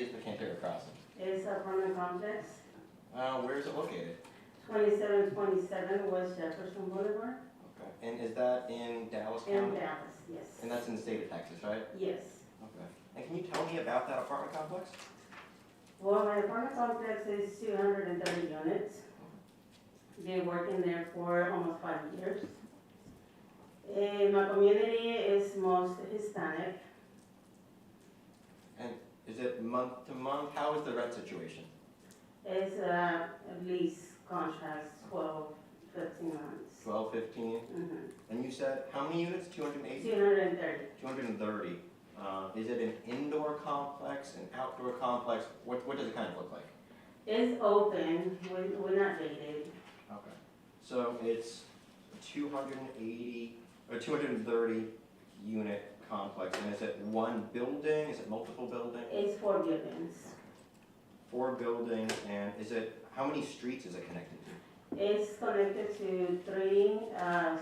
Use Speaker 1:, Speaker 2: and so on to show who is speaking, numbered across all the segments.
Speaker 1: is the Cantera Crossing?
Speaker 2: It's an apartment complex,
Speaker 1: Where is it located?
Speaker 2: 2727 West Jefferson Boulevard,
Speaker 1: Okay. And is that in Dallas
Speaker 2: in
Speaker 1: County?
Speaker 2: Dallas, yes.
Speaker 1: And that's in the state of Texas, right?
Speaker 2: Yes.
Speaker 1: Okay. And can you tell me about that apartment complex?
Speaker 2: Well, my apartment complex is 230 units. Been working there for almost 5 years. My community is most Hispanic.
Speaker 1: And is it month to month? How is the rent situation?
Speaker 2: It's at least contracts 12, 15 months.
Speaker 1: 12, 15?
Speaker 2: Mhm.
Speaker 1: And you said, how many units? 280?
Speaker 2: 230.
Speaker 1: 230. Is it an indoor complex, an outdoor complex? What does it kind of look like?
Speaker 2: It's open, we're not gated.
Speaker 1: Okay. So it's 280, or 230 unit complex, and is it one building? Is it multiple buildings?
Speaker 2: It's 4 buildings.
Speaker 1: 4 buildings, and is it, how many streets is it connected to?
Speaker 2: It's connected to 3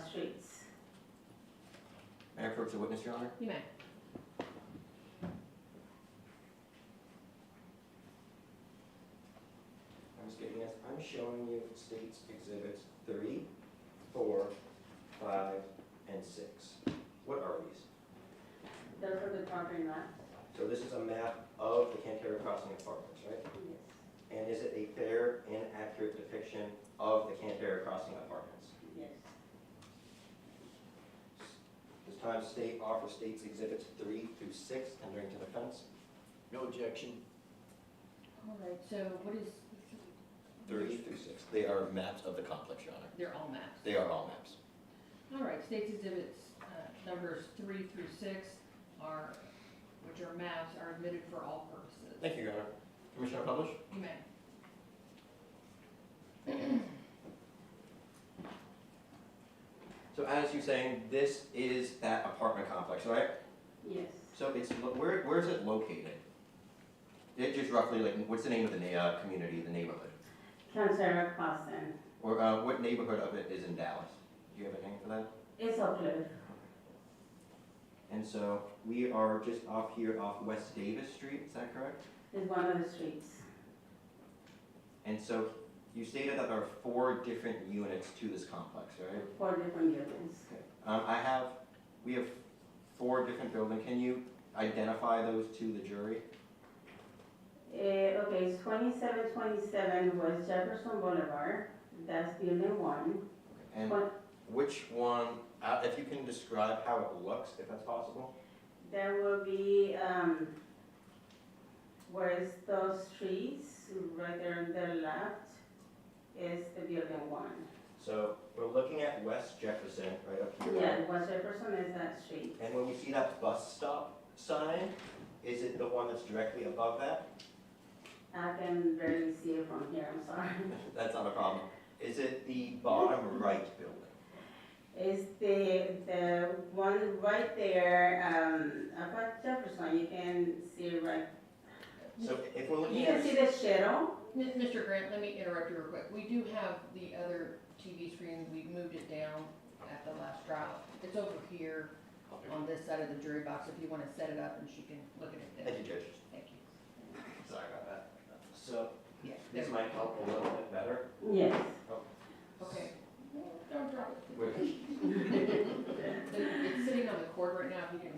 Speaker 2: streets.
Speaker 1: May I approach the witness, Your Honor?
Speaker 3: You may.
Speaker 1: I'm stating this, I'm showing you states exhibits 3, 4, 5, and 6. What are these?
Speaker 2: Those are the property maps.
Speaker 1: So this is a map of the Cantera Crossing Apartments, right?
Speaker 2: Yes.
Speaker 1: And is it a fair and accurate depiction of the Cantera Crossing Apartments?
Speaker 2: Yes.
Speaker 1: This time state offer states exhibits 3 through 6, tendering to defense.
Speaker 4: No objection.
Speaker 3: All right, so what is,
Speaker 1: 3 through 6. They are maps of the complex, Your Honor.
Speaker 3: they're all maps.
Speaker 1: They are all maps.
Speaker 3: All right, states exhibits, numbers 3 through 6 are, which are maps, are admitted for all purposes.
Speaker 1: Thank you, Your Honor. Commissioner Publish?
Speaker 3: You may.
Speaker 1: So as you're saying, this is that apartment complex, right?
Speaker 2: Yes.
Speaker 1: So it's, where is it located? It just roughly, like, what's the name of the community, the neighborhood?
Speaker 2: Cantera Crossing.
Speaker 1: Or what neighborhood of it is in Dallas? Do you have a name for that?
Speaker 2: It's Oak Cliff.
Speaker 1: And so we are just off here off West Davis Street, is that correct?
Speaker 2: It's one of the streets.
Speaker 1: And so you stated that there are 4 different units to this complex, right?
Speaker 2: 4 different buildings.
Speaker 1: Okay. We have 4 different buildings. Can you identify those to the jury?
Speaker 2: Okay, it's 2727 West Jefferson Boulevard. That's building 1.
Speaker 1: And which one, if you can describe how it looks, if that's possible?
Speaker 2: There will be, where is those streets, right there on the left, is the building 1.
Speaker 1: So we're looking at West Jefferson, right up here.
Speaker 2: Yeah, West Jefferson is that street.
Speaker 1: And when we see that bus stop sign, is it the one that's directly above that?
Speaker 2: I can barely see it from here, I'm sorry.
Speaker 1: That's not a problem. Is it the bottom right building?
Speaker 2: It's the one right there, above Jefferson, you can see it right.
Speaker 1: So if we're looking
Speaker 2: You
Speaker 1: at.
Speaker 2: can see the shadow.
Speaker 3: Mr. Grant, let me interrupt you real quick. We do have the other TV screen, we moved it down at the last trial. It's over here on this side of the jury box, if you want to set it up and she can look at it then.
Speaker 1: Thank you, Judge.
Speaker 3: Thank you.
Speaker 1: Sorry about that. So
Speaker 3: Yeah.
Speaker 1: this might help a little bit better.
Speaker 2: Yes.
Speaker 3: Okay. Don't drop it.
Speaker 1: Wait.
Speaker 3: It's sitting on the cord right now, if you can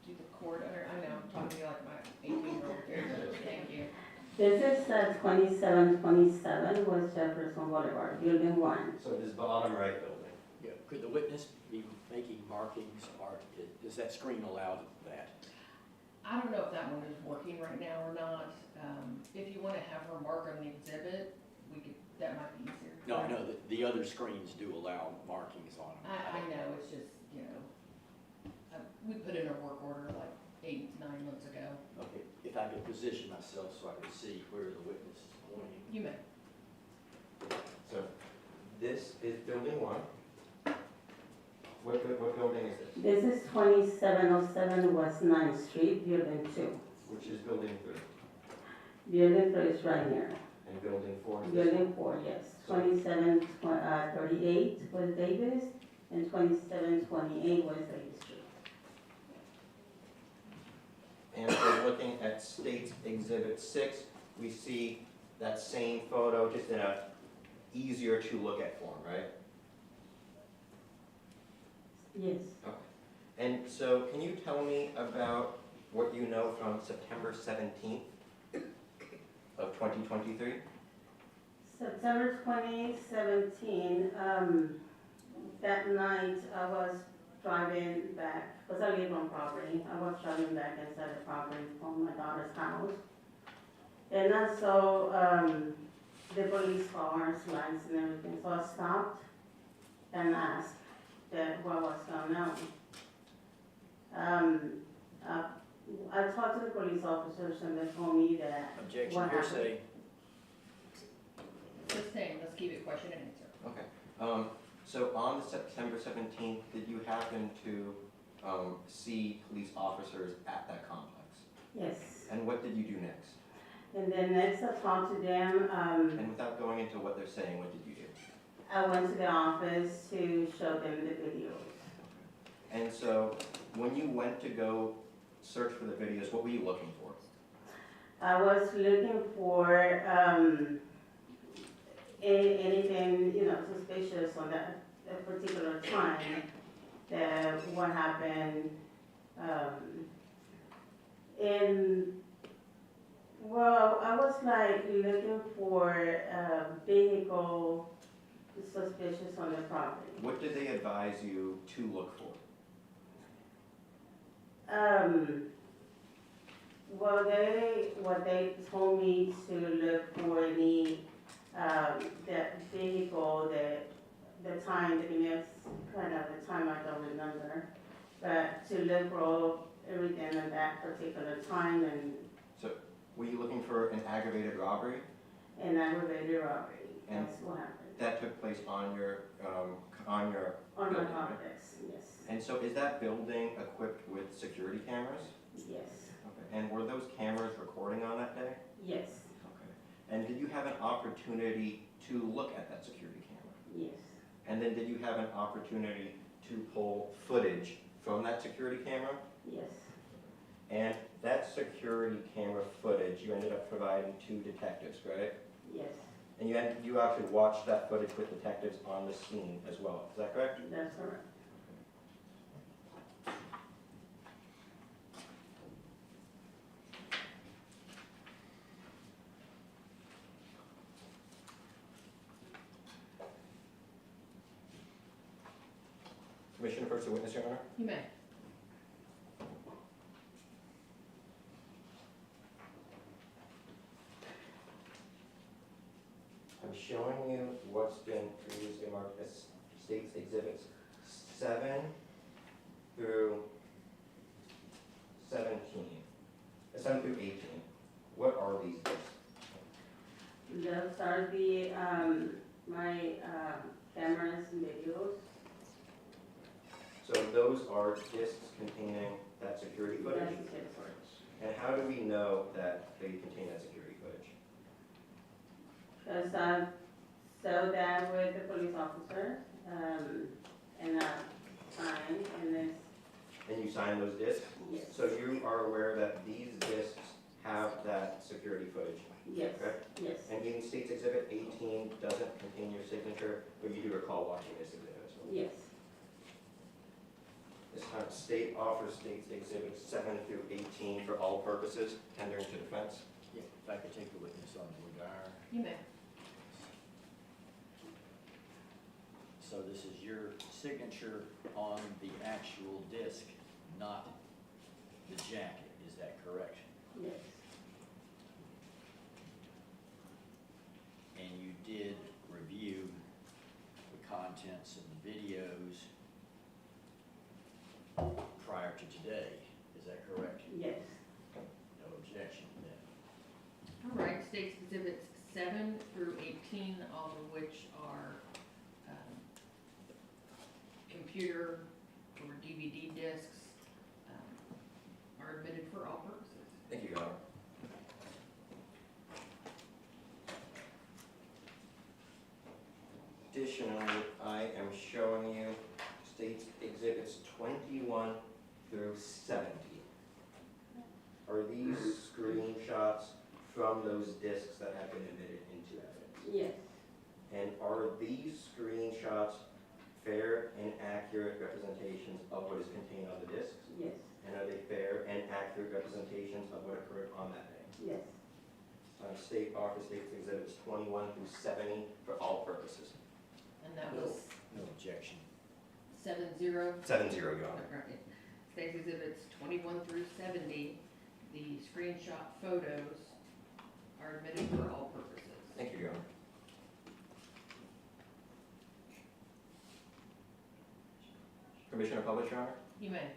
Speaker 3: do the cord under, I know, I'm talking to you like my 18-year-old here, thank you.
Speaker 2: This is 2727 West Jefferson Boulevard, building 1.
Speaker 1: So this bottom right building.
Speaker 4: Yeah. Could the witness be making markings, or does that screen allow that?
Speaker 3: I don't know if that one is working right now or not. If you want to have her mark on the exhibit, we could, that might be easier.
Speaker 4: No, I know that the other screens do allow markings on them.
Speaker 3: I know, it's just, you know, we put in a work order like 8, 9 months ago.
Speaker 4: Okay, if I could position myself so I could see where the witness is pointing.
Speaker 3: You may.
Speaker 1: So this is building 1. What building is this?
Speaker 2: This is 2707 West 9th Street, building 2.
Speaker 1: Which is building 3.
Speaker 2: Building 3 is right here.
Speaker 1: And building 4 is this one?
Speaker 2: Building 4, yes. 2738 West Davis and 2728 West Davis Street.
Speaker 1: And the looking at State's Exhibit 6, we see that same photo, just in a easier to look at form, right?
Speaker 2: Yes.
Speaker 1: And so, can you tell me about what you know from September 17th of 2023?
Speaker 2: September 2017, that night I was driving back, because I live on property. I was driving back inside the property from my daughter's house. And I saw the police cars, lights and everything. So I stopped and asked what was going on. I talked to the police officers and they told me that
Speaker 4: Objection,
Speaker 2: what happened.
Speaker 4: hearsay.
Speaker 3: Just saying, let's keep it question and answer.
Speaker 1: Okay. So on the September 17th, did you happen to see police officers at that complex?
Speaker 2: Yes.
Speaker 1: And what did you do next?
Speaker 2: And then next I talked to them,
Speaker 1: And without going into what they're saying, what did you do?
Speaker 2: I went to the office to show them the videos.
Speaker 1: And so, when you went to go search for the videos, what were you looking for?
Speaker 2: I was looking for anything, suspicious on that particular time, that what happened. Well, I was like looking for a vehicle suspicious on the property.
Speaker 1: What did they advise you to look for?
Speaker 2: Well, what they told me to look for any, that vehicle, the time, the minutes, kind of the time I don't remember, but to look for everything at that particular time and
Speaker 1: Were you looking for an aggravated robbery?
Speaker 2: an aggravated robbery.
Speaker 1: And
Speaker 2: That's what happened.
Speaker 1: that took place on your
Speaker 2: On my
Speaker 1: building, right?
Speaker 2: complex, yes,
Speaker 1: And so is that building equipped with security cameras?
Speaker 2: yes,
Speaker 1: Okay. And were those cameras recording on that day?
Speaker 2: yes,
Speaker 1: Okay. And did you have an opportunity to look at that security camera?
Speaker 2: yes,
Speaker 1: And then did you have an opportunity to pull footage from that security camera?
Speaker 2: yes,
Speaker 1: And that security camera footage, you ended up providing to detectives, right?
Speaker 2: yes,
Speaker 1: And you actually watched that footage with detectives on the scene as well, is that correct?
Speaker 2: that's correct.
Speaker 1: Commissioner, first the witness, Your Honor.
Speaker 3: You may.
Speaker 1: I'm showing you what's been previously marked as State's Exhibits 7 through 17, 7 through 18. What are these discs?
Speaker 2: Those are the, my cameras and videos.
Speaker 1: So those are discs containing that security footage?
Speaker 2: Necessary storage.
Speaker 1: And how do we know that they contain that security footage?
Speaker 2: Because I saw that with the police officer, and I signed, and then,
Speaker 1: And you sign those discs?
Speaker 2: yes,
Speaker 1: So you are aware that these discs have that security footage,
Speaker 2: yes,
Speaker 1: correct?
Speaker 2: yes,
Speaker 1: And even State's Exhibit 18 doesn't contain your signature, but you do recall watching this exhibit as well?
Speaker 2: yes.
Speaker 1: This time, State offers State's Exhibits 7 through 18 for all purposes, tendering to defense.
Speaker 4: Yeah, if I could take the witness on the wire.
Speaker 3: You may.
Speaker 4: So this is your signature on the actual disc, not the jacket, is that correct?
Speaker 2: Yes,
Speaker 4: And you did review the contents of the videos prior to today, is that correct?
Speaker 2: yes,
Speaker 4: No objection then.
Speaker 3: All right, State's Exhibits 7 through 18, all of which are computer or DVD discs, are admitted for all purposes.
Speaker 1: Thank you, Your Honor. Additionally, I am showing you State's Exhibits 21 through 70. are these screenshots from those discs that have been admitted into evidence?
Speaker 2: Yes,
Speaker 1: And are these screenshots fair and accurate representations of what is contained on the discs?
Speaker 2: yes,
Speaker 1: And are they fair and accurate representations of what occurred on that day?
Speaker 2: yes,
Speaker 1: State Office States Exhibits 21 through 70 for all purposes.
Speaker 3: And that was
Speaker 4: No objection.
Speaker 3: 70.
Speaker 1: 7-0, Your Honor.
Speaker 3: Right. State's Exhibits 21 through 70, the screenshot photos are admitted for all purposes.
Speaker 1: Thank you, Your Honor. Permission to publish, Your Honor?
Speaker 3: You may.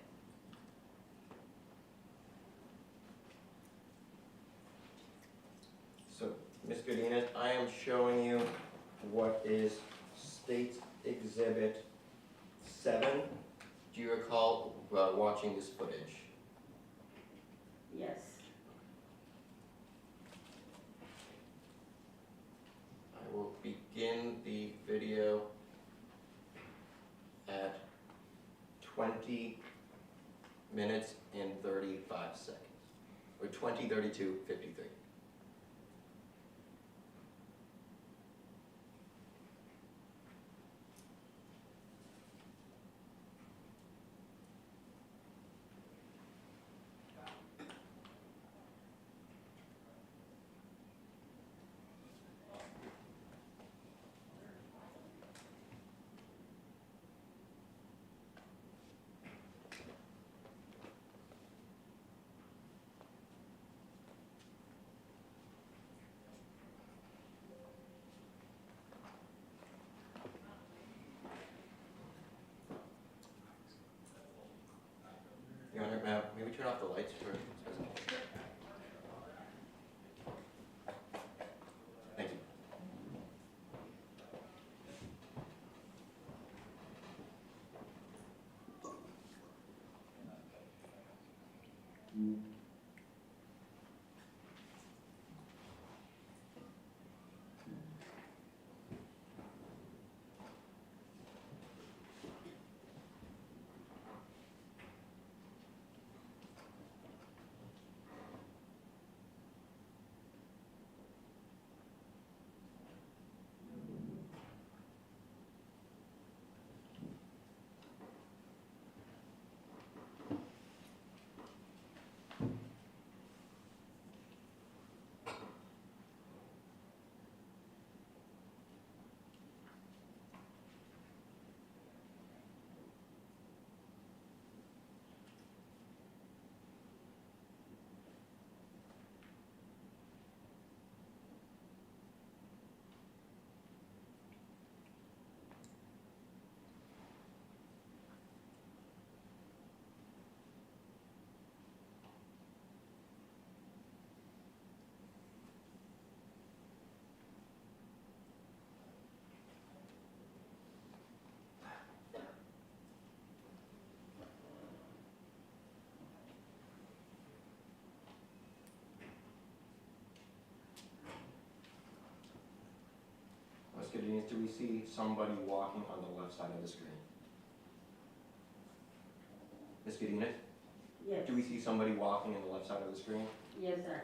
Speaker 1: So, Ms. Godinez, I am showing you what is State Exhibit 7. Do you recall watching this footage?
Speaker 2: yes.
Speaker 1: I will begin the video at 20 minutes and 35 seconds, or 20:32:53. Your Honor, may we turn off the lights for this presentation? Thank you. Ms. Godinez, do we see somebody walking on the left side of the screen? Ms. Godinez,
Speaker 2: Yes,
Speaker 1: do we see somebody walking on the left side of the screen?
Speaker 2: yes, sir.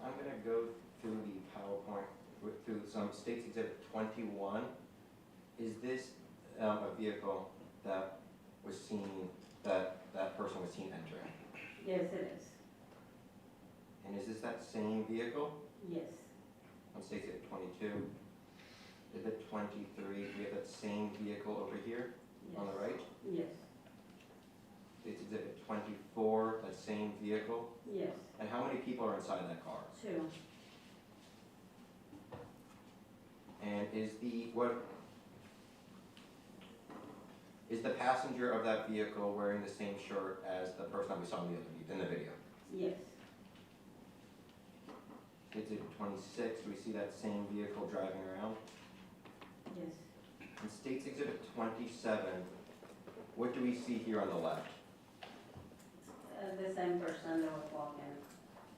Speaker 1: I'm gonna go through the PowerPoint, through some States Exhibit 21. Is this a vehicle that was seen, that person was seen entering?
Speaker 2: Yes, it is.
Speaker 1: And is this that same vehicle
Speaker 2: Yes.
Speaker 1: on States Exhibit 22? Exhibit 23, we have that same vehicle over here
Speaker 2: Yes.
Speaker 1: on the right.
Speaker 2: Yes.
Speaker 1: States Exhibit 24, that same vehicle.
Speaker 2: Yes.
Speaker 1: And how many people are inside that car?
Speaker 2: 2.
Speaker 1: And is the passenger of that vehicle wearing the same shirt as the person that we saw in the video?
Speaker 2: Yes.
Speaker 1: Exhibit 26, do we see that same vehicle driving around?
Speaker 2: Yes.
Speaker 1: In States Exhibit 27, what do we see here on the left?
Speaker 2: The same person that was walking.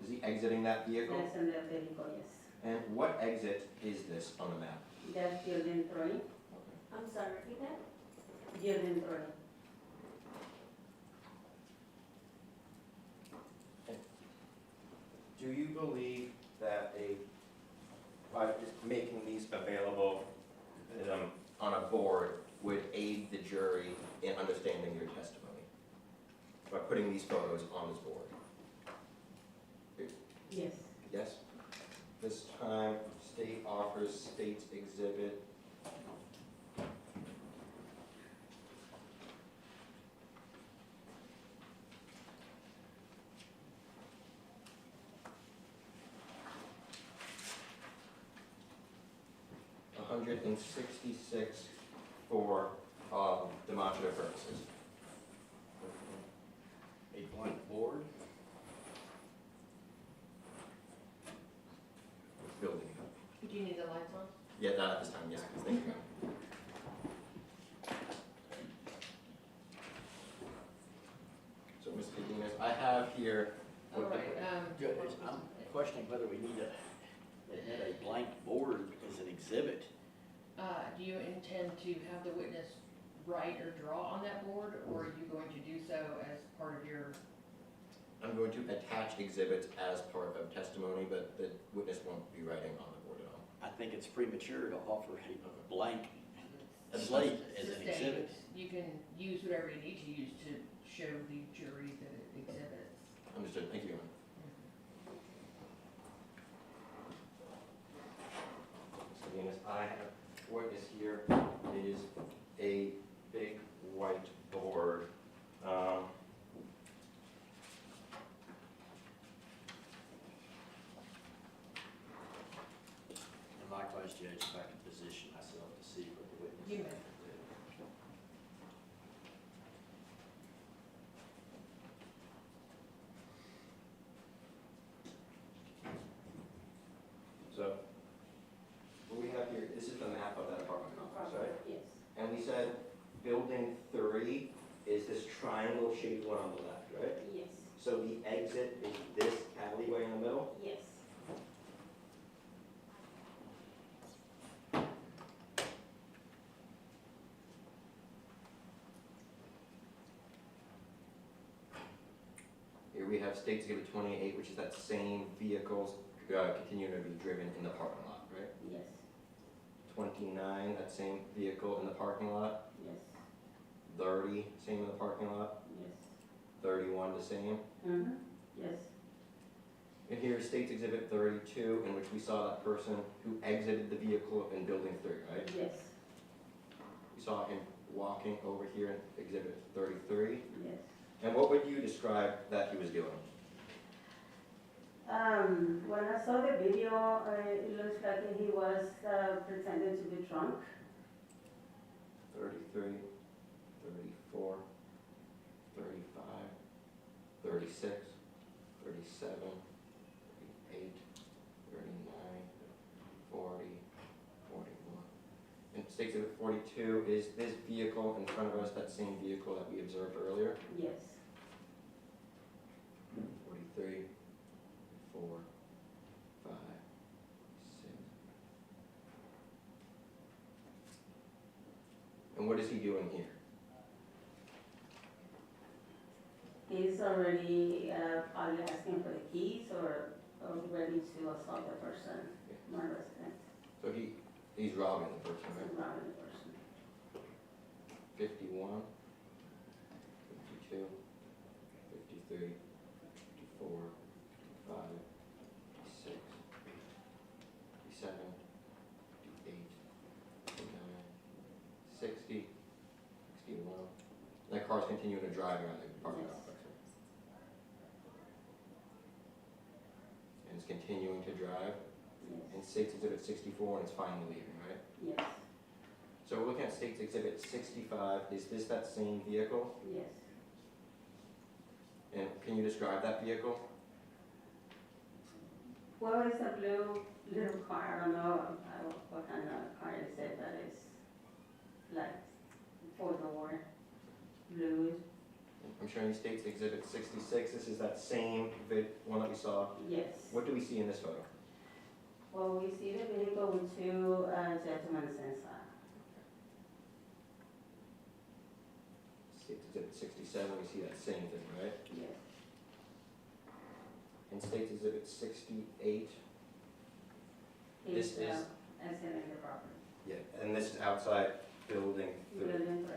Speaker 1: Is he exiting that vehicle?
Speaker 2: Yes, in the vehicle, yes.
Speaker 1: And what exit is this on the map?
Speaker 2: That's building 3.
Speaker 1: Okay.
Speaker 5: I'm sorry, repeat that?
Speaker 2: Building 3.
Speaker 1: Do you believe that by just making these available on a board would aid the jury in understanding your testimony? By putting these photos on this board?
Speaker 2: Yes.
Speaker 1: Yes? This time, state offers States Exhibit. $166 for demonstrative purposes.
Speaker 4: A blank board?
Speaker 1: Building.
Speaker 3: Do you need the lights on?
Speaker 1: Yeah, not at this time, yes, please, thank you. So, Ms. Cadenas, I have here.
Speaker 3: All right,
Speaker 4: I'm questioning whether we need a blank board as an exhibit.
Speaker 3: do you intend to have the witness write or draw on that board, or are you going to do so as part of your?
Speaker 1: I'm going to attach exhibits as part of testimony, but the witness won't be writing on the board at all.
Speaker 4: I think it's premature to offer a blank
Speaker 1: That's
Speaker 4: slate as an
Speaker 3: sustained.
Speaker 4: exhibit.
Speaker 3: You can use whatever you need to use to show the jury that it exhibits.
Speaker 1: Understood, thank you. Ms. Cadenas, I have witness here. It is a big white board.
Speaker 4: And likewise, Judge, if I can position myself to see what the witness.
Speaker 3: You may.
Speaker 1: So, what we have here, this is the map of that apartment complex, right?
Speaker 2: Yes.
Speaker 1: And we said building 3 is this triangle shaped one on the left, right?
Speaker 2: Yes.
Speaker 1: So the exit is this alleyway in the middle?
Speaker 2: Yes.
Speaker 1: Here we have States Exhibit 28, which is that same vehicles continuing to be driven in the parking lot, right?
Speaker 2: Yes.
Speaker 1: 29, that same vehicle in the parking lot.
Speaker 2: Yes.
Speaker 1: 30, same in the parking lot.
Speaker 2: Yes.
Speaker 1: 31, the same.
Speaker 2: Mm-hmm. Yes.
Speaker 1: And here is States Exhibit 32, in which we saw that person who exited the vehicle in Building 3, right?
Speaker 2: Yes.
Speaker 1: We saw him walking over here in Exhibit 33.
Speaker 2: Yes.
Speaker 1: And what would you describe that he was doing?
Speaker 2: When I saw the video, it looks like he was pretending to be drunk.
Speaker 1: 33, 34, 35, 36, 37, 38, 39, 40, 41. And State Exhibit 42, is this vehicle in front of us that same vehicle that we observed earlier?
Speaker 2: Yes.
Speaker 1: 43, 4, 5, 6. And what is he doing here?
Speaker 2: He's already probably asking for the keys or ready to assault the person, non-resident,
Speaker 1: So he's robbing the person, right?
Speaker 2: robbing the person.
Speaker 1: 51, 52, 53, 54, 55, 56, 57, 58, 59, 60, 61. That car's continuing to drive around the parking
Speaker 2: Yes.
Speaker 1: complex. And it's continuing to drive, and
Speaker 2: Yes,
Speaker 1: State's Exhibit 64, and it's finally leaving, right?
Speaker 2: yes,
Speaker 1: So we're looking at State's Exhibit 65. Is this that same vehicle?
Speaker 2: yes.
Speaker 1: And can you describe that vehicle?
Speaker 2: Well, it's a blue little car, I don't know what kind of car is it, but it's like four-door, blue,
Speaker 1: I'm showing you State's Exhibit 66. This is that same one that we saw.
Speaker 2: yes.
Speaker 1: What do we see in this photo?
Speaker 2: Well, we see the vehicle with two gentlemen inside.
Speaker 1: State's Exhibit 67, we see that same thing, right?
Speaker 2: Yes,
Speaker 1: In State's Exhibit 68, This
Speaker 2: it's
Speaker 1: is-
Speaker 2: exiting the property.
Speaker 1: yeah, and this is outside building 3.
Speaker 2: Building three.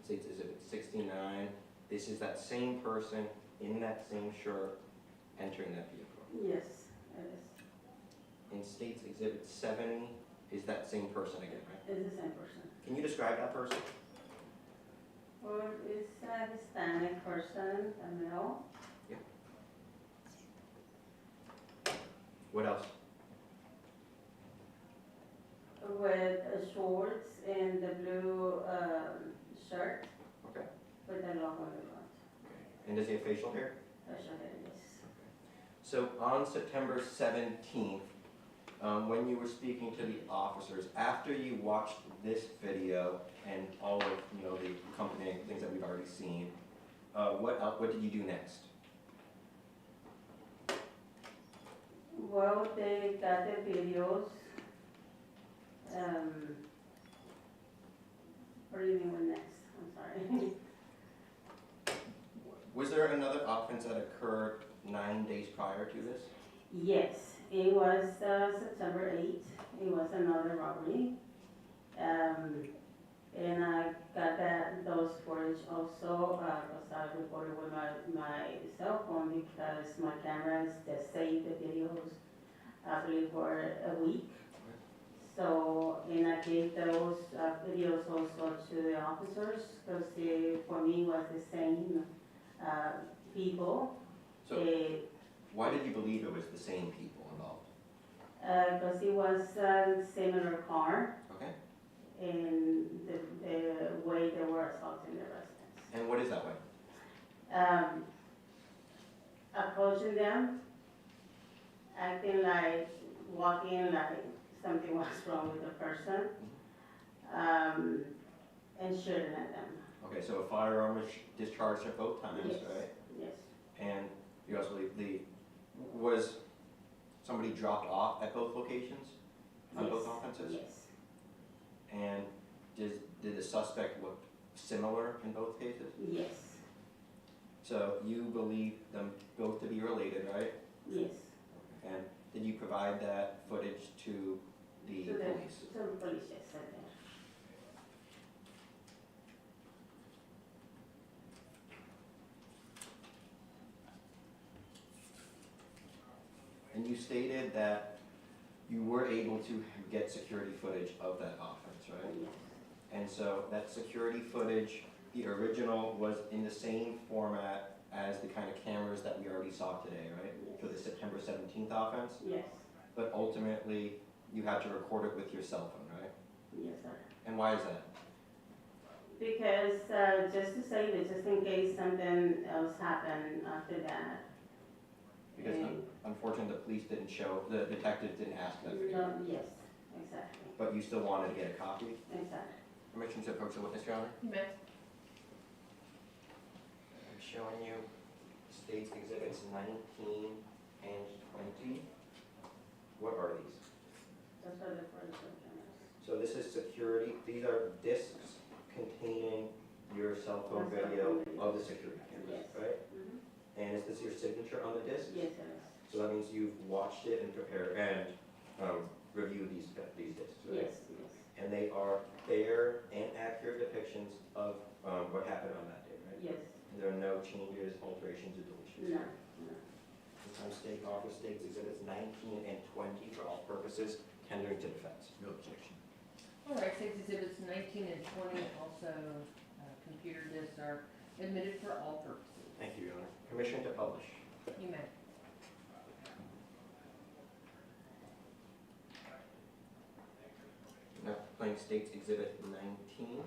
Speaker 1: State's Exhibit 69, this is that same person in that same shirt entering that vehicle.
Speaker 2: Yes, it is.
Speaker 1: In State's Exhibit 70, is that same person again, right?
Speaker 2: It's the same person.
Speaker 1: Can you describe that person?
Speaker 2: Well, it's a Hispanic person, a male.
Speaker 1: What else?
Speaker 2: With shorts and the blue shirt
Speaker 1: Okay.
Speaker 2: with the logo on the front.
Speaker 1: And does he have facial hair?
Speaker 2: Facial hair, yes.
Speaker 1: So on September 17th, when you were speaking to the officers, after you watched this video and all of the accompanying things that we've already seen, what did you do next?
Speaker 2: Well, they got the videos. What do you mean with next? I'm sorry.
Speaker 1: Was there another offense that occurred 9 days prior to this?
Speaker 2: Yes, it was September 8th. It was another robbery. And I got those footage also because I recorded with my cell phone because my cameras that saved the videos, I believe, for a week. So, and I gave those videos also to the officers because for me was the same people.
Speaker 1: So why did you believe it was the same people involved?
Speaker 2: Because it was a similar car
Speaker 1: Okay.
Speaker 2: and the way they were assaulting the residents.
Speaker 1: And what is that way?
Speaker 2: Approaching them, acting like, walking like something was wrong with the person, and shooting at them.
Speaker 1: Okay, so a firearm was discharged at both times,
Speaker 2: Yes.
Speaker 1: right?
Speaker 2: Yes,
Speaker 1: And you also was somebody dropped off at both locations on both
Speaker 2: Yes.
Speaker 1: offenses?
Speaker 2: yes,
Speaker 1: And did the suspect look similar in both cases?
Speaker 2: yes,
Speaker 1: So you believe them both to be related, right?
Speaker 2: yes.
Speaker 1: And did you provide that footage to the
Speaker 2: To
Speaker 1: police?
Speaker 2: To the police, yes, I did.
Speaker 1: And you stated that you were able to get security footage of that offense, right?
Speaker 2: Yes,
Speaker 1: And so that security footage, the original was in the same format as the kind of cameras that we already saw today, right? For the September 17th offense,
Speaker 2: yes,
Speaker 1: but ultimately you had to record it with your cell phone, right?
Speaker 2: yes, sir.
Speaker 1: And why is that?
Speaker 2: Because, just to save it, just in case something else happened after that.
Speaker 1: Because unfortunately, the police didn't show, the detectives didn't ask that for you.
Speaker 2: No, yes, exactly,
Speaker 1: But you still wanted to get a copy?
Speaker 2: exactly.
Speaker 1: Permission to approach the witness, Your Honor?
Speaker 3: You may.
Speaker 1: I'm showing you State's Exhibits 19 and 20. What are these?
Speaker 2: Those are the first cameras.
Speaker 1: So this is security, these are discs containing your cell phone
Speaker 2: Your cell
Speaker 1: video
Speaker 2: phone video.
Speaker 1: of the security cameras,
Speaker 2: Yes.
Speaker 1: right?
Speaker 2: Mhm.
Speaker 1: And is this your signature on the disc?
Speaker 2: Yes, it is.
Speaker 1: So that means you've watched it and prepared and reviewed these discs, right?
Speaker 2: Yes, yes,
Speaker 1: And they are fair and accurate depictions of what happened on that day, right?
Speaker 2: yes.
Speaker 1: And there are no changes, alterations, or deletions.
Speaker 2: No, no.
Speaker 1: This time State offers State's Exhibits 19 and 20 for all purposes, tendering to defense.
Speaker 4: No objection.
Speaker 3: All right, State's Exhibits 19 and 20, also computer disks are admitted for all purposes.
Speaker 1: Thank you, Your Honor. Permission to publish.
Speaker 3: You may.
Speaker 1: Now playing State's Exhibit 19.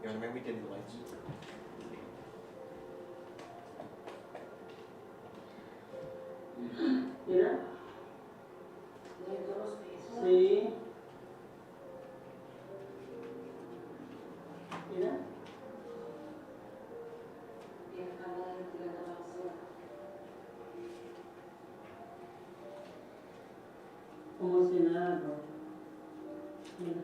Speaker 1: Your Honor, may we dim the lights?
Speaker 2: Mira. Sí. Mira. Como si nada, bro. Mira.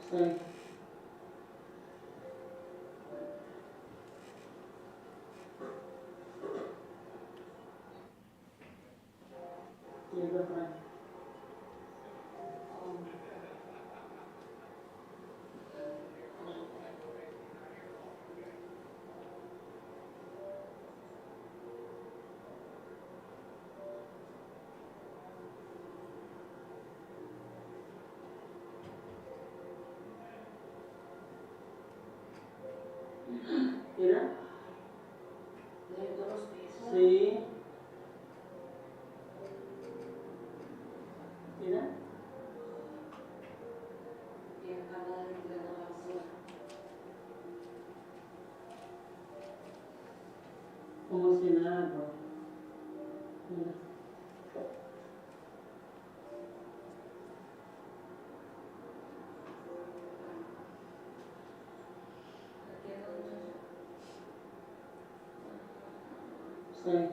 Speaker 2: Sí. Y el otro. Mira. Sí. Mira. Como si nada, bro. Mira. Sí.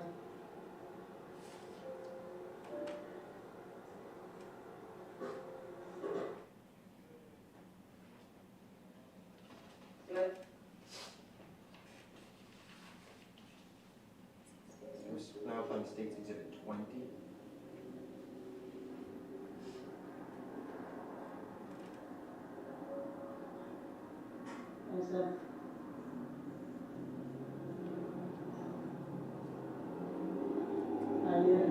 Speaker 1: We're now playing State's Exhibit 20.
Speaker 2: Eso. Ayer.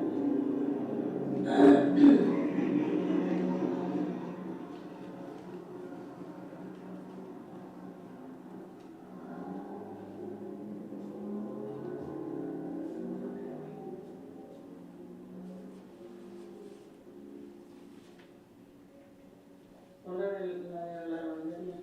Speaker 2: Hola de la lavandería.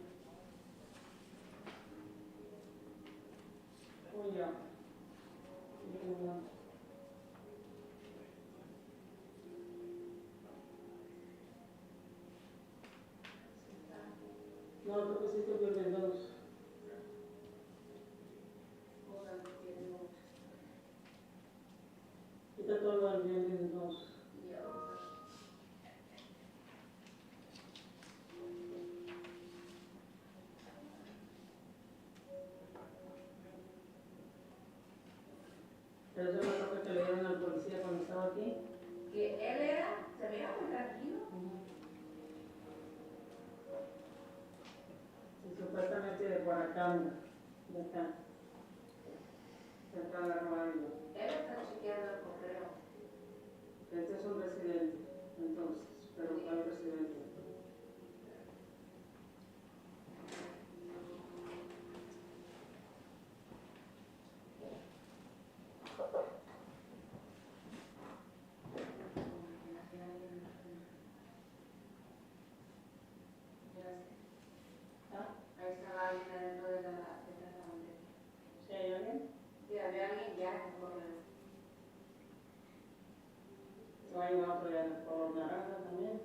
Speaker 2: de color naranja también.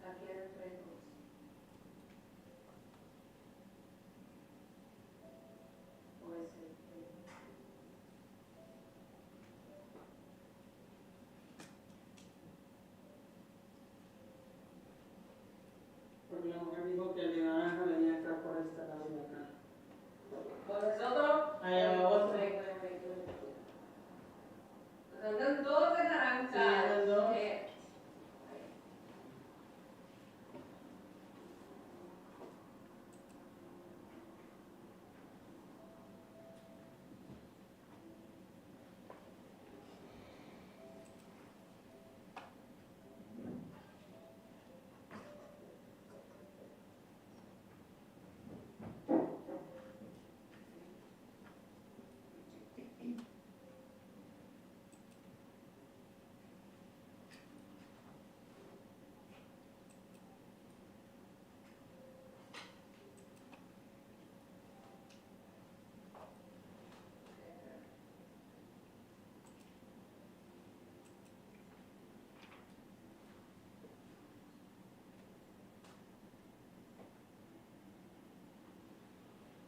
Speaker 5: Aquí hay frescos. O ese.
Speaker 2: Porque la mujer dijo que el de naranja venía acá por esta lado de acá. ¿Cuál es otro? Ahí va otro.
Speaker 5: Andan todos de naranja.
Speaker 2: Sí, andan dos.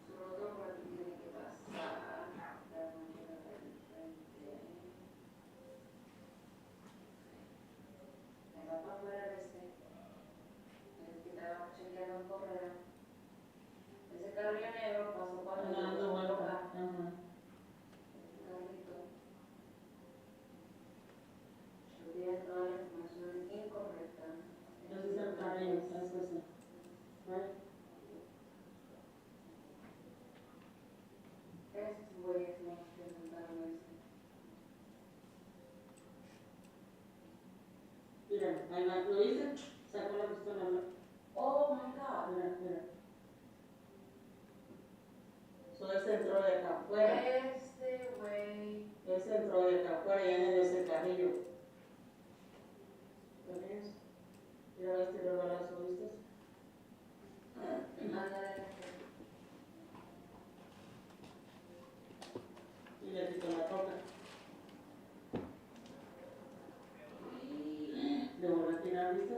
Speaker 5: Solo por aquí tiene que pasar. La manera del frente. Me va para afuera este. El que estaba chequeando en correa. Ese carrillo negro pasó cuando yo
Speaker 2: Dando
Speaker 5: lo
Speaker 2: vuelta.
Speaker 5: acá.
Speaker 2: Ajá.
Speaker 5: Este carrito. Yo di toda la información incorrecta.
Speaker 2: Ese es el carrillo, eso sí. ¿Ves?
Speaker 5: Estos güeyes nos presentaron ese.
Speaker 2: Mira, ahí va, ¿lo hice? Sacó la pistola, ¿no?
Speaker 5: Oh my god.
Speaker 2: Mira, mira. So, ese entró de acá afuera.
Speaker 5: Este güey.
Speaker 2: Ese entró de acá afuera y añadió ese carrillo. ¿Lo ves? Mira, ves, tiró el balazo, ¿viste?
Speaker 5: Ándale.
Speaker 2: Y le quitó la toca. Le volvió a tirar, ¿viste?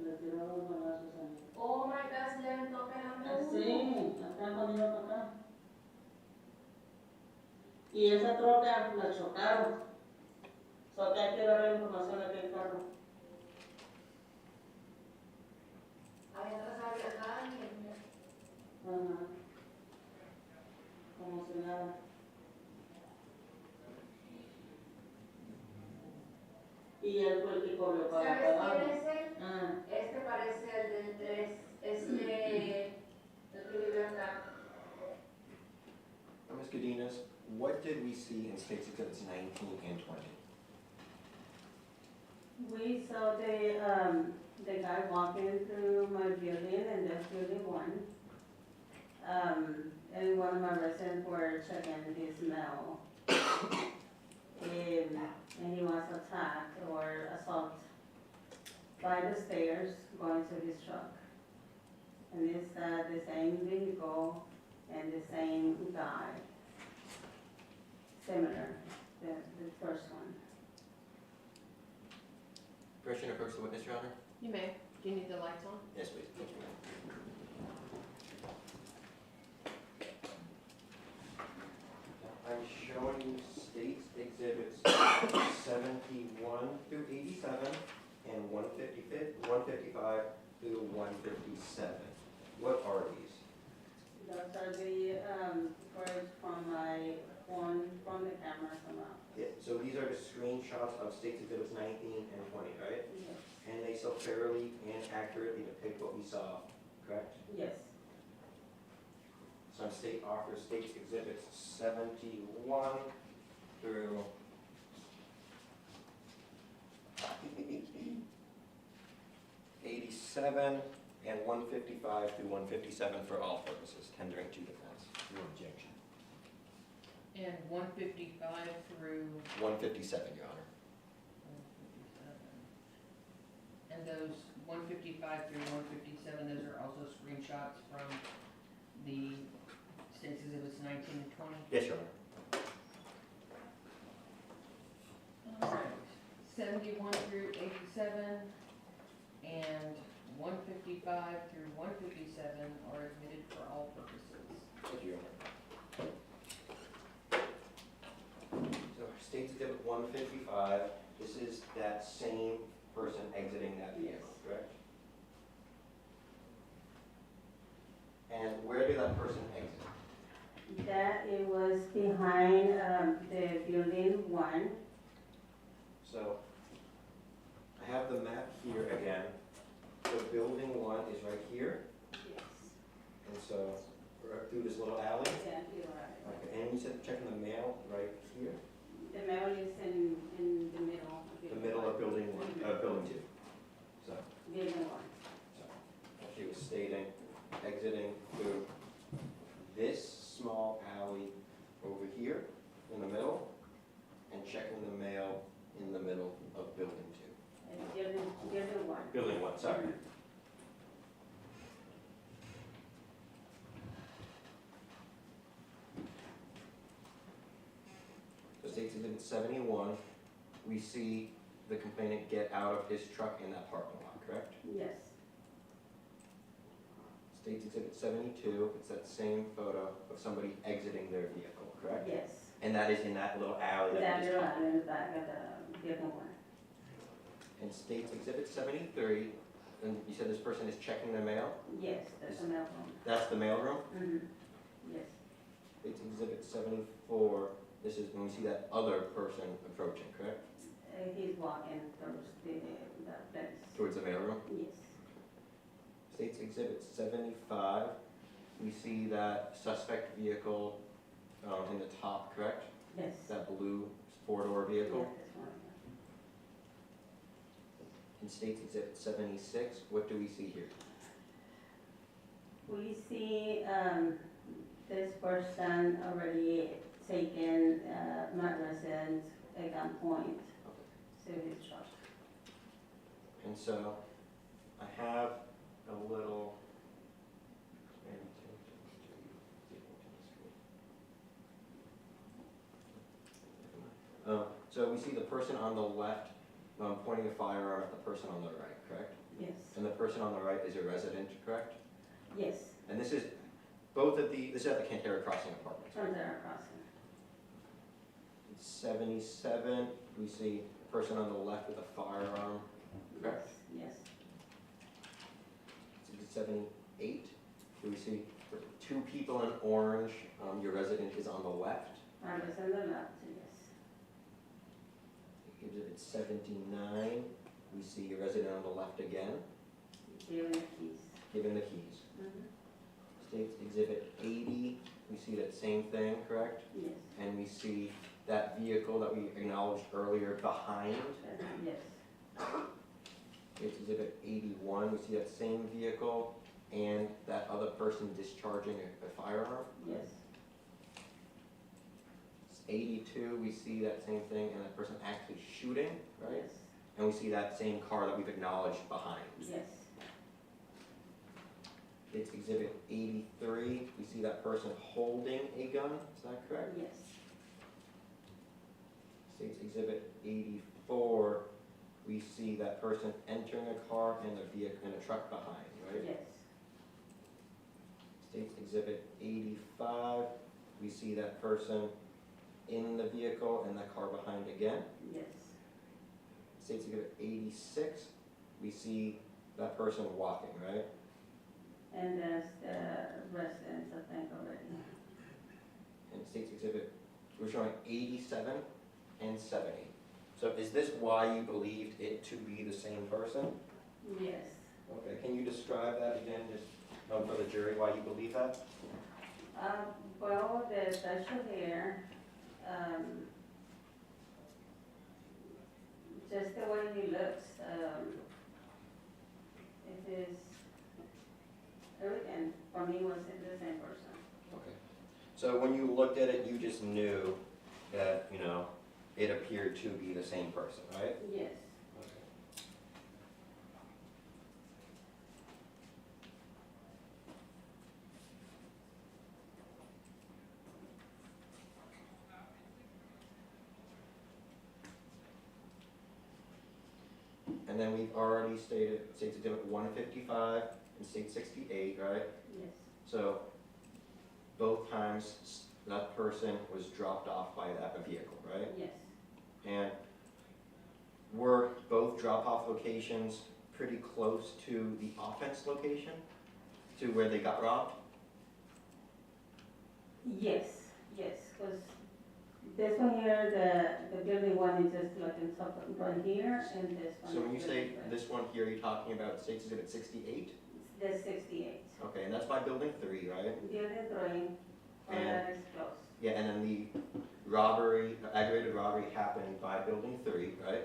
Speaker 2: Le tiró los balazos ahí.
Speaker 5: Oh my god, se le aventó pelando.
Speaker 2: Así, acá cuando iba para acá. Y esa troca la chocaron. Solo que hay que darle información a aquel carro.
Speaker 5: Ahí atrás había alguien.
Speaker 2: Ajá. Como si nada. Y él fue el que corrió para
Speaker 5: ¿Sabes
Speaker 2: abajo.
Speaker 5: quién es él?
Speaker 2: Ah,
Speaker 5: Este parece el del 3. El que vive acá.
Speaker 1: Ms. Cadenas, what did we see in States Exhibits 19 and 20?
Speaker 2: we saw the guy walking through my building, and that's building 1. And one of my residents were checking his mail. And he was attacked or assaulted by the stairs going to his truck. And it's the same vehicle and the same guy, similar, the first one.
Speaker 1: Permission to approach the witness, Your Honor?
Speaker 3: You may. Do you need the lights on?
Speaker 1: Yes, please. Thank you. I'm showing you States Exhibits 71 through 87 and 155 through 157. What are these?
Speaker 2: Those are the footage from my phone, from the camera somehow.
Speaker 1: Yeah, so these are the screenshots of States Exhibits 19 and 20, right?
Speaker 2: Yes.
Speaker 1: And they so fairly and accurately depict what we saw, correct?
Speaker 2: Yes.
Speaker 1: So state offers States Exhibits 71 through 87 and 155 through 157 for all purposes, tendering to defense.
Speaker 4: Your objection.
Speaker 3: And 155 through
Speaker 1: 157, Your Honor.
Speaker 3: 157. And those 155 through 157, those are also screenshots from the State's Exhibits 19 and 20.
Speaker 1: Yes, Your Honor.
Speaker 3: Alright, 71 through 87 and 155 through 157 are admitted for all purposes.
Speaker 1: Thank you, Your Honor. So State's Exhibit 155, this is that same person exiting that vehicle, correct? And where did that person exit?
Speaker 2: That it was behind, the building 1.
Speaker 1: So I have the map here again. So building 1 is right here,
Speaker 2: Yes.
Speaker 1: and so right through this little alley.
Speaker 2: Yeah, you're right.
Speaker 1: Okay, and you said checking the mail right here,
Speaker 2: The mail is in the middle.
Speaker 1: the middle of building 1, building 2. So,
Speaker 2: Building 1.
Speaker 1: she was stating, exiting through this small alley over here in the middle, and checking the mail in the middle of building 2.
Speaker 2: And building 1.
Speaker 1: Building 1, sorry. So State's Exhibit 71, we see the complainant get out of his truck in that parking lot, correct?
Speaker 2: Yes.
Speaker 1: State's Exhibit 72, it's that same photo of somebody exiting their vehicle, correct?
Speaker 2: Yes.
Speaker 1: And that is in that little alley that
Speaker 2: That
Speaker 1: we
Speaker 2: little
Speaker 1: just talked
Speaker 2: alley in the back of the building 1.
Speaker 1: And State's Exhibit 73, and you said this person is checking their mail?
Speaker 2: Yes, that's the mail room.
Speaker 1: That's the mailroom?
Speaker 2: Mm-hmm. Yes.
Speaker 1: State's Exhibit 74, this is when we see that other person approaching, correct?
Speaker 2: He's walking towards the place.
Speaker 1: Towards the mailroom?
Speaker 2: Yes.
Speaker 1: State's Exhibit 75, we see that suspect vehicle in the top, correct?
Speaker 2: Yes.
Speaker 1: That blue four-door vehicle?
Speaker 2: Yeah, that's one.
Speaker 1: In State's Exhibit 76, what do we see here?
Speaker 2: We see this person already taken my resident at gunpoint to his truck.
Speaker 1: And so, I have a little, so we see the person on the left pointing a firearm at the person on the right, correct?
Speaker 2: Yes.
Speaker 1: And the person on the right is a resident, correct?
Speaker 2: Yes.
Speaker 1: And this is both of the, this is at the Cantera Crossing Apartments.
Speaker 2: From there crossing.
Speaker 1: 77, we see the person on the left with a firearm, correct?
Speaker 2: Yes.
Speaker 1: 78, do we see two people in orange, your resident is on the left?
Speaker 2: I was on the left, yes.
Speaker 1: Exhibit 79, we see your resident on the left again,
Speaker 2: Giving the keys.
Speaker 1: given the keys.
Speaker 2: Mhm.
Speaker 1: State's Exhibit 80, we see that same thing, correct?
Speaker 2: Yes.
Speaker 1: And we see that vehicle that we acknowledged earlier behind.
Speaker 2: Yes.
Speaker 1: State's Exhibit 81, we see that same vehicle and that other person discharging a firearm.
Speaker 2: Yes.
Speaker 1: 82, we see that same thing and that person actually shooting, right?
Speaker 2: Yes.
Speaker 1: And we see that same car that we've acknowledged behind.
Speaker 2: Yes.
Speaker 1: It's Exhibit 83, we see that person holding a gun, is that correct?
Speaker 2: Yes.
Speaker 1: State's Exhibit 84, we see that person entering a car and a vehicle and a truck behind, right?
Speaker 2: Yes.
Speaker 1: State's Exhibit 85, we see that person in the vehicle and that car behind again.
Speaker 2: Yes.
Speaker 1: State's Exhibit 86, we see that person walking, right?
Speaker 2: And there's the residents, I think, already.
Speaker 1: And State's Exhibit, we're showing 87 and 70. So is this why you believed it to be the same person?
Speaker 2: Yes.
Speaker 1: Okay, can you describe that again, just for the jury, why you believe that?
Speaker 2: Well, the facial hair, just the way he looks, it is, everything for me was the same person.
Speaker 1: Okay. So when you looked at it, you just knew that, you know, it appeared to be the same person, right?
Speaker 2: Yes.
Speaker 1: Okay. And then we've already stated states exhibit 155 and state 68, right?
Speaker 2: Yes,
Speaker 1: So both times that person was dropped off by that vehicle, right?
Speaker 2: yes.
Speaker 1: And were both drop-off locations pretty close to the offense location, to where they got robbed?
Speaker 2: Yes, because this one here, the building one is just like in top right here, and this one.
Speaker 1: So when you
Speaker 2: is
Speaker 1: say
Speaker 2: really right.
Speaker 1: this one here, you're talking about States Exhibit 68?
Speaker 2: The 68.
Speaker 1: Okay, and that's by Building 3, right?
Speaker 2: Building 3, all
Speaker 1: And-
Speaker 2: that is close.
Speaker 1: Yeah, and then the robbery, aggravated robbery happened by Building 3, right?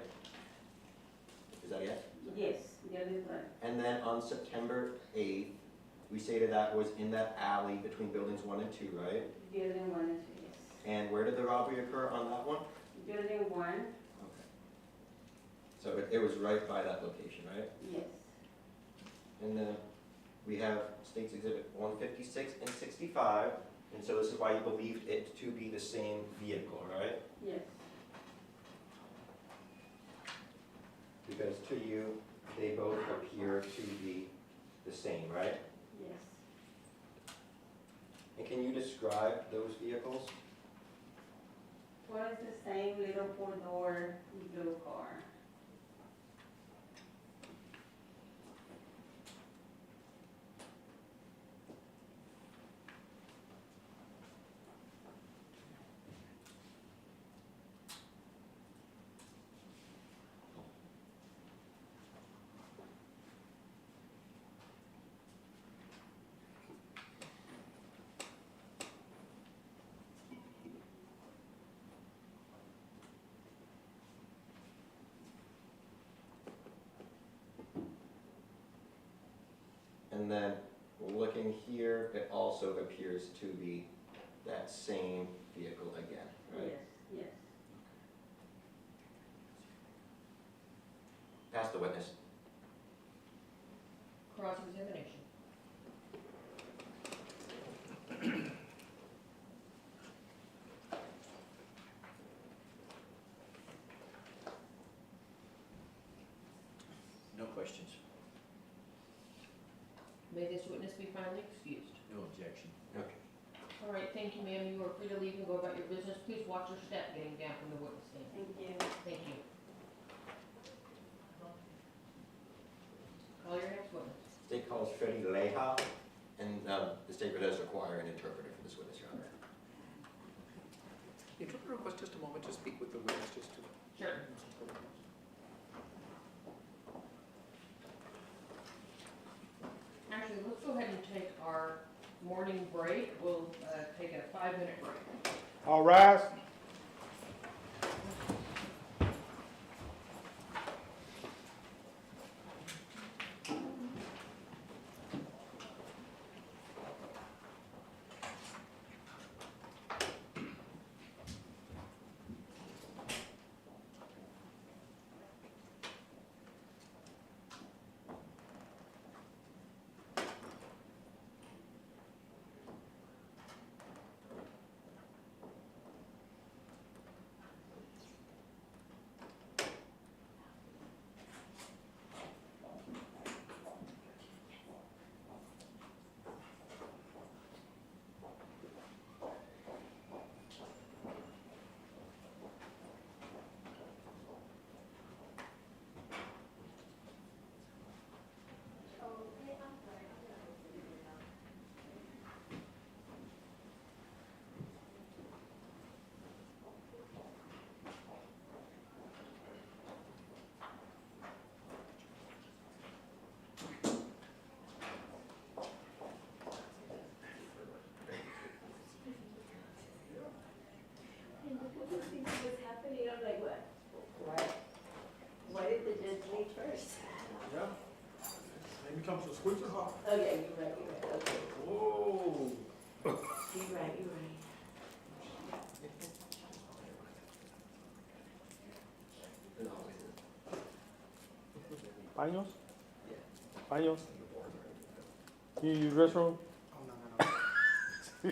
Speaker 1: Is that it?
Speaker 2: Yes, building 3.
Speaker 1: And then on September 8th, we stated that was in that alley between Buildings 1 and 2, right?
Speaker 2: Building 1 and 2, yes.
Speaker 1: And where did the robbery occur on that one?
Speaker 2: Building 1,
Speaker 1: Okay. So it was right by that location, right?
Speaker 2: yes,
Speaker 1: And then we have States Exhibit 156 and 65, and so this is why you believed it to be the same vehicle, right?
Speaker 2: yes,
Speaker 1: Because to you, they both appear to be the same, right?
Speaker 2: yes.
Speaker 1: And can you describe those vehicles?
Speaker 2: One is the same little 4-door blue car.
Speaker 1: And then looking here, it also appears to be that same vehicle again, right?
Speaker 2: Yes, yes.
Speaker 1: Pass the witness.
Speaker 3: Cross-examination.
Speaker 4: No questions?
Speaker 3: May this witness be finally excused.
Speaker 4: No objection.
Speaker 1: Okay.
Speaker 3: All right, thank you, ma'am. You are free to leave and go about your business. Please watch your step getting down from the witness stand.
Speaker 2: Thank you.
Speaker 3: Thank you. Call your next witness.
Speaker 1: State calls Freddie Leha, and the state does require an interpreter for this witness, Your Honor.
Speaker 6: The interpreter request just a moment to speak with the witness, just to.
Speaker 3: Sure. Actually, let's go ahead and take our morning break. We'll take a 5-minute break.
Speaker 7: All rise.
Speaker 8: What's happening? I'm like, what? Why did the judge leave first?
Speaker 7: Yeah. Maybe comes to switch it off.
Speaker 8: Oh, yeah, you're right, okay.
Speaker 7: Whoa.
Speaker 8: You're right, you're right.
Speaker 7: Paños? Paños? You use restroom?
Speaker 6: Oh, no.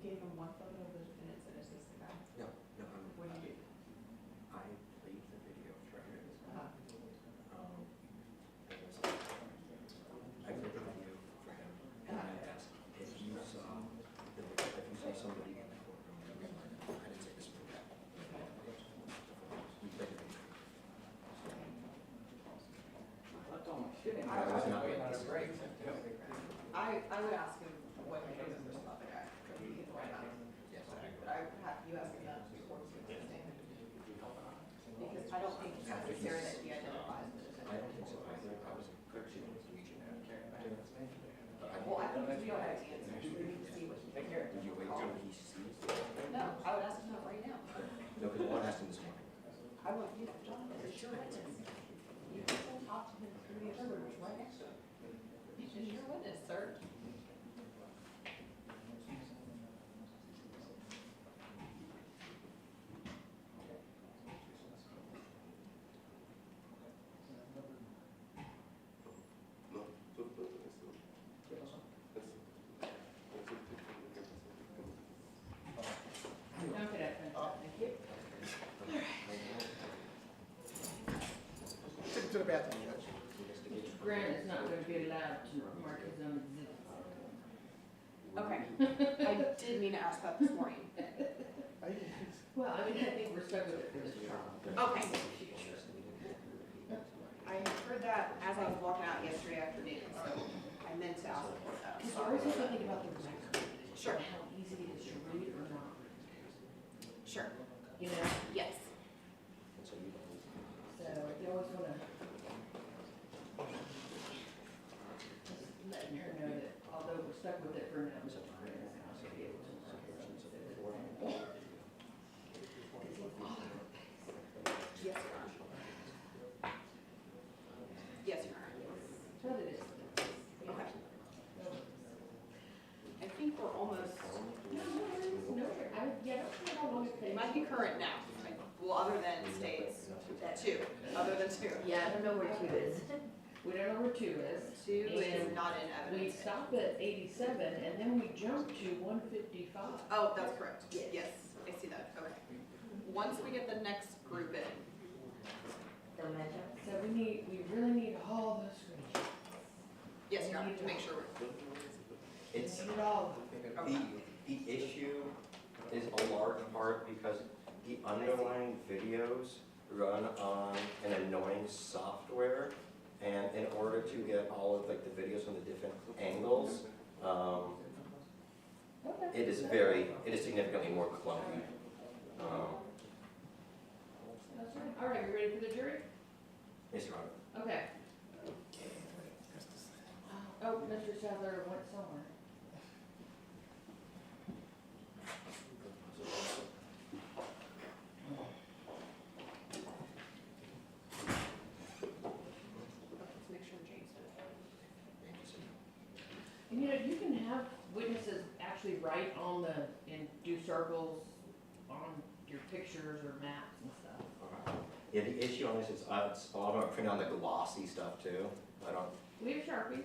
Speaker 8: gave him one photo of the defendant, and is this the guy?
Speaker 1: No,
Speaker 8: What did you do?
Speaker 1: I played the video thread.
Speaker 8: Uh,
Speaker 1: It was, I played the video for him, and I asked if you saw, somebody in the courtroom. I didn't say this for that. We played the video. I was not waiting to break.
Speaker 8: I would ask him what he knows about the guy, because he can write on it.
Speaker 1: Yes.
Speaker 8: But I would have you ask him that before he gets stand. Because I don't think it's necessary that he identifies the defendant.
Speaker 1: I don't think so either. I was reaching out. But I
Speaker 8: Well, I think we don't have to answer, we need to see what he can hear.
Speaker 1: Did you wait till he sees?
Speaker 8: No, I would ask him that right now.
Speaker 1: No, because one asked him this morning.
Speaker 8: I want you, John, this is your witness. You can talk to him through the observers right next to him. This is your witness, sir.
Speaker 3: Okay, that's fantastic. Thank you.
Speaker 7: Take him to the bathroom, Judge.
Speaker 3: Grant is not going to be allowed to mark his own exhibits.
Speaker 8: Okay, I did mean to ask that this morning.
Speaker 3: Well, I mean, I think we're stuck with it for this trial.
Speaker 8: Okay. I heard that as I was walking out yesterday afternoon, so I meant to ask for that.
Speaker 3: Because you always have to think about the record.
Speaker 8: Sure.
Speaker 3: And how easy it is to read or not.
Speaker 8: Sure,
Speaker 3: You know,
Speaker 8: yes.
Speaker 1: So you don't.
Speaker 3: so you always want to letting her know that although we're stuck with it for now, Grant is not going to be able to mark his own exhibits.
Speaker 8: Yes, Your Honor. Yes, Your Honor.
Speaker 3: So that it's.
Speaker 8: Okay. I think we're almost,
Speaker 3: No, yeah, don't know how long it
Speaker 8: it
Speaker 3: takes.
Speaker 8: might be current now. Well, other than states, two, other than two.
Speaker 3: Yeah, I don't know where two is. We don't know where two is.
Speaker 8: Two is
Speaker 3: And
Speaker 8: not in
Speaker 3: we
Speaker 8: evidence.
Speaker 3: stop at 87 and then we jump to 155.
Speaker 8: Oh, that's correct.
Speaker 3: Yes.
Speaker 8: Yes, I see that, okay. Once we get the next group in,
Speaker 3: So we really need all those screenshots.
Speaker 8: yes, Your Honor, to make sure we're,
Speaker 1: It's,
Speaker 3: We need all of them.
Speaker 1: the issue is a large part because the underlying videos run on an annoying software. And in order to get all of like the videos from the different angles,
Speaker 3: Okay.
Speaker 1: it is significantly more clunky.
Speaker 3: That's right. All right, you ready for the jury?
Speaker 1: Yes, Your Honor.
Speaker 3: Okay. Oh, Mr. Sadler went somewhere.
Speaker 8: let's make sure Jane's done.
Speaker 3: And you know, you can have witnesses actually write on and do circles on your pictures or maps and stuff.
Speaker 1: Yeah, the issue on this is, I'm gonna print on the glossy stuff too. I don't,
Speaker 3: We have Sharpies.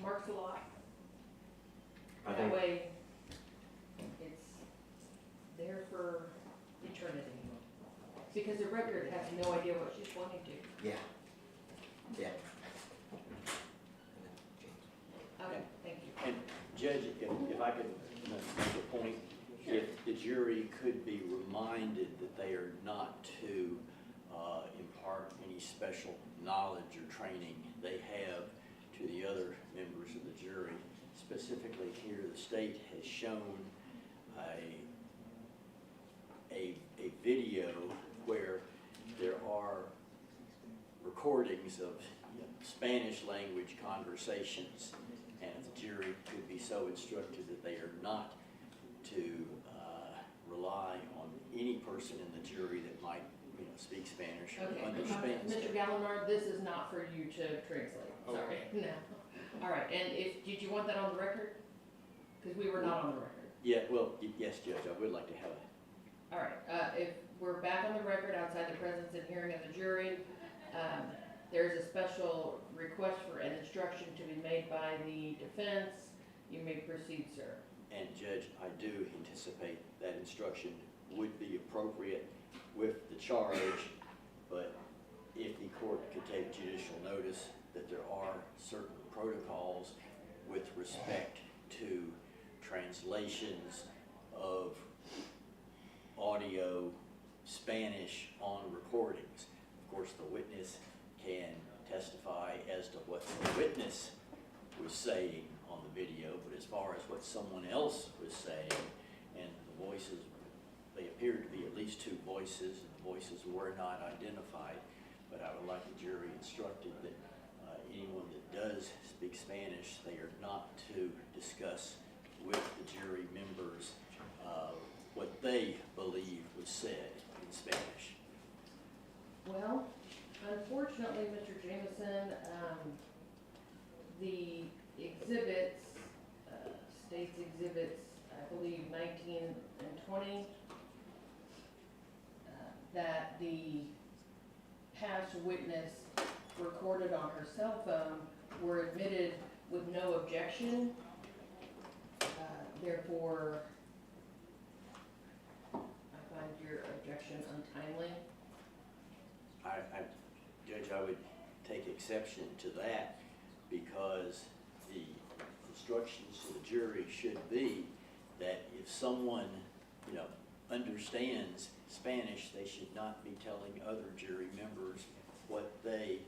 Speaker 3: Marks a lot.
Speaker 1: I
Speaker 3: That
Speaker 1: think,
Speaker 3: way, it's there for eternity. Because the record has no idea what she's pointing to.
Speaker 1: yeah. Yeah.
Speaker 3: Okay, thank you.
Speaker 4: And Judge, if I could make a point, if the jury could be reminded that they are not to impart any special knowledge or training they have to the other members of the jury. Specifically here, the state has shown a video where there are recordings of Spanish language conversations, and the jury could be so instructed that they are not to rely on any person in the jury that might, speak Spanish or
Speaker 3: Okay,
Speaker 4: understand
Speaker 3: Mr.
Speaker 4: Spanish.
Speaker 3: Gallimard, this is not for you to translate, sorry, no. All right, and did you want that on the record? Because we were not on the record.
Speaker 4: Yeah, well, yes, Judge, I would like to have it.
Speaker 3: All right, if we're back on the record outside the presence and hearing of the jury, there's a special request for an instruction to be made by the defense. You may proceed, sir.
Speaker 4: And Judge, I do anticipate that instruction would be appropriate with the charge, but if the court could take judicial notice that there are certain protocols with respect to translations of audio Spanish on recordings. Of course, the witness can testify as to what the witness was saying on the video, but as far as what someone else was saying, and the voices, they appeared to be at least two voices, and the voices were not identified, but I would like the jury instructed that anyone that does speak Spanish, they are not to discuss with the jury members what they believe was said in Spanish.
Speaker 3: Well, unfortunately, Mr. Jameson, the exhibits, state's exhibits, I believe 19 and 20, that the past witness recorded on her cell phone were admitted with no objection. Therefore, I find your objection untimely.
Speaker 4: Judge, I would take exception to that because the instructions to the jury should be that if someone, understands Spanish, they should not be telling other jury members what they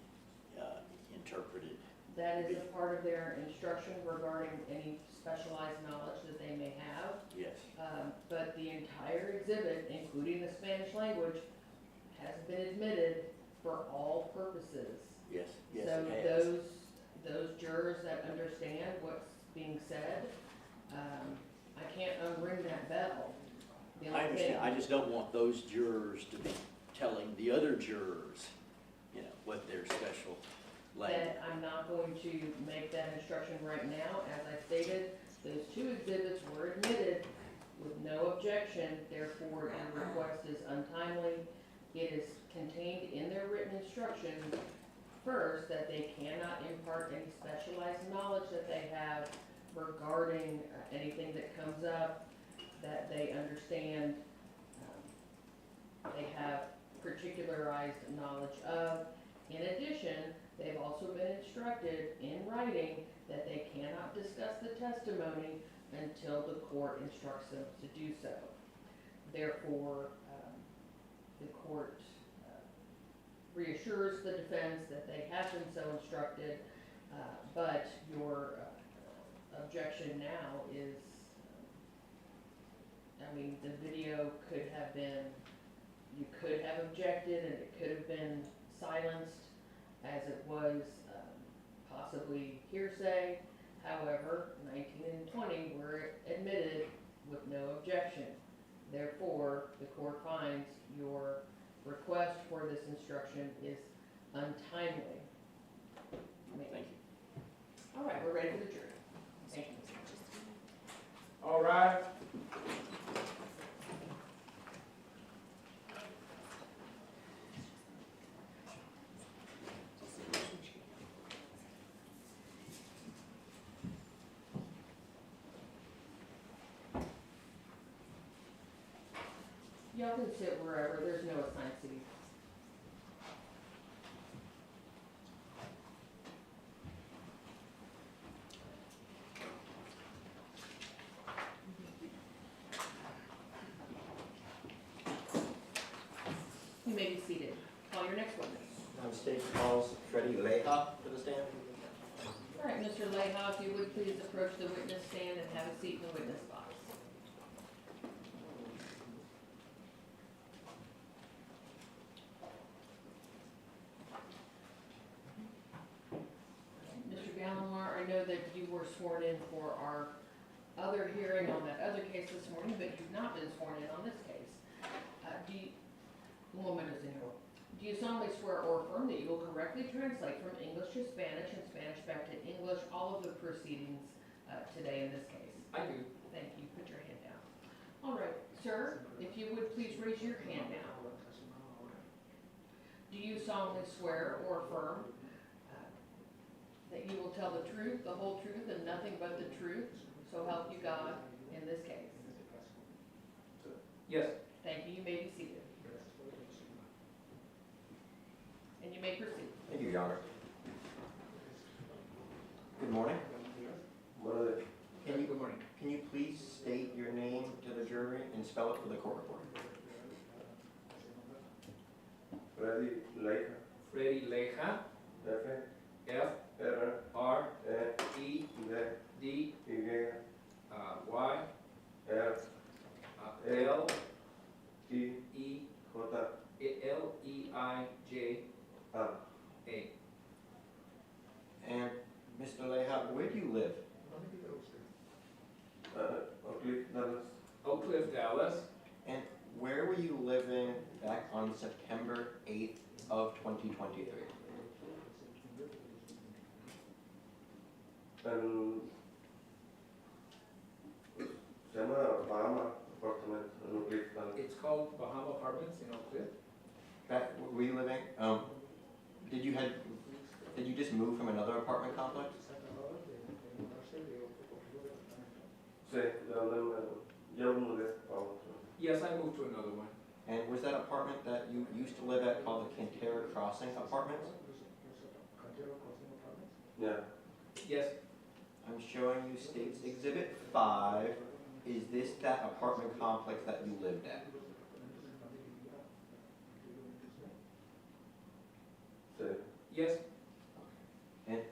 Speaker 4: interpreted.
Speaker 3: That is a part of their instruction regarding any specialized knowledge that they may have.
Speaker 4: Yes.
Speaker 3: But the entire exhibit, including the Spanish language, has been admitted for all purposes.
Speaker 4: Yes, yes,
Speaker 3: So
Speaker 4: it has.
Speaker 3: those jurors that understand what's being said, I can't unring that bell. The
Speaker 4: I
Speaker 3: only
Speaker 4: understand.
Speaker 3: thing-
Speaker 4: I just don't want those jurors to be telling the other jurors, what their special language.
Speaker 3: That I'm not going to make that instruction right now. As I stated, those two exhibits were admitted with no objection, therefore your request is untimely. It is contained in their written instruction, first, that they cannot impart any specialized knowledge that they have regarding anything that comes up that they understand, they have particularized knowledge of. In addition, they've also been instructed in writing that they cannot discuss the testimony until the court instructs them to do so. Therefore, the court reassures the defense that they have been so instructed, but your objection now is, the video could have been, you could have objected and it could have been silenced as it was possibly hearsay. However, 19 and 20 were admitted with no objection. Therefore, the court finds your request for this instruction is untimely.
Speaker 4: Thank you.
Speaker 3: All right, we're ready for the jury. Thank you.
Speaker 7: All right.
Speaker 3: Y'all can sit wherever, there's no assigned seat. You may be seated. Call your next witness.
Speaker 1: Now the state calls Freddie Leha to the stand.
Speaker 3: All right, Mr. Leha, if you would please approach the witness stand and have a seat in the witness box. Mr. Gallimore, I know that you were sworn in for our other hearing on that other case this morning, but you've not been sworn in on this case. Do you solemnly swear or affirm that you will correctly translate from English to Spanish and Spanish back to English all of the proceedings today in this case?
Speaker 6: I do.
Speaker 3: Thank you. Put your hand down. All right, sir, if you would please raise your hand now. Do you solemnly swear or affirm that you will tell the truth, the whole truth, and nothing but the truth, so help you God, in
Speaker 6: Yes.
Speaker 3: Thank you, you may be seated. And you may proceed.
Speaker 1: Thank you, Your Honor. Good morning.
Speaker 6: Good morning.
Speaker 1: Can you please state your name to the jury and spell it for the court report?
Speaker 9: Freddy Leica,
Speaker 6: Freddy Leja,
Speaker 9: F,
Speaker 6: F,
Speaker 9: R,
Speaker 6: R,
Speaker 9: E,
Speaker 6: E,
Speaker 9: D,
Speaker 6: D,
Speaker 9: Y,
Speaker 6: Y,
Speaker 9: R,
Speaker 6: L,
Speaker 9: I,
Speaker 6: E,
Speaker 9: J,
Speaker 6: L, E, I, J,
Speaker 9: A.
Speaker 6: A.
Speaker 1: And Mr. Leja, where do you live?
Speaker 9: Oak Cliff, Dallas,
Speaker 6: Oak Cliff, Dallas.
Speaker 1: And where were you living back on September 8th of 2023?
Speaker 9: Se llama Bahama Apartment en Oak Cliff, Dallas.
Speaker 6: It's called Bahama Apartments in Oak Cliff.
Speaker 1: Were you living, did you just move from another apartment complex?
Speaker 9: Sí, ya me mudé para otro.
Speaker 6: Yes, I moved to another one.
Speaker 1: And was that apartment that you used to live at called the Cantera Crossing Apartments?
Speaker 9: Yeah,
Speaker 6: Yes,
Speaker 1: I'm showing you State's Exhibit 5. Is this that apartment complex that you lived at?
Speaker 9: sí.
Speaker 6: yes.
Speaker 1: And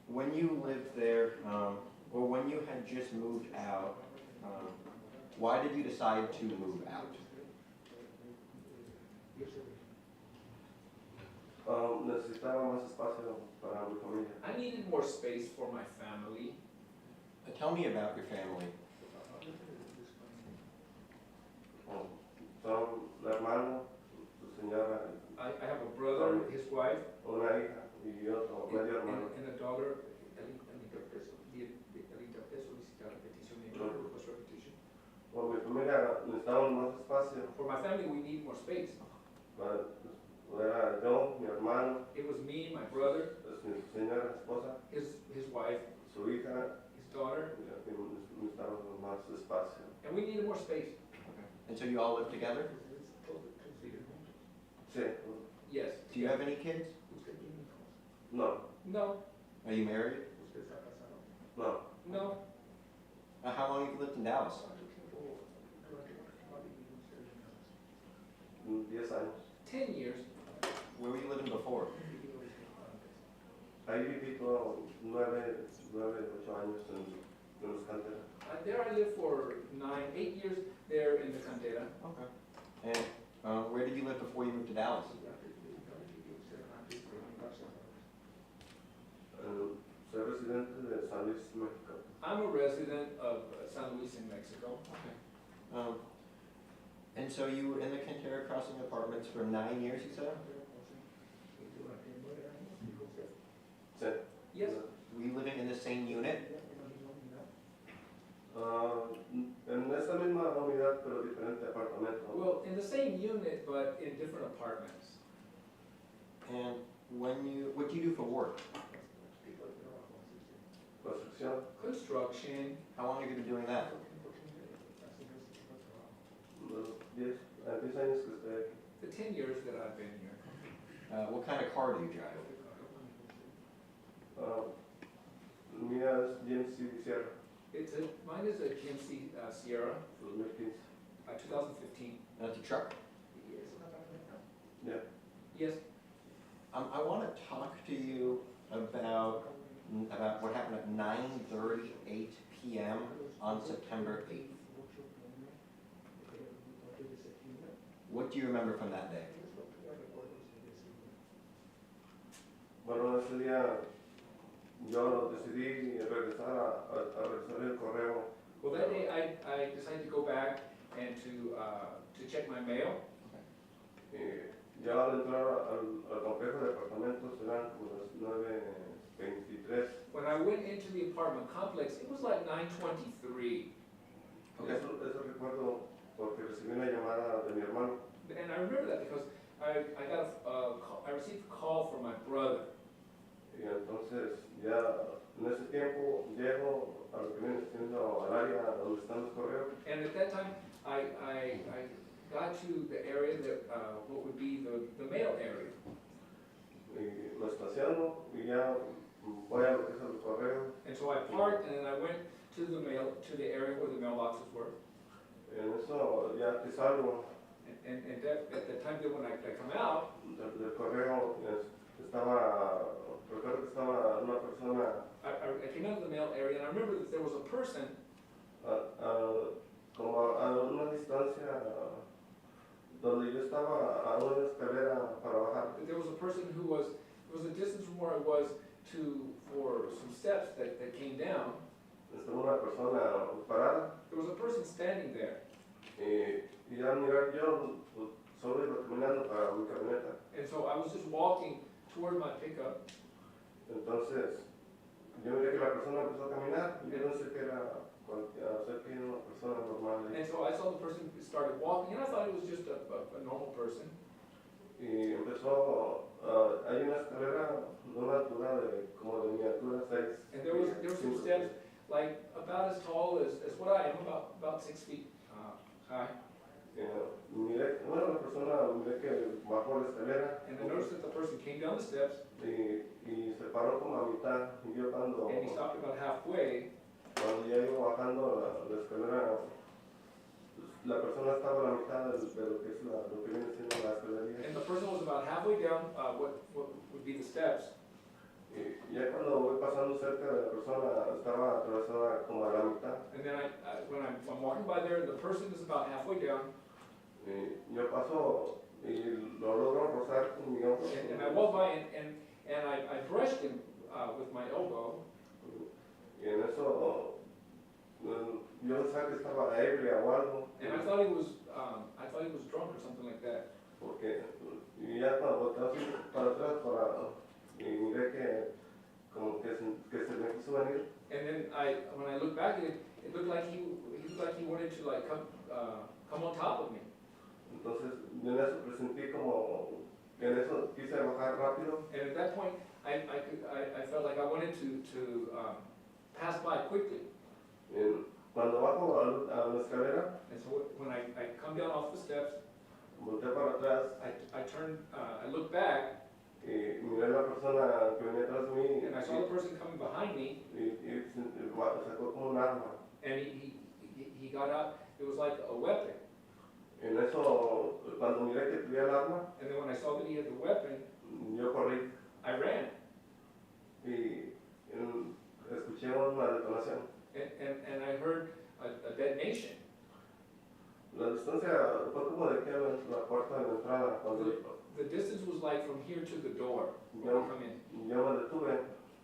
Speaker 1: when you lived there, or when you had just moved out, why did you decide to move out?
Speaker 9: Necesitaba más espacio para mi familia.
Speaker 6: I needed more space for my family.
Speaker 1: Tell me about your family.
Speaker 9: Son un hermano, su señora,
Speaker 6: I have a brother, his wife,
Speaker 9: una hija y otro medio hermano.
Speaker 6: and a daughter. Elita puede solicitar petición de request for petition.
Speaker 9: Por mi familia necesitamos más espacio.
Speaker 6: For my family, we need more space.
Speaker 9: Era yo, mi hermano,
Speaker 6: It was me, my brother,
Speaker 9: mi señora esposa,
Speaker 6: his wife,
Speaker 9: su hija,
Speaker 6: his daughter,
Speaker 9: y necesitábamos más espacio.
Speaker 6: and we needed more space.
Speaker 1: And so you all live together?
Speaker 9: Sí,
Speaker 6: Yes.
Speaker 1: Do you have any kids?
Speaker 9: no,
Speaker 6: No,
Speaker 1: Are you married?
Speaker 9: no,
Speaker 6: no.
Speaker 1: How long have you lived in Dallas?
Speaker 9: 10 años.
Speaker 6: 10 years.
Speaker 1: Where were you living before?
Speaker 9: Ahí viví todo 9, 8 años en los canteras.
Speaker 6: There I lived for 8 years there in the Cantera.
Speaker 1: Okay. And where did you live before you moved to Dallas?
Speaker 9: Soy residente de San Luis, México.
Speaker 6: I'm a resident of San Luis in Mexico.
Speaker 1: And so you were in the Cantera Crossing Apartments for 9 years, you said?
Speaker 9: Sí.
Speaker 6: Yes.
Speaker 1: Were you living in the same unit?
Speaker 9: En esta misma unidad, pero diferente apartamento.
Speaker 6: Well, in the same unit, but in different apartments.
Speaker 1: And what do you do for work?
Speaker 9: Construcción.
Speaker 6: Construction.
Speaker 1: How long have you been doing that?
Speaker 9: 10 años que estoy aquí.
Speaker 6: The 10 years that I've been here.
Speaker 1: What kind of car do you drive?
Speaker 9: Mía es GMC Sierra,
Speaker 6: Mine is a GMC Sierra,
Speaker 9: 2015.
Speaker 6: 2015.
Speaker 1: That's a truck?
Speaker 9: Yeah.
Speaker 6: Yes.
Speaker 1: I want to talk to you about what happened at 9:38 p.m. on September 8th. What do you remember from that day?
Speaker 9: Bueno, ese día yo decidí regresar a revisar el correo.
Speaker 6: Well, that day I decided to go back and to check my mail.
Speaker 9: Ya al entrar al complejo de apartamentos eran como las 9:23.
Speaker 6: When I went into the apartment complex, it was like 9:23.
Speaker 1: Okay.
Speaker 9: Eso recuerdo porque recibí una llamada de mi hermano.
Speaker 6: And I remember that because I received a call from my brother.
Speaker 9: Y entonces ya En ese tiempo llego a lo que viene siendo al área donde están los correos.
Speaker 6: And at that time, I got to the area that, what would be the mail area.
Speaker 9: Y me estaciono y ya voy a lo que es el correo.
Speaker 6: And so I parked and then I went to the area where the mailboxes were.
Speaker 9: En eso ya que salgo
Speaker 6: And at the time that when I come out,
Speaker 9: del correo, recuerdo que estaba una persona
Speaker 6: I came out of the mail area and I remember that there was a person
Speaker 9: como a una distancia donde yo estaba a una escalera para bajar.
Speaker 6: there was a person who was, it was a distance from where I was for some steps that came down.
Speaker 9: Estaba una persona parada
Speaker 6: There was a person standing there.
Speaker 9: y al mirar yo pues, solo iba caminando para mi camioneta.
Speaker 6: And so I was just walking toward my pickup.
Speaker 9: Entonces yo miré que la persona empezó a caminar y yo pensé que era una persona normal.
Speaker 6: And so I saw the person started walking and I thought it was just a normal person.
Speaker 9: Y empezó, hay una escalera de una altura como de mi altura 6.
Speaker 6: And there were some steps like about as tall as what I am, about 6 feet high.
Speaker 9: Miré, bueno, la persona miré que bajó la escalera
Speaker 6: And I noticed that the person came down the steps
Speaker 9: y se paró como a mitad. Y yo
Speaker 6: and he stopped about halfway.
Speaker 9: cuando ya iba bajando la escalera, la persona estaba a la mitad de lo que es lo que viene siendo la escalería.
Speaker 6: And the person was about halfway down what would be the steps.
Speaker 9: Y ya cuando voy pasando cerca de la persona, estaba atravesada como a la mitad.
Speaker 6: And then when I'm walking by there, the person is about halfway down.
Speaker 9: Y yo paso y lo logro rozar con mi hombro.
Speaker 6: And I walk by and I brushed him with my elbow.
Speaker 9: Y en eso yo pensaba que estaba ebria o algo.
Speaker 6: And I thought he was drunk or something like that.
Speaker 9: Porque y ya cuando volteé así para atrás y miré que como que se me quiso venir.
Speaker 6: And then when I looked back at it, it looked like he wanted to like come on top of me.
Speaker 9: Entonces en eso presentí como que en eso quise bajar rápido.
Speaker 6: And at that point, I felt like I wanted to pass by quickly.
Speaker 9: Y cuando bajo a la escalera,
Speaker 6: And so when I come down off the steps,
Speaker 9: volteé para atrás
Speaker 6: I turned, I looked back,
Speaker 9: y miré a la persona que venía atrás de mí
Speaker 6: and I saw the person coming behind me,
Speaker 9: y sacó como un arma.
Speaker 6: and he got out. It was like a weapon.
Speaker 9: En eso, cuando miré que tenía el arma,
Speaker 6: And then when I saw that he had the weapon,
Speaker 9: yo corrí
Speaker 6: I ran.
Speaker 9: y escuché una detonación.
Speaker 6: And I heard a detonation.
Speaker 9: La distancia fue como de aquí a la puerta de la entrada. Cuando
Speaker 6: The distance was like from here to the door when I come in.
Speaker 9: yo me detuve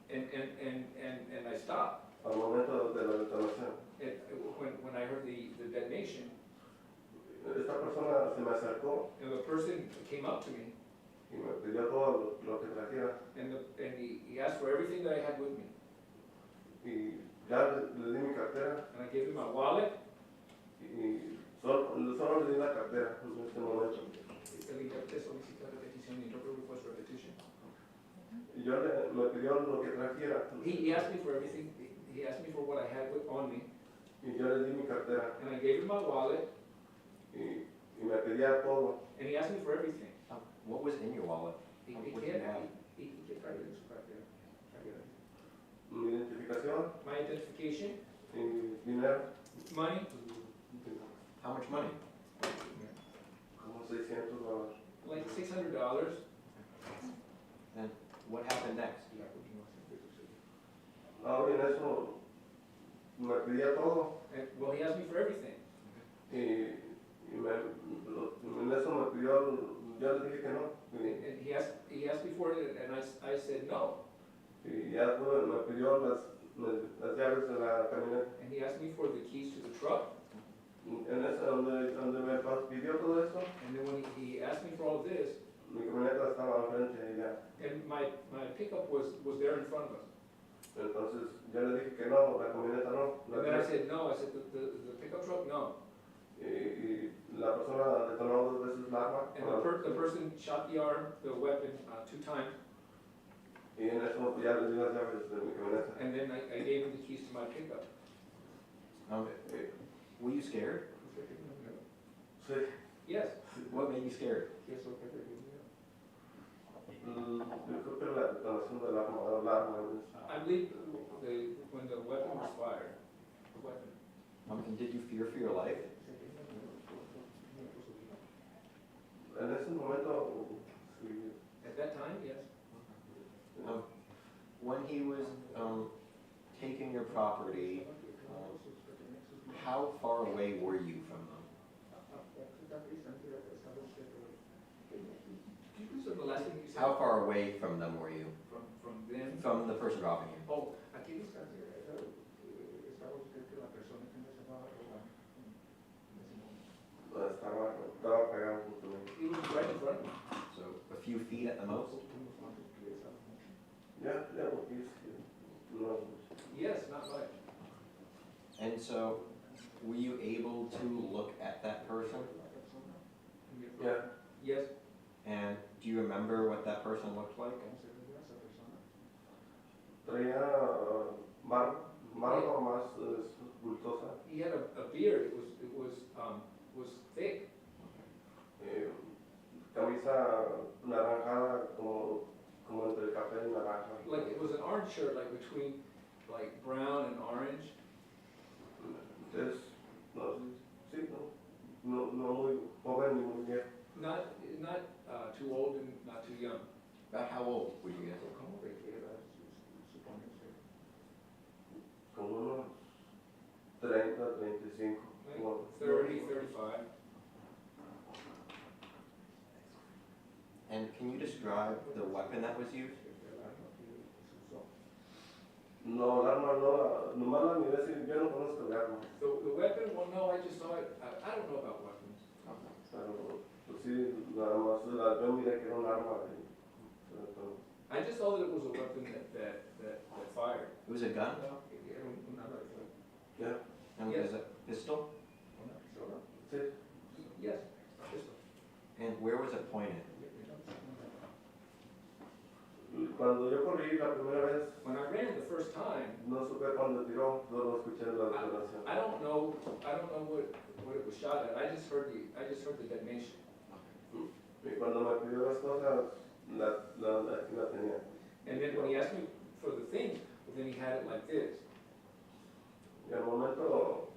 Speaker 6: And I stopped.
Speaker 9: al momento de la detonación.
Speaker 6: When I heard the detonation,
Speaker 9: Esta persona se me acercó
Speaker 6: and the person came up to me,
Speaker 9: y me pidió todo lo que trajera.
Speaker 6: and he asked for everything that I had with me.
Speaker 9: Y ya le di mi cartera
Speaker 6: And I gave him my wallet.
Speaker 9: y solo le di la cartera en este momento.
Speaker 6: El intérprete solicita repetición, the interpreter requests repetition.
Speaker 9: Y yo me pidió lo que trajera
Speaker 6: He asked me for everything, he asked me for what I had on me,
Speaker 9: y yo le di mi cartera
Speaker 6: and I gave him my wallet,
Speaker 9: y me pedía todo.
Speaker 6: and he asked me for everything.
Speaker 1: What was in your wallet?
Speaker 6: He
Speaker 1: What
Speaker 6: can't,
Speaker 1: did you have?
Speaker 6: he can't try to describe there.
Speaker 9: Mi identificación
Speaker 6: My identification,
Speaker 9: y dinero,
Speaker 6: money,
Speaker 1: How much money?
Speaker 9: como $600.
Speaker 6: like $600.
Speaker 1: Then what happened next?
Speaker 9: Ahora en eso me pedía todo
Speaker 6: And, well, he asked me for everything.
Speaker 9: y en eso me pidió, yo le dije que no.
Speaker 6: And he asked me for it, and I said no.
Speaker 9: Y ya después me pidió las llaves de la camioneta.
Speaker 6: And he asked me for the keys to the truck.
Speaker 9: En eso, donde me pidió todo eso,
Speaker 6: And then when he asked me for all this,
Speaker 9: mi camioneta estaba enfrente de ella.
Speaker 6: and my pickup was there in front of us.
Speaker 9: Entonces yo le dije que no, la camioneta no.
Speaker 6: And then I said no, I said the pickup truck, no.
Speaker 9: Y la persona detonó 2 veces la arma.
Speaker 6: And the person shot the weapon 2 times.
Speaker 9: Y en eso ya le di las llaves de mi camioneta.
Speaker 6: And then I gave him the keys to my pickup.
Speaker 9: Eh,
Speaker 1: Were you scared?
Speaker 9: Sí,
Speaker 6: Yes.
Speaker 1: What made you scared?
Speaker 9: yo creo que la detonación del arma, la alarma.
Speaker 6: I believe when the weapon was fired, the weapon.
Speaker 1: And did you fear for your life?
Speaker 9: En ese momento, sí,
Speaker 6: At that time, yes.
Speaker 1: When he was taking your property, how far away were you from them?
Speaker 6: So the last thing you said.
Speaker 1: How far away from them were you?
Speaker 6: From them.
Speaker 1: From the person robbing you?
Speaker 6: Oh, ¿a qué distancia estaba usted que la persona que me estaba robando?
Speaker 9: estaba pegado junto a mí.
Speaker 6: He was right in front of me.
Speaker 1: So a few feet at the most?
Speaker 9: Ya, porque no,
Speaker 6: Yes, not much.
Speaker 1: And so, were you able to look at that person?
Speaker 9: ya,
Speaker 6: Yes.
Speaker 1: And do you remember what that person looked like?
Speaker 9: traía barba más bultosa,
Speaker 6: He had a beard. It was thick.
Speaker 9: Camisa naranjada como entre café y naranja.
Speaker 6: Like it was an orange shirt, like between like brown and orange.
Speaker 9: Es, no, sí, no muy joven ni muy viejo.
Speaker 6: Not too old and not too young.
Speaker 1: About how old would you guess?
Speaker 9: Como unos 30, 35. como-
Speaker 6: 30, 35.
Speaker 1: And can you describe the weapon that was used?
Speaker 9: No, el arma no, nomás la miré, sí, yo no conozco el arma.
Speaker 6: The weapon, well, no, I just saw it. I don't know about weapons.
Speaker 9: Pero, pues sí, nada más, yo miré que era un arma.
Speaker 6: I just saw that it was a weapon that fired.
Speaker 1: It was a gun?
Speaker 9: Ya,
Speaker 1: And
Speaker 6: Yes.
Speaker 1: was it a pistol?
Speaker 9: sí.
Speaker 6: Yes, pistol.
Speaker 1: And where was it pointed?
Speaker 9: Cuando yo corrí la primera vez,
Speaker 6: When I ran the first time,
Speaker 9: no supe cuándo tiró, solo escuché la detonación.
Speaker 6: I don't know what it was shot at. I just heard the detonation.
Speaker 9: Y cuando me pidió las cosas, aquí la tenía.
Speaker 6: And then when he asked me for the thing, well, then he had it like this.
Speaker 9: Y al momento,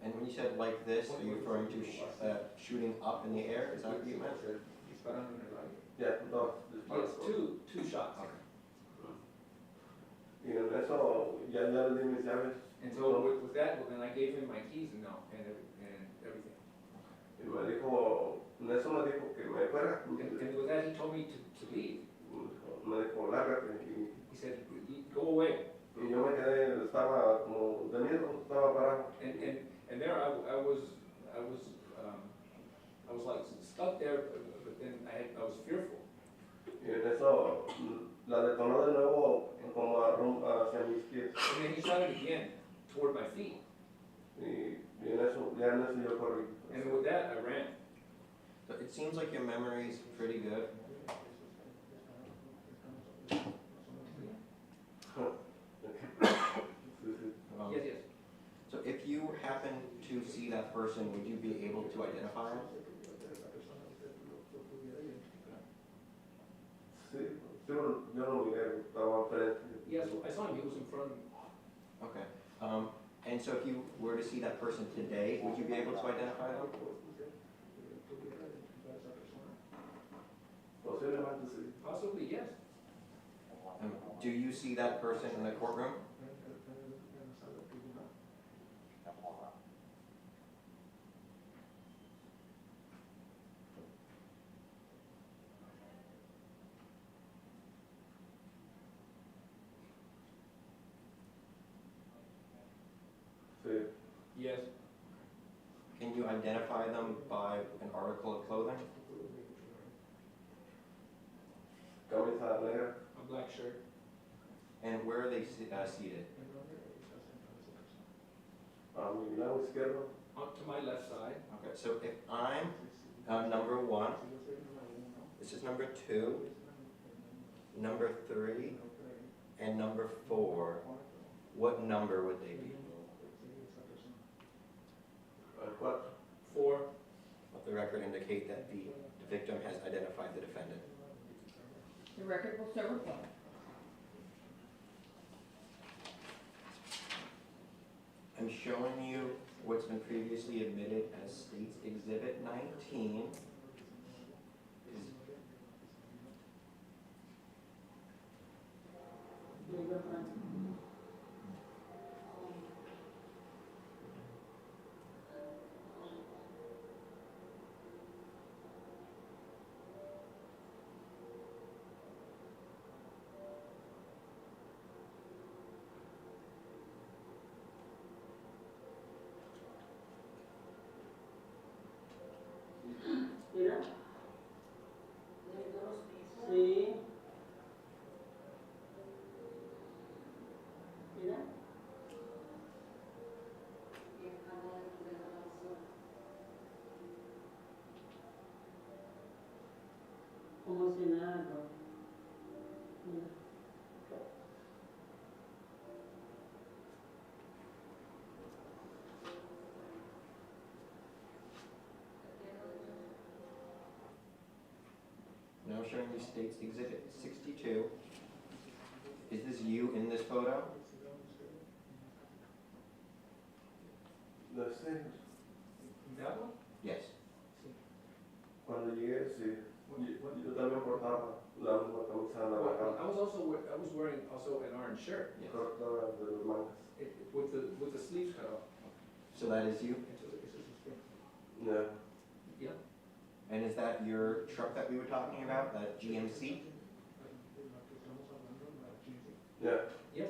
Speaker 1: And when you said like this, are you referring to shooting up in the air? Is that what you meant?
Speaker 6: Disparando en el aire.
Speaker 9: ya, dos
Speaker 6: Yes,
Speaker 9: disparos.
Speaker 6: two shots.
Speaker 9: Y en eso ya le di mis llaves.
Speaker 6: And so with that, well, then I gave him my keys and everything.
Speaker 9: Y me dijo, en eso me dijo que me fuera.
Speaker 6: And with that, he told me to leave.
Speaker 9: Me dijo, lárgate.
Speaker 6: He said, go away.
Speaker 9: Y yo me quedé, estaba como de miedo, estaba parado.
Speaker 6: And there I was like stuck there, but then I was fearful.
Speaker 9: Y en eso la detonó de nuevo como hacia mis pies.
Speaker 6: And then he shot it again toward my feet.
Speaker 9: Y en eso yo corrí.
Speaker 6: And with that, I ran.
Speaker 1: So it seems like your memory is pretty good.
Speaker 9: Sí, sí.
Speaker 6: Yes, yes.
Speaker 1: So if you happen to see that person, would you be able to identify him?
Speaker 9: Sí, yo lo miré, estaba frente.
Speaker 6: Yes, I saw him. He was in front of me.
Speaker 1: Okay. And so if you were to see that person today, would you be able to identify them?
Speaker 9: Posiblemente sí.
Speaker 6: Possibly, yes.
Speaker 1: Do you see that person in the courtroom?
Speaker 9: Sí.
Speaker 6: Yes.
Speaker 1: Can you identify them by an article of clothing?
Speaker 9: Camisa negra.
Speaker 6: A black shirt.
Speaker 1: And where are they seated?
Speaker 9: A mi lado izquierdo.
Speaker 6: To my left side.
Speaker 1: Okay, so if I'm number 1, this is number 2, number 3, And number 4, what number would they be?
Speaker 9: What?
Speaker 6: 4,
Speaker 1: Let the record indicate that the victim has identified the defendant.
Speaker 3: The record will so reflect.
Speaker 1: I'm showing you what's been previously admitted as State's Exhibit 19.
Speaker 2: Mira,
Speaker 5: de los pisos.
Speaker 2: sí. Mira,
Speaker 5: Y el canal de la basura.
Speaker 2: como si nada, bro. Mira.
Speaker 1: Now showing you State's Exhibit 62. Is this you in this photo?
Speaker 9: No sé,
Speaker 6: that one?
Speaker 1: Yes.
Speaker 9: cuando llegué, sí. Yo también portaba la misma camisa naranjada,
Speaker 6: I was wearing also an orange shirt,
Speaker 1: Yes.
Speaker 9: cortada de las mangas.
Speaker 6: with the sleeves cut off.
Speaker 1: So that is you?
Speaker 9: Yeah.
Speaker 6: Yeah.
Speaker 1: And is that your truck that we were talking about, that GMC?
Speaker 9: Yeah.
Speaker 6: Yes.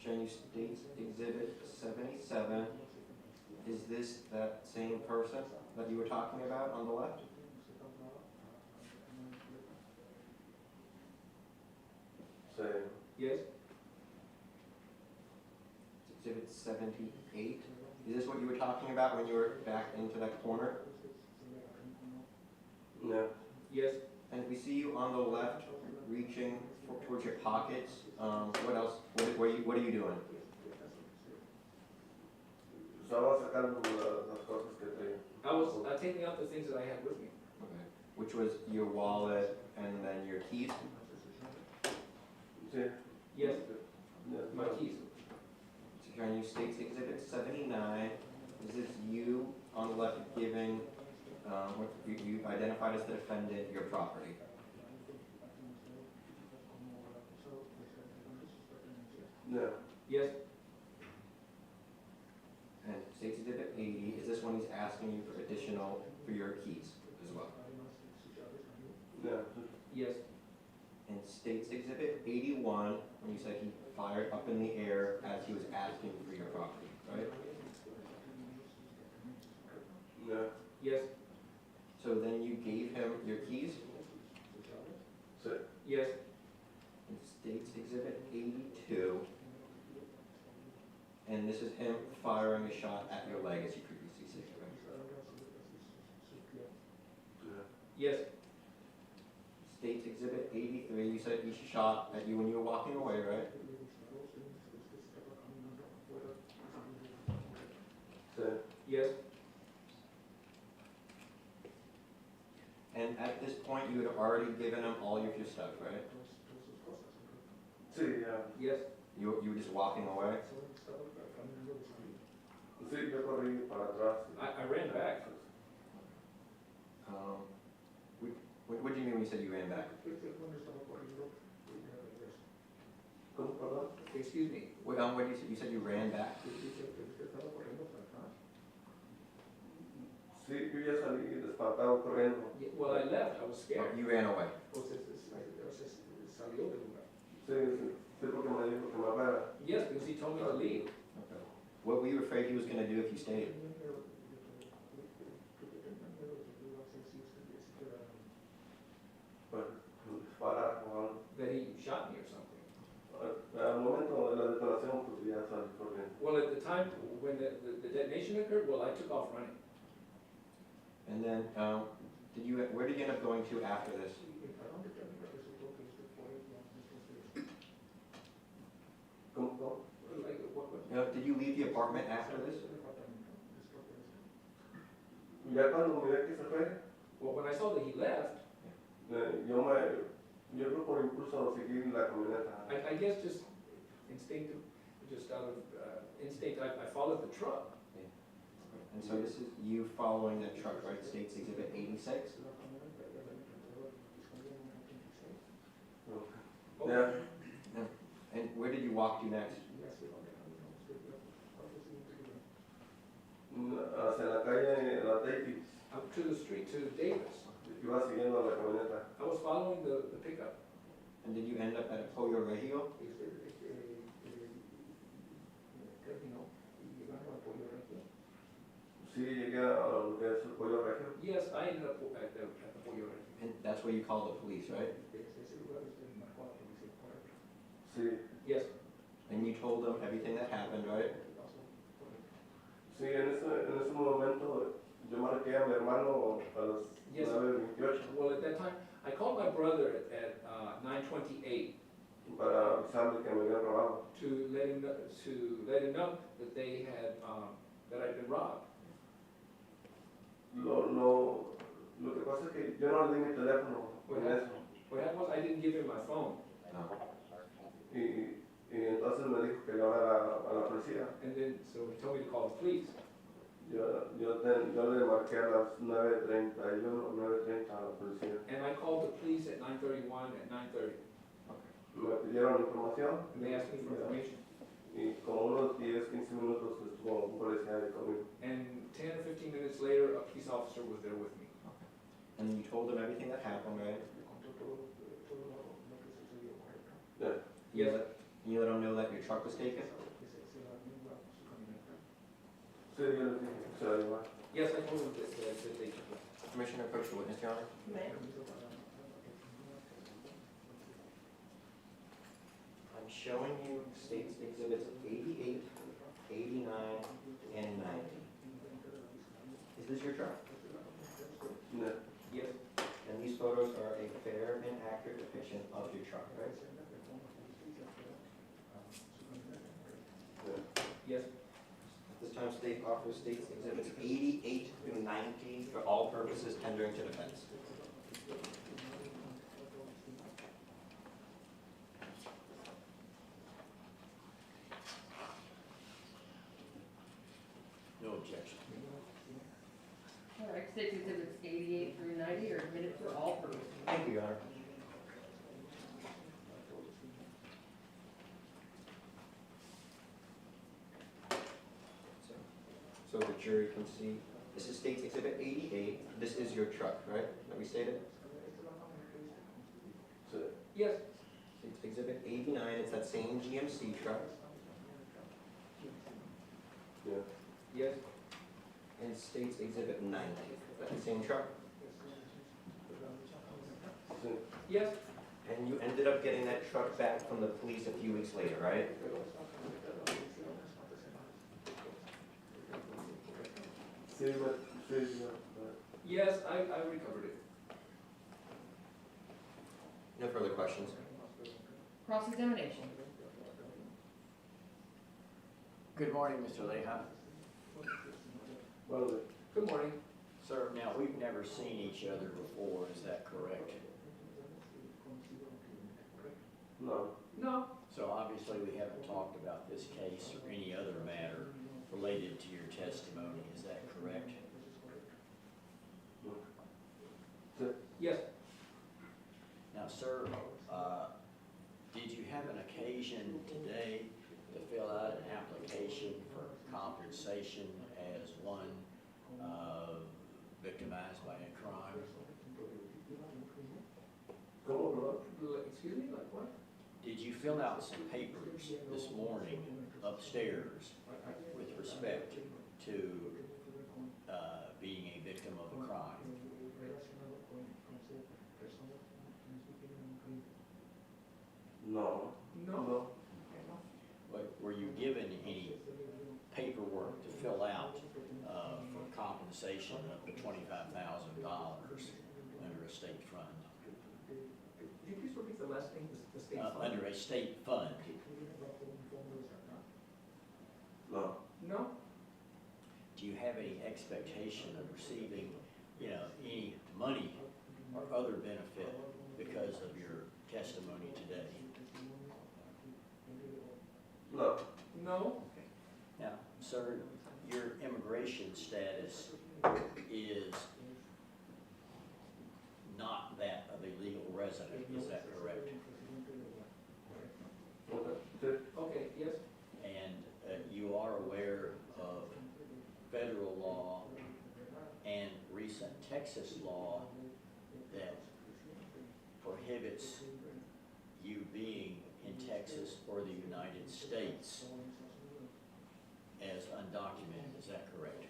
Speaker 1: Showing you State's Exhibit 77. Is this that same person that you were talking about on the left?
Speaker 9: Sí.
Speaker 6: Yes.
Speaker 1: Exhibit 78. Is this what you were talking about when you were back into that corner?
Speaker 9: Yeah.
Speaker 6: Yes.
Speaker 1: And we see you on the left reaching towards your pockets. What else? What are you doing?
Speaker 9: Estaba sacando las cosas que traía.
Speaker 6: I was taking out the things that I had with me.
Speaker 1: Okay. Which was your wallet and then your keys?
Speaker 9: Sí.
Speaker 6: Yes.
Speaker 9: Yeah.
Speaker 6: My keys.
Speaker 1: Showing you State's Exhibit 79. Is this you on the left giving, what you identified as the defendant, your property?
Speaker 9: Yeah.
Speaker 6: Yes.
Speaker 1: And State's Exhibit 80, is this when he's asking you for your keys as well?
Speaker 9: Yeah.
Speaker 6: Yes.
Speaker 1: And State's Exhibit 81, when you said he fired up in the air as he was asking for your property, right?
Speaker 9: Yeah.
Speaker 6: Yes.
Speaker 1: So then you gave him your keys?
Speaker 9: Sí.
Speaker 6: Yes.
Speaker 1: And State's Exhibit 82, and this is him firing a shot at your leg as you previously said, right?
Speaker 9: Yeah.
Speaker 6: Yes.
Speaker 1: State's Exhibit 83, you said he shot at you when you were walking away, right?
Speaker 9: Sí.
Speaker 6: Yes.
Speaker 1: And at this point, you had already given him all of your stuff, right?
Speaker 9: Sí, yeah.
Speaker 6: Yes.
Speaker 1: You were just walking away?
Speaker 9: Sí, yo corrí para atrás.
Speaker 6: I ran back.
Speaker 1: What do you mean when you said you ran back?
Speaker 9: ¿Cómo, perdón?
Speaker 6: Excuse me.
Speaker 1: What did you say? You said you ran back?
Speaker 9: Sí, yo ya salí espantado corriendo.
Speaker 6: Well, I left. I was
Speaker 1: Oh,
Speaker 6: scared.
Speaker 1: you ran away.
Speaker 9: Sí, sí, sí, porque me dijo que me fuera.
Speaker 6: Yes, because he told me to leave.
Speaker 1: Okay. What were you afraid he was going to do if you stayed?
Speaker 9: Pues, disparar o algo.
Speaker 6: That he shot me or something.
Speaker 9: Al momento de la detonación, pues ya salí corriendo.
Speaker 6: Well, at the time when the detonation occurred, well, I took off running.
Speaker 1: And then, where did you end up going to after this?
Speaker 9: ¿Cómo?
Speaker 6: Like, what?
Speaker 1: Did you leave the apartment after this?
Speaker 9: Ya cuando miré que se fue,
Speaker 6: Well, when I saw that he left,
Speaker 9: yo creo por impulso seguí la camioneta.
Speaker 6: I guess just instinctive, just out of instinct, I followed the truck.
Speaker 1: And so this is you following the truck, right? States Exhibit 86?
Speaker 9: Ya,
Speaker 1: And where did you walk to next?
Speaker 9: hacia la calle, la Davis,
Speaker 6: Up to the street to Davis.
Speaker 9: iba siguiendo la camioneta.
Speaker 6: I was following the pickup.
Speaker 1: And did you end up at a Pollo Regio?
Speaker 9: Sí, llegué a lo que es el Pollo Regio.
Speaker 6: Yes, I ended up at the Pollo Regio.
Speaker 1: And that's where you called the police, right?
Speaker 9: Sí,
Speaker 6: Yes,
Speaker 1: And you told them everything that happened, right?
Speaker 9: sí, en ese momento yo marqué a mi hermano a las
Speaker 6: Yes.
Speaker 9: 9:28
Speaker 6: well, at that time, I called my brother at 9:28
Speaker 9: para avisarle que me habían robado.
Speaker 6: to let him know that they had, that I'd been robbed.
Speaker 9: Lo que pasa es que yo no le di mi teléfono con eso.
Speaker 6: What happened was I didn't give him my phone,
Speaker 1: No.
Speaker 9: Y entonces me dijo que le hablara a la policía.
Speaker 6: and then, so he told me to call the police.
Speaker 9: Yo le marqué a las 9:31, 9:30 a la policía.
Speaker 6: And I called the police at 9:31, at 9:30,
Speaker 9: Me pidieron información
Speaker 6: and they asked me for information.
Speaker 9: y como unos 10-15 minutos estuvo un policía ahí conmigo.
Speaker 6: And 10 or 15 minutes later, a police officer was there with me.
Speaker 1: And then you told them everything that happened, right?
Speaker 9: Yeah.
Speaker 6: Yes.
Speaker 1: You let them know that your truck was taken?
Speaker 9: Sí, yo le dije que se la llevara.
Speaker 6: Yes, I told them that they took it.
Speaker 1: Commissioner, approach the witness, Your Honor. I'm showing you States Exhibits 88, 89, and 90. Is this your truck?
Speaker 9: Yeah.
Speaker 6: Yes,
Speaker 1: And these photos are a fair and accurate depiction of your truck, right?
Speaker 6: yes,
Speaker 1: At this time, State offers States Exhibits 88 through 90 for all purposes tendering to defense.
Speaker 4: No objection.
Speaker 3: All right, States Exhibits 88 through 90 are admitted for all purposes.
Speaker 1: Thank you, Your Honor. So the jury can see, this is States Exhibit 88, this is your truck, right, that we stated?
Speaker 9: Sí.
Speaker 6: yes,
Speaker 1: States Exhibit 89, it's that same GMC truck,
Speaker 9: Yeah.
Speaker 6: yes,
Speaker 1: and States Exhibit 90, that same truck,
Speaker 9: Sí.
Speaker 6: yes,
Speaker 1: and you ended up getting that truck back from the police a few weeks later, right?
Speaker 9: Sí, sí.
Speaker 6: yes, I recovered it.
Speaker 1: No further questions.
Speaker 3: Cross-examination.
Speaker 4: Good morning, Mr. Leha.
Speaker 9: Well,
Speaker 6: Good morning.
Speaker 4: Sir, now, we've never seen each other before, is that correct?
Speaker 9: no.
Speaker 6: No,
Speaker 4: So obviously, we haven't talked about this case or any other matter related to your testimony, is that correct?
Speaker 6: yes,
Speaker 4: Now, sir, did you have an occasion today to fill out an application for compensation as one victimized by a crime?
Speaker 9: ¿Cómo,
Speaker 6: excuse me, like what?
Speaker 4: Did you fill out some papers this morning upstairs with respect to being a victim of a crime?
Speaker 9: No.
Speaker 6: No,
Speaker 9: No.
Speaker 4: Were you given any paperwork to fill out for compensation of the $25,000 under a state fund?
Speaker 6: Could you please repeat the last name, the state fund?
Speaker 4: Under a state fund.
Speaker 6: No,
Speaker 4: Do you have any expectation of receiving, any money or other benefit because of your testimony today?
Speaker 9: No.
Speaker 6: no,
Speaker 4: Now, sir, your immigration status is not that of a legal resident, is that correct?
Speaker 9: Okay. Sí.
Speaker 6: okay, yes,
Speaker 4: And you are aware of federal law and recent Texas law that prohibits you being in Texas or the United States as undocumented, is that correct?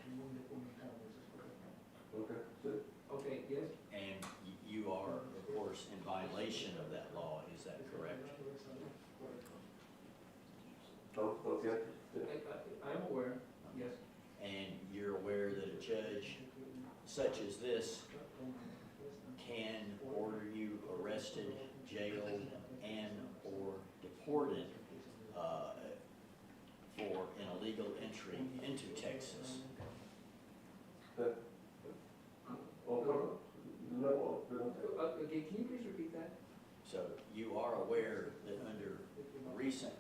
Speaker 9: Okay. Sí.
Speaker 6: okay, yes,
Speaker 4: And you are, of course, in violation of that law, is that correct?
Speaker 9: Estamos conscientes. Sí.
Speaker 6: I'm aware, yes,
Speaker 4: And you're aware that a judge such as this can order you arrested, jailed, and/or deported for an illegal entry into Texas.
Speaker 9: Oh, perdón. No, perdón.
Speaker 6: okay, can you please repeat that?
Speaker 4: So you are aware that under recent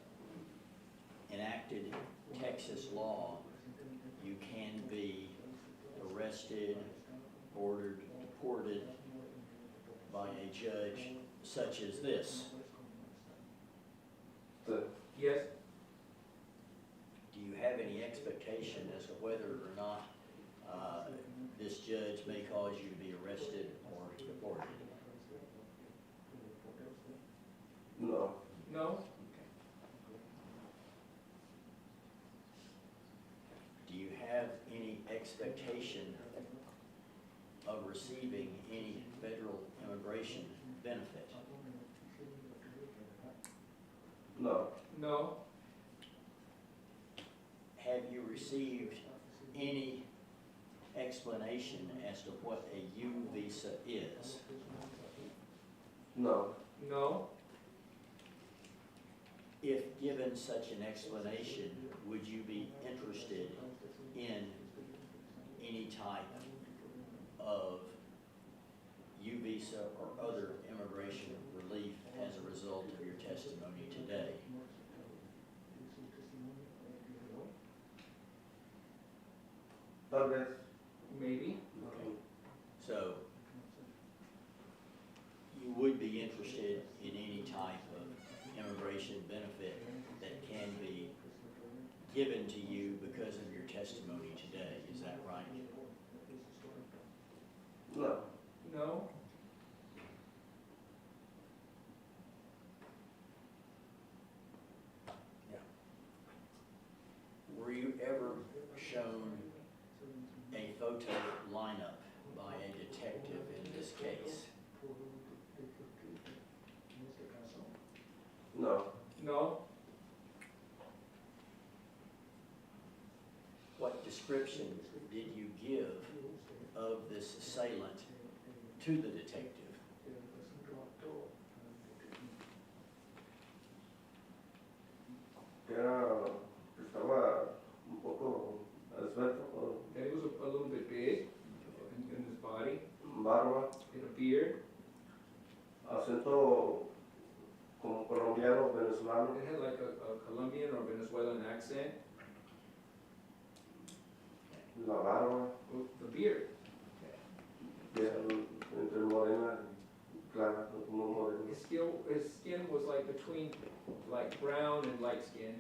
Speaker 4: enacted Texas law, you can be arrested, ordered, deported by a judge such as this.
Speaker 9: Sí.
Speaker 6: Yes,
Speaker 4: Do you have any expectation as to whether or not this judge may cause you to be arrested or deported?
Speaker 9: No.
Speaker 6: no,
Speaker 4: Do you have any expectation of receiving any federal immigration benefit?
Speaker 9: No.
Speaker 6: no,
Speaker 4: Have you received any explanation as to what a U visa is?
Speaker 9: No.
Speaker 6: no,
Speaker 4: If given such an explanation, would you be interested in any type of U visa or other immigration relief as a result of your testimony today?
Speaker 9: Tal vez.
Speaker 6: maybe,
Speaker 4: Okay. So you would be interested in any type of immigration benefit that can be given to you because of your testimony today, is that right?
Speaker 9: No.
Speaker 6: no,
Speaker 4: Were you ever shown a photo lineup by a detective in this case?
Speaker 9: No.
Speaker 6: no,
Speaker 4: What description did you give of this assailant to the detective?
Speaker 9: Que estaba un poco esbelto,
Speaker 6: that he was a little bit big in his body,
Speaker 9: barba,
Speaker 6: and a beard,
Speaker 9: acento como colombiano, venezolano,
Speaker 6: it had like a Colombian or Venezuelan accent,
Speaker 9: la barba,
Speaker 6: with the beard,
Speaker 9: bien entre morena y clara, como morena.
Speaker 6: his skin was like between like brown and light skin,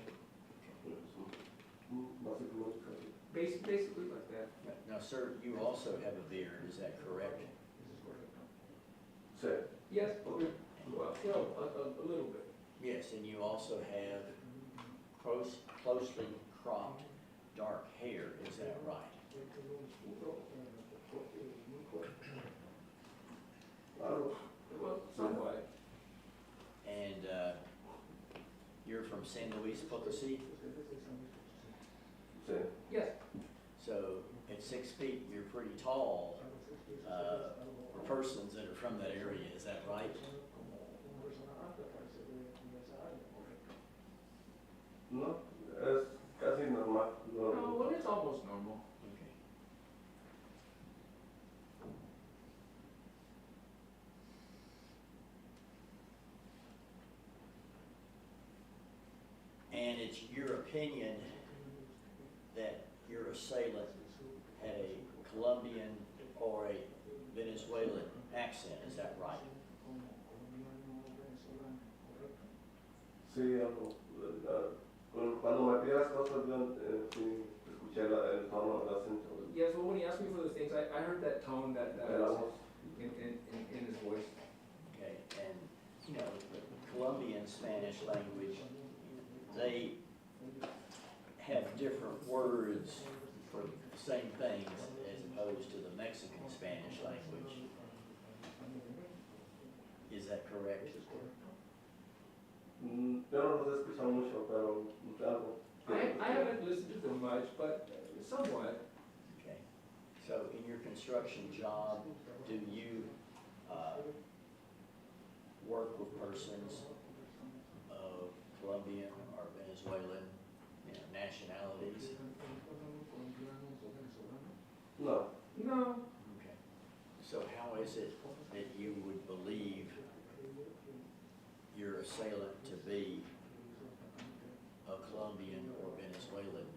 Speaker 6: basically like that.
Speaker 4: Now, sir, you also have a beard, is that correct?
Speaker 9: Sí.
Speaker 6: Yes, well, a little bit.
Speaker 4: Yes, and you also have closely cropped dark hair, is that right?
Speaker 9: Algo.
Speaker 6: Well, somewhat.
Speaker 4: And you're from San Luis Potosí,
Speaker 9: Sí.
Speaker 6: Yes,
Speaker 4: so at 6 feet, you're pretty tall for persons that are from that area, is that right?
Speaker 9: No, es casi normal. No.
Speaker 6: oh,
Speaker 4: it's your opinion that your assailant had a Colombian or a Venezuelan accent, is that right?
Speaker 9: Sí, cuando me pide las cosas, yo sí escuché el tono, el acento,
Speaker 6: Yes, well, when he asked me for the things, I heard that tone, that
Speaker 9: la voz.
Speaker 6: in his voice.
Speaker 4: Okay, and, you know, the Colombian Spanish language, they have different words for the same things as opposed to the Mexican Spanish language. Is that correct?
Speaker 9: Yo no los he escuchado mucho, pero algo.
Speaker 6: I haven't listened to them much, but somewhat.
Speaker 4: Okay, so in your construction job, do you work with persons of Colombian or Venezuelan, you know, nationalities?
Speaker 9: No.
Speaker 6: No.
Speaker 4: Okay, so how is it that you would believe your assailant to be a Colombian or Venezuelan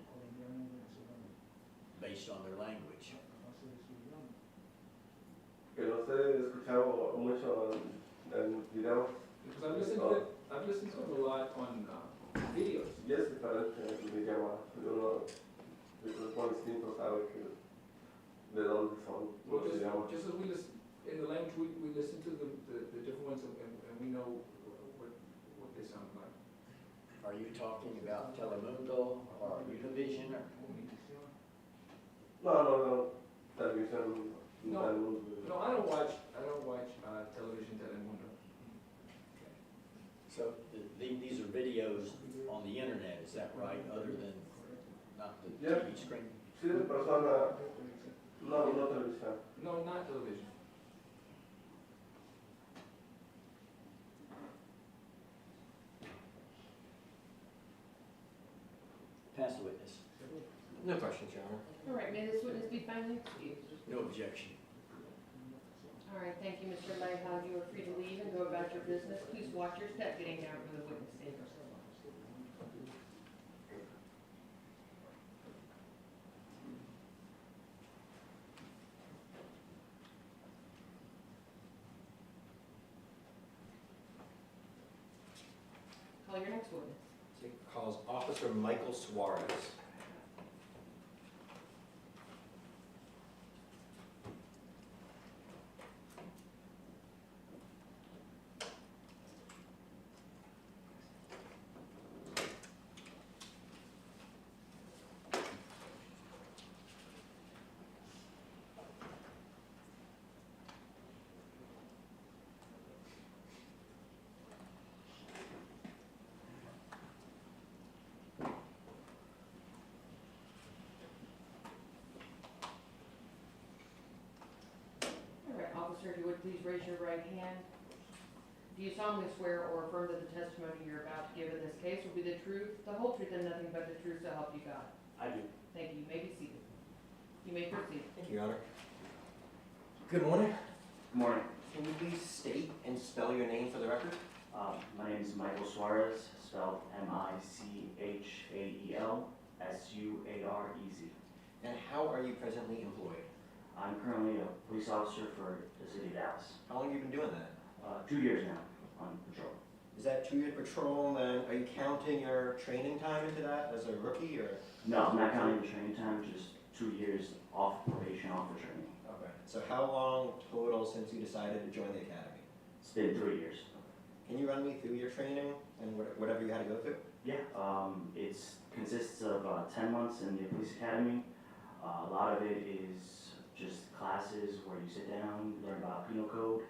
Speaker 4: based on their language?
Speaker 9: Que los he escuchado mucho en videos.
Speaker 6: Because I've listened to it a lot on videos.
Speaker 9: Y es diferente el idioma. Uno de los más distintos sabe que de dónde son
Speaker 6: Well,
Speaker 9: los idiomas.
Speaker 6: just as we listen, in the language, we listen to the different ones and we know what they sound like.
Speaker 4: Are you talking about Telemundo or Univision or?
Speaker 9: No, televisión.
Speaker 6: No. No, I don't watch television, Telemundo.
Speaker 4: So these are videos on the internet, is that right, other than not the
Speaker 9: Yeah.
Speaker 4: TV screen?
Speaker 9: Sí, de persona. No televisión.
Speaker 6: No, not television.
Speaker 4: Pass the witness.
Speaker 1: No questions, Your Honor.
Speaker 3: All right, may this witness be finally excused?
Speaker 4: No objection.
Speaker 3: All right, thank you, Mr. Lighthouse. You are free to leave and go about your business. Please watch your step getting down from the witness stand. Call your next witness.
Speaker 1: He calls Officer Michael Suarez.
Speaker 3: All right, officer, if you would please raise your right hand. Do you solemnly swear or affirm that the testimony you're about to give in this case will be the truth, the whole truth, and nothing but the truth, so help you God?
Speaker 4: I do.
Speaker 3: Thank you. You may be seated. You may proceed.
Speaker 1: Thank you, Your Honor. Good morning.
Speaker 10: Good morning.
Speaker 1: Can you please state and spell your name for the record?
Speaker 10: My name is Michael Suarez, spelled Michael Suarez.
Speaker 1: And how are you presently employed?
Speaker 10: I'm currently a police officer for the city of Dallas.
Speaker 1: How long have you been doing that?
Speaker 10: 2 years now on patrol.
Speaker 1: Is that 2 year patrol, and then are you counting your training time into that as a rookie, or?
Speaker 10: No, I'm not counting the training time, just 2 years off probation, off for training.
Speaker 1: Okay. So how long total since you decided to join the academy?
Speaker 10: It's been 3 years.
Speaker 1: Can you run me through your training and whatever you had to go through?
Speaker 10: Yeah, it consists of 10 months in the police academy. A lot of it is just classes where you sit down, learn about penal code.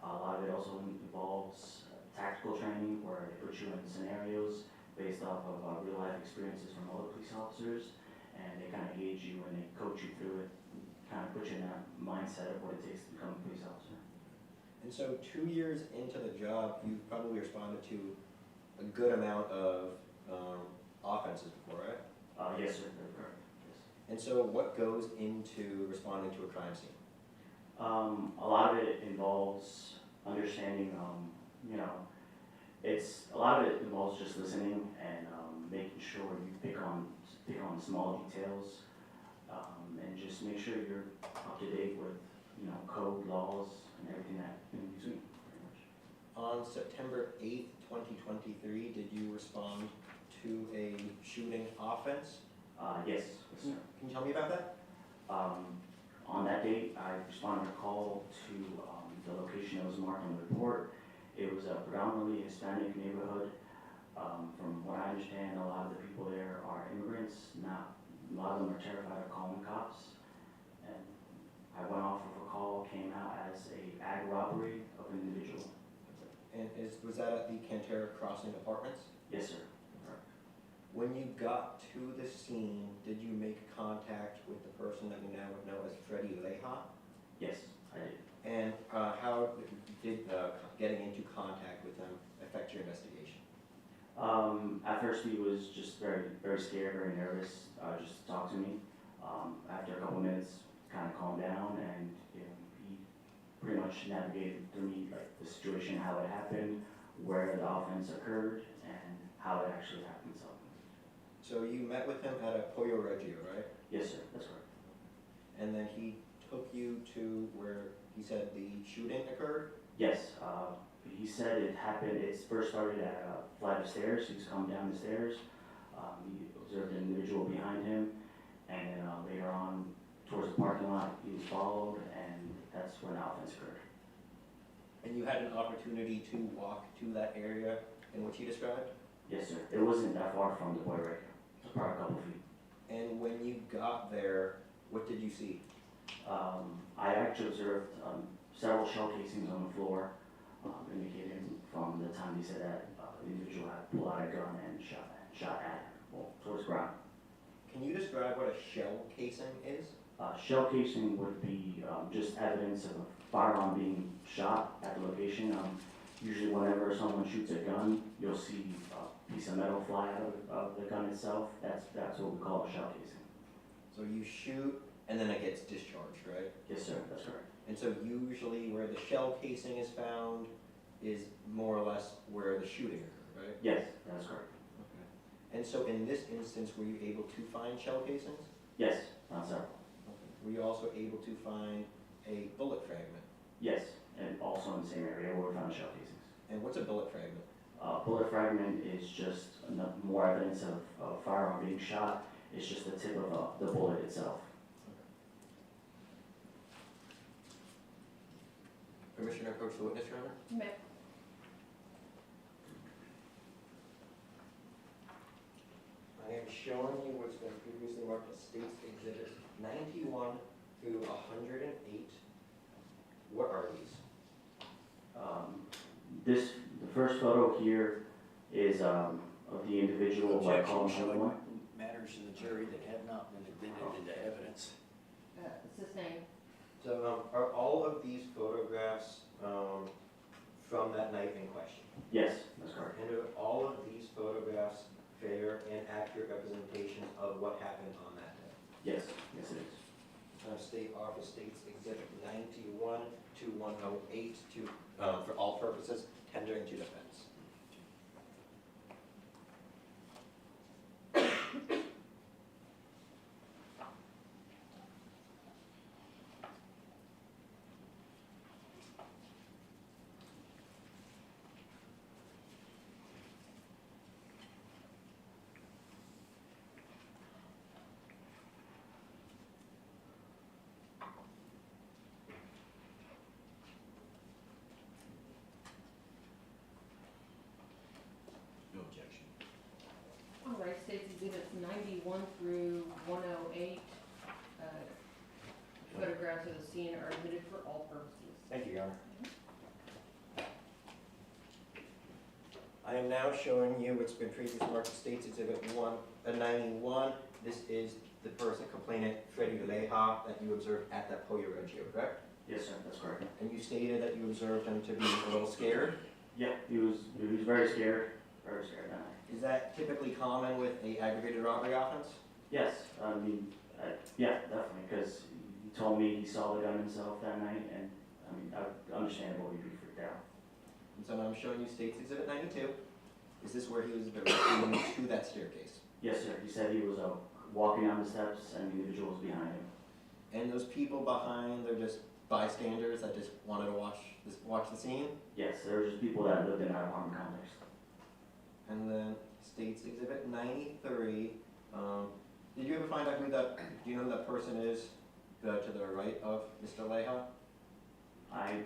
Speaker 10: A lot of it also involves tactical training where they put you in scenarios based off of real life experiences from other police officers, and they kind of gauge you and they coach you through it, kind of put you in that mindset of what it takes to become a police officer.
Speaker 1: And so 2 years into the job, you've probably responded to a good amount of offenses before, right?
Speaker 10: Yes, sir, that's correct. Yes.
Speaker 1: And so what goes into responding to a crime scene?
Speaker 10: A lot of it involves understanding, a lot of it involves just listening and making sure you pick on small details, and just make sure you're up to date with, code, laws, and everything that in between, pretty much.
Speaker 1: On September 8th, 2023, did you respond to a shooting offense?
Speaker 10: Yes, sir.
Speaker 1: Can you tell me about that?
Speaker 10: On that date, I responded to a call to the location that was marked on the report. It was a predominantly Hispanic neighborhood. From what I understand, a lot of the people there are immigrants. A lot of them are terrified of calling cops. And I went off of a call, came out as a ag robbery of an individual.
Speaker 1: And was that at the Cantera Crossing Apartments?
Speaker 10: Yes, sir.
Speaker 1: When you got to the scene, did you make contact with the person that we now would know as Freddie Leja?
Speaker 10: Yes, I did.
Speaker 1: And how did getting into contact with them affect your investigation?
Speaker 10: At first he was just very, very scared, very nervous, just to talk to me. After a couple minutes, kind of calmed down, and he pretty much navigated through me, like the situation, how it happened, where the offense occurred, and how it actually happened.
Speaker 1: So you met with him at a Pollo Reggio, right?
Speaker 10: Yes, sir, that's correct.
Speaker 1: And then he took you to where he said the shooting occurred?
Speaker 10: Yes, he said it happened, it first started at a flight of stairs. He was coming down the stairs. He observed an individual behind him, and then later on, towards the parking lot, he was followed, and that's when the offense occurred.
Speaker 1: And you had an opportunity to walk to that area in which he described?
Speaker 10: Yes, sir. It wasn't that far from the boy right here. Probably a couple feet.
Speaker 1: And when you got there, what did you see?
Speaker 10: I actually observed several shell casings on the floor, indicating from the time he said that the individual had pulled out a gun and shot at him, well, towards the ground.
Speaker 1: Can you describe what a shell casing is?
Speaker 10: Shell casing would be just evidence of a firearm being shot at the location. Usually whenever someone shoots a gun, you'll see a piece of metal fly out of the gun itself. That's what we call a shell casing.
Speaker 1: So you shoot and then it gets discharged, right?
Speaker 10: Yes, sir, that's correct.
Speaker 1: And so usually where the shell casing is found is more or less where the shooting occurred, right?
Speaker 10: Yes, that's correct.
Speaker 1: Okay. And so in this instance, were you able to find shell casings?
Speaker 10: Yes, found several.
Speaker 1: Okay. Were you also able to find a bullet fragment?
Speaker 10: Yes, and also in the same area where we found shell casings.
Speaker 1: And what's a bullet fragment?
Speaker 10: Bullet fragment is just more evidence of a firearm being shot. It's just the tip of the bullet itself.
Speaker 1: Permission to approach the witness, Your Honor?
Speaker 3: May-
Speaker 1: I am showing you what's been previously marked as State's Exhibit 91 through 108. What are these?
Speaker 10: The first photo here is of the individual.
Speaker 4: Objection showing matters to the jury that have not been admitted into evidence.
Speaker 3: Sustained.
Speaker 1: So are all of these photographs from that night in question?
Speaker 10: Yes, that's correct.
Speaker 1: And are all of these photographs fair and accurate representations of what happened on that day?
Speaker 10: Yes, yes it is.
Speaker 1: State Office States Exhibit 91 to 108 to, for all purposes, tendering to defense.
Speaker 4: No objection.
Speaker 3: All right, States Exhibits 91 through 108. Photographs of the scene are admitted for all purposes.
Speaker 1: Thank you, Your Honor. I am now showing you what's been previously marked as States Exhibit 91. This is the person complainant, Freddie Leja, that you observed at that Pollo Reggio, correct?
Speaker 10: Yes, sir, that's correct.
Speaker 1: And you stated that you observed him to be a little scared.
Speaker 10: Yeah, he was very scared that night.
Speaker 1: Is that typically common with a aggravated robbery offense?
Speaker 10: Yes, I mean, yeah, definitely, because he told me he saw the gun himself that night, and I mean, understandable he'd be freaked out.
Speaker 1: And so now I'm showing you States Exhibit 92.
Speaker 11: Is this where he was directing you to that staircase?
Speaker 10: Yes, sir. He said he was walking down the steps and the individual was behind him.
Speaker 11: And those people behind, they're just bystanders that just wanted to watch the scene?
Speaker 10: Yes, there were just people that lived in that apartment complex.
Speaker 11: And then States Exhibit 93. Did you ever find out do you know who that person is to the right of Mr. Leha?
Speaker 10: I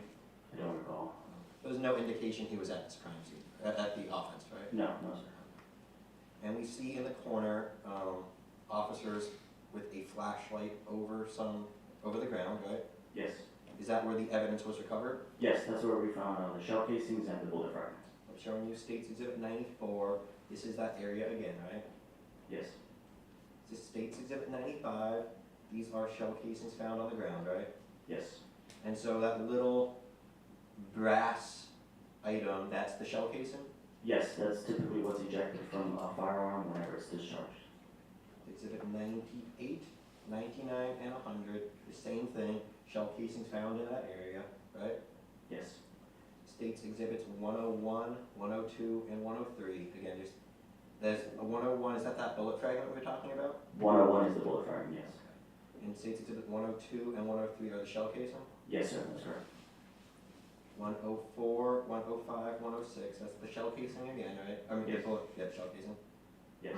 Speaker 10: don't recall.
Speaker 11: There's no indication he was at this crime scene, at the offense, right?
Speaker 10: No, no, sir.
Speaker 11: And we see in the corner officers with a flashlight over the ground, right?
Speaker 10: Yes.
Speaker 11: Is that where the evidence was recovered?
Speaker 10: Yes, that's where we found the shell casings and the bullet fragments.
Speaker 11: I'm showing you States Exhibit 94. This is that area again, right?
Speaker 10: Yes.
Speaker 11: This is States Exhibit 95. These are shell casings found on the ground, right?
Speaker 10: Yes.
Speaker 11: And so that little brass item, that's the shell casing?
Speaker 10: Yes, that's typically what's ejected from a firearm whenever it's discharged.
Speaker 11: Exhibit 98, 99, and 100, the same thing, shell casings found in that area, right?
Speaker 10: Yes.
Speaker 11: States Exhibits 101, 102, and 103. Again, there's a 101, is that bullet fragment we were talking about?
Speaker 10: 101 is the bullet fragment, yes.
Speaker 11: And States Exhibit 102 and 103 are the shell casing?
Speaker 10: Yes, sir, that's correct.
Speaker 11: 104, 105, 106, that's the shell casing again, right? I mean,
Speaker 10: Yes.
Speaker 11: the shell casing.
Speaker 10: Yes.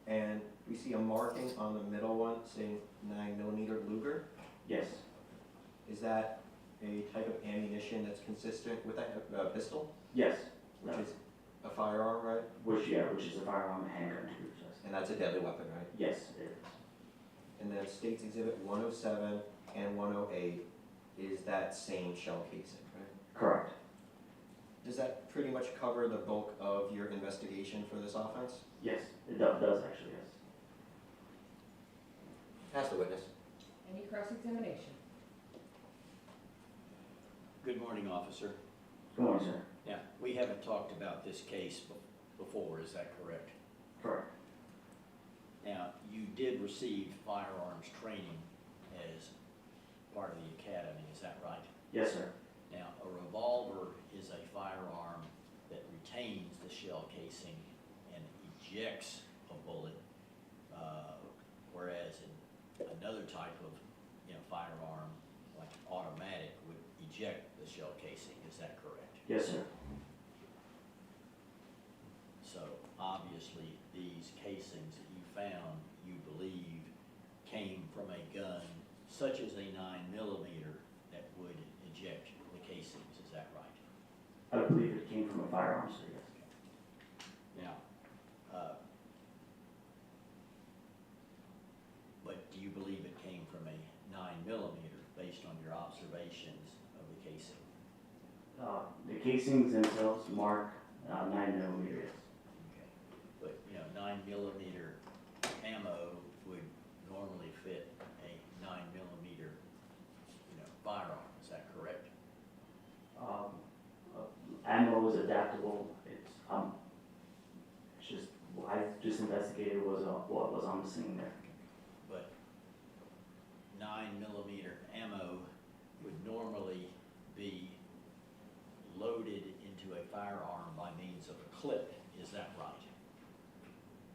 Speaker 11: And we see a marking on the middle one saying 9mm Luger.
Speaker 10: Yes.
Speaker 11: Is that a type of ammunition that's consistent with that pistol,
Speaker 10: Yes.
Speaker 11: which is a firearm, right?
Speaker 10: Which is a firearm and handgun too, yes.
Speaker 11: And that's a deadly weapon, right?
Speaker 10: Yes, it is.
Speaker 11: And then States Exhibit 107 and 108 is that same shell casing, right?
Speaker 10: Correct.
Speaker 11: Does that pretty much cover the bulk of your investigation for this offense?
Speaker 10: Yes, it does actually, yes.
Speaker 11: Ask the witness.
Speaker 3: Any cross-examination?
Speaker 4: Good morning, officer.
Speaker 10: Good morning, sir.
Speaker 4: Now, we haven't talked about this case before, is that correct?
Speaker 10: Correct.
Speaker 4: Now, you did receive firearms training as part of the academy, is that right?
Speaker 10: Yes, sir.
Speaker 4: Now, a revolver is a firearm that retains the shell casing and ejects a bullet, whereas in another type of firearm, like automatic, would eject the shell casing, is that correct?
Speaker 10: Yes, sir.
Speaker 4: So obviously, these casings that you found, you believe, came from a gun such as a 9mm that would eject the casings, is that right?
Speaker 10: I believe it came from a firearm, sir, yes.
Speaker 4: Now, but do you believe it came from a 9mm based on your observations of the casing?
Speaker 10: The casings themselves mark 9mm, yes.
Speaker 4: Okay. But, 9mm ammo would normally fit a 9mm, firearm, is that correct?
Speaker 10: Ammo is adaptable. I just investigated what was on the scene there.
Speaker 4: But 9mm ammo would normally be loaded into a firearm by means of a clip, is that right?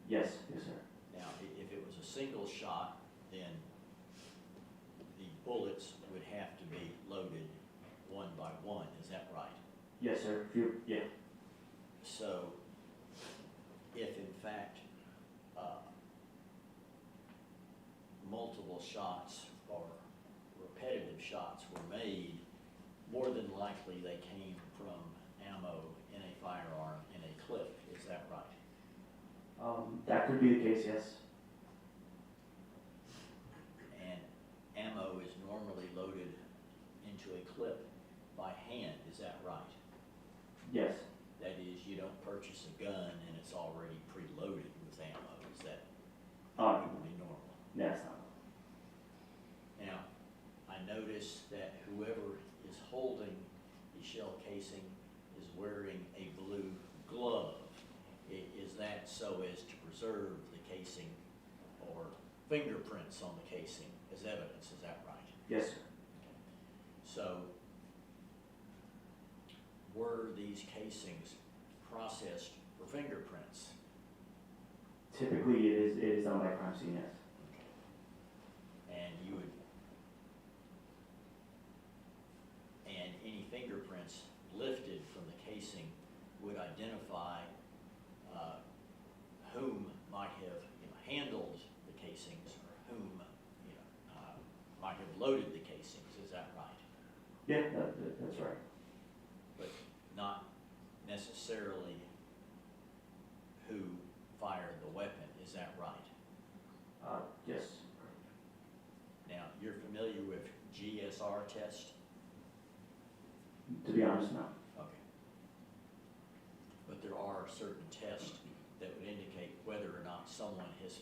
Speaker 10: Yes, yes, sir.
Speaker 4: Now, if it was a single shot, then the bullets would have to be loaded one by one, is that right?
Speaker 10: Yes, sir. Yeah.
Speaker 4: So, if in fact multiple shots or repetitive shots were made, more than likely they came from ammo in a firearm in a clip, is that right?
Speaker 10: That could be the case, yes.
Speaker 4: And ammo is normally loaded into a clip by hand, is that right?
Speaker 10: Yes.
Speaker 4: That is, you don't purchase a gun and it's already preloaded with ammo, is that probably normal?
Speaker 10: That's not.
Speaker 4: Now, I notice that whoever is holding the shell casing is wearing a blue glove. Is that so as to preserve the casing or fingerprints on the casing as evidence, is that right?
Speaker 10: Yes, sir.
Speaker 4: So, were these casings processed for fingerprints?
Speaker 10: Typically, it is done by crime scene, yes.
Speaker 4: And you would, and any fingerprints lifted from the casing would identify whom might have, handled the casings, or whom, might have loaded the casings, is that right?
Speaker 10: Yeah, that's right.
Speaker 4: But not necessarily who fired the weapon, is that right?
Speaker 10: Yes.
Speaker 4: Now, you're familiar with GSR test?
Speaker 10: To be honest, no.
Speaker 4: Okay. But there are certain tests that would indicate whether or not someone has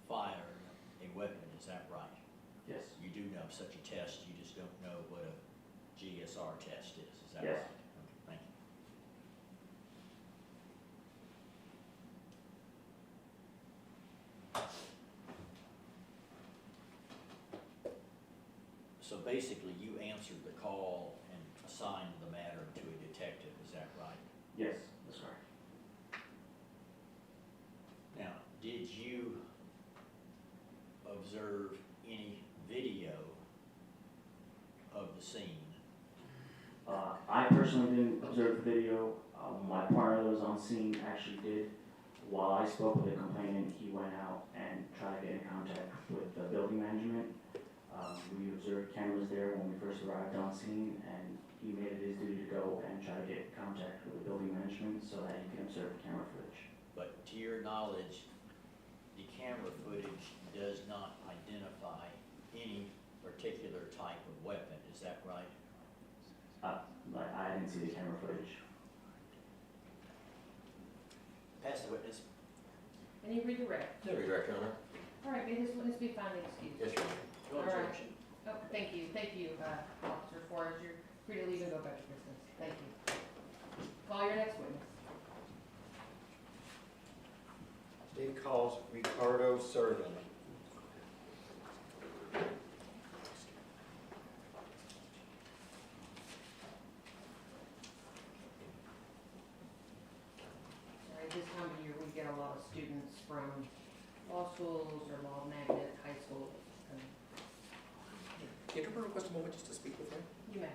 Speaker 4: fired a weapon, is that right?
Speaker 10: Yes.
Speaker 4: You do know such a test, you just don't know what a GSR test is that
Speaker 10: Yes.
Speaker 4: right? Okay, thank you. So basically, you answered the call and assigned the matter to a detective, is that right?
Speaker 10: Yes, that's right.
Speaker 4: Now, did you observe any video of the scene?
Speaker 10: I personally didn't observe the video. My partner that was on scene actually did. While I spoke with the complainant, he went out and tried to get in contact with the building management. We observed cameras there when we first arrived on scene, and he made it his duty to go and try to get in contact with the building management so that he can observe the camera footage.
Speaker 4: But to your knowledge, the camera footage does not identify any particular type of weapon, is that right?
Speaker 10: But I didn't see the camera footage.
Speaker 4: Pass the witness.
Speaker 3: And you redirect.
Speaker 1: No redirect, Your Honor.
Speaker 3: All right, may this witness be found excused?
Speaker 1: Yes, Your Honor.
Speaker 4: No
Speaker 3: All right.
Speaker 4: objection.
Speaker 3: Oh, thank you, Officer Forrest, you're free to leave and go back to business, thank you. Call your next witness.
Speaker 11: State calls Ricardo Servan.
Speaker 3: All right, this time of year, we get a lot of students from law schools or law magnet high schools.
Speaker 6: Can you request a moment just to speak with him?
Speaker 3: You may.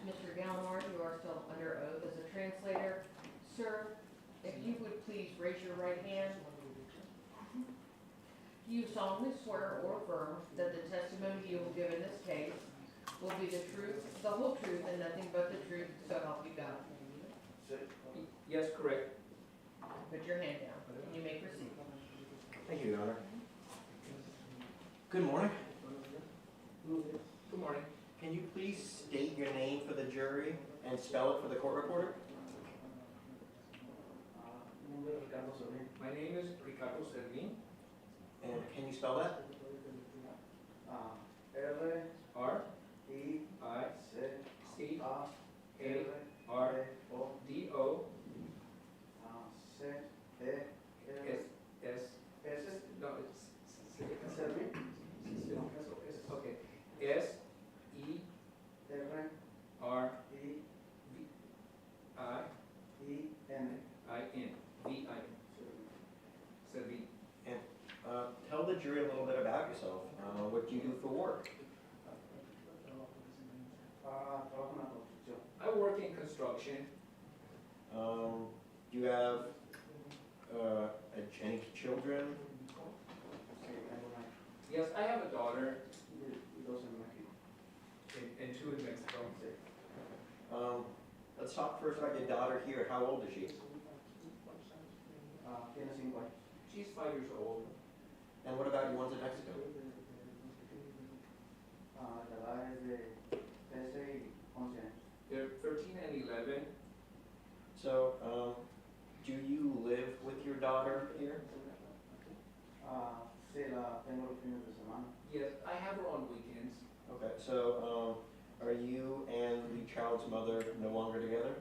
Speaker 3: Mr. Gallimore, you are still under oath as a translator. Sir, if you would please raise your right hand. Do you solemnly swear or affirm that the testimony you will give in this case will be the truth, the whole truth, and nothing but the truth, so help you God?
Speaker 6: Yes, correct.
Speaker 3: Put your hand down, and you may proceed.
Speaker 11: Thank you, Your Honor. Good morning.
Speaker 6: Good morning.
Speaker 11: Can you please state your name for the jury and spell it for the court reporter?
Speaker 6: My name is Ricardo Servín.
Speaker 11: And can you spell that?
Speaker 6: R I C A R D O S. No, it's okay. S E R V I N.
Speaker 11: for work?
Speaker 9: Trabajo en la construcción.
Speaker 6: I work in construction.
Speaker 11: Do you have any children?
Speaker 9: Sí, tengo una
Speaker 6: Yes, I have a daughter
Speaker 9: y dos en México.
Speaker 6: and two in Mexico.
Speaker 11: Let's talk first about your daughter here. How old is she?
Speaker 9: Tiene 5 años.
Speaker 6: She's 5 years old.
Speaker 11: And what about your ones in Mexico?
Speaker 9: La edad es de 13 y 11 años.
Speaker 6: They're 13 and 11.
Speaker 11: So, do you live with your daughter here?
Speaker 9: Sí, la tengo los fines de semana.
Speaker 6: Yes, I have her on weekends.
Speaker 11: Okay, so, are you and the child's mother no longer together?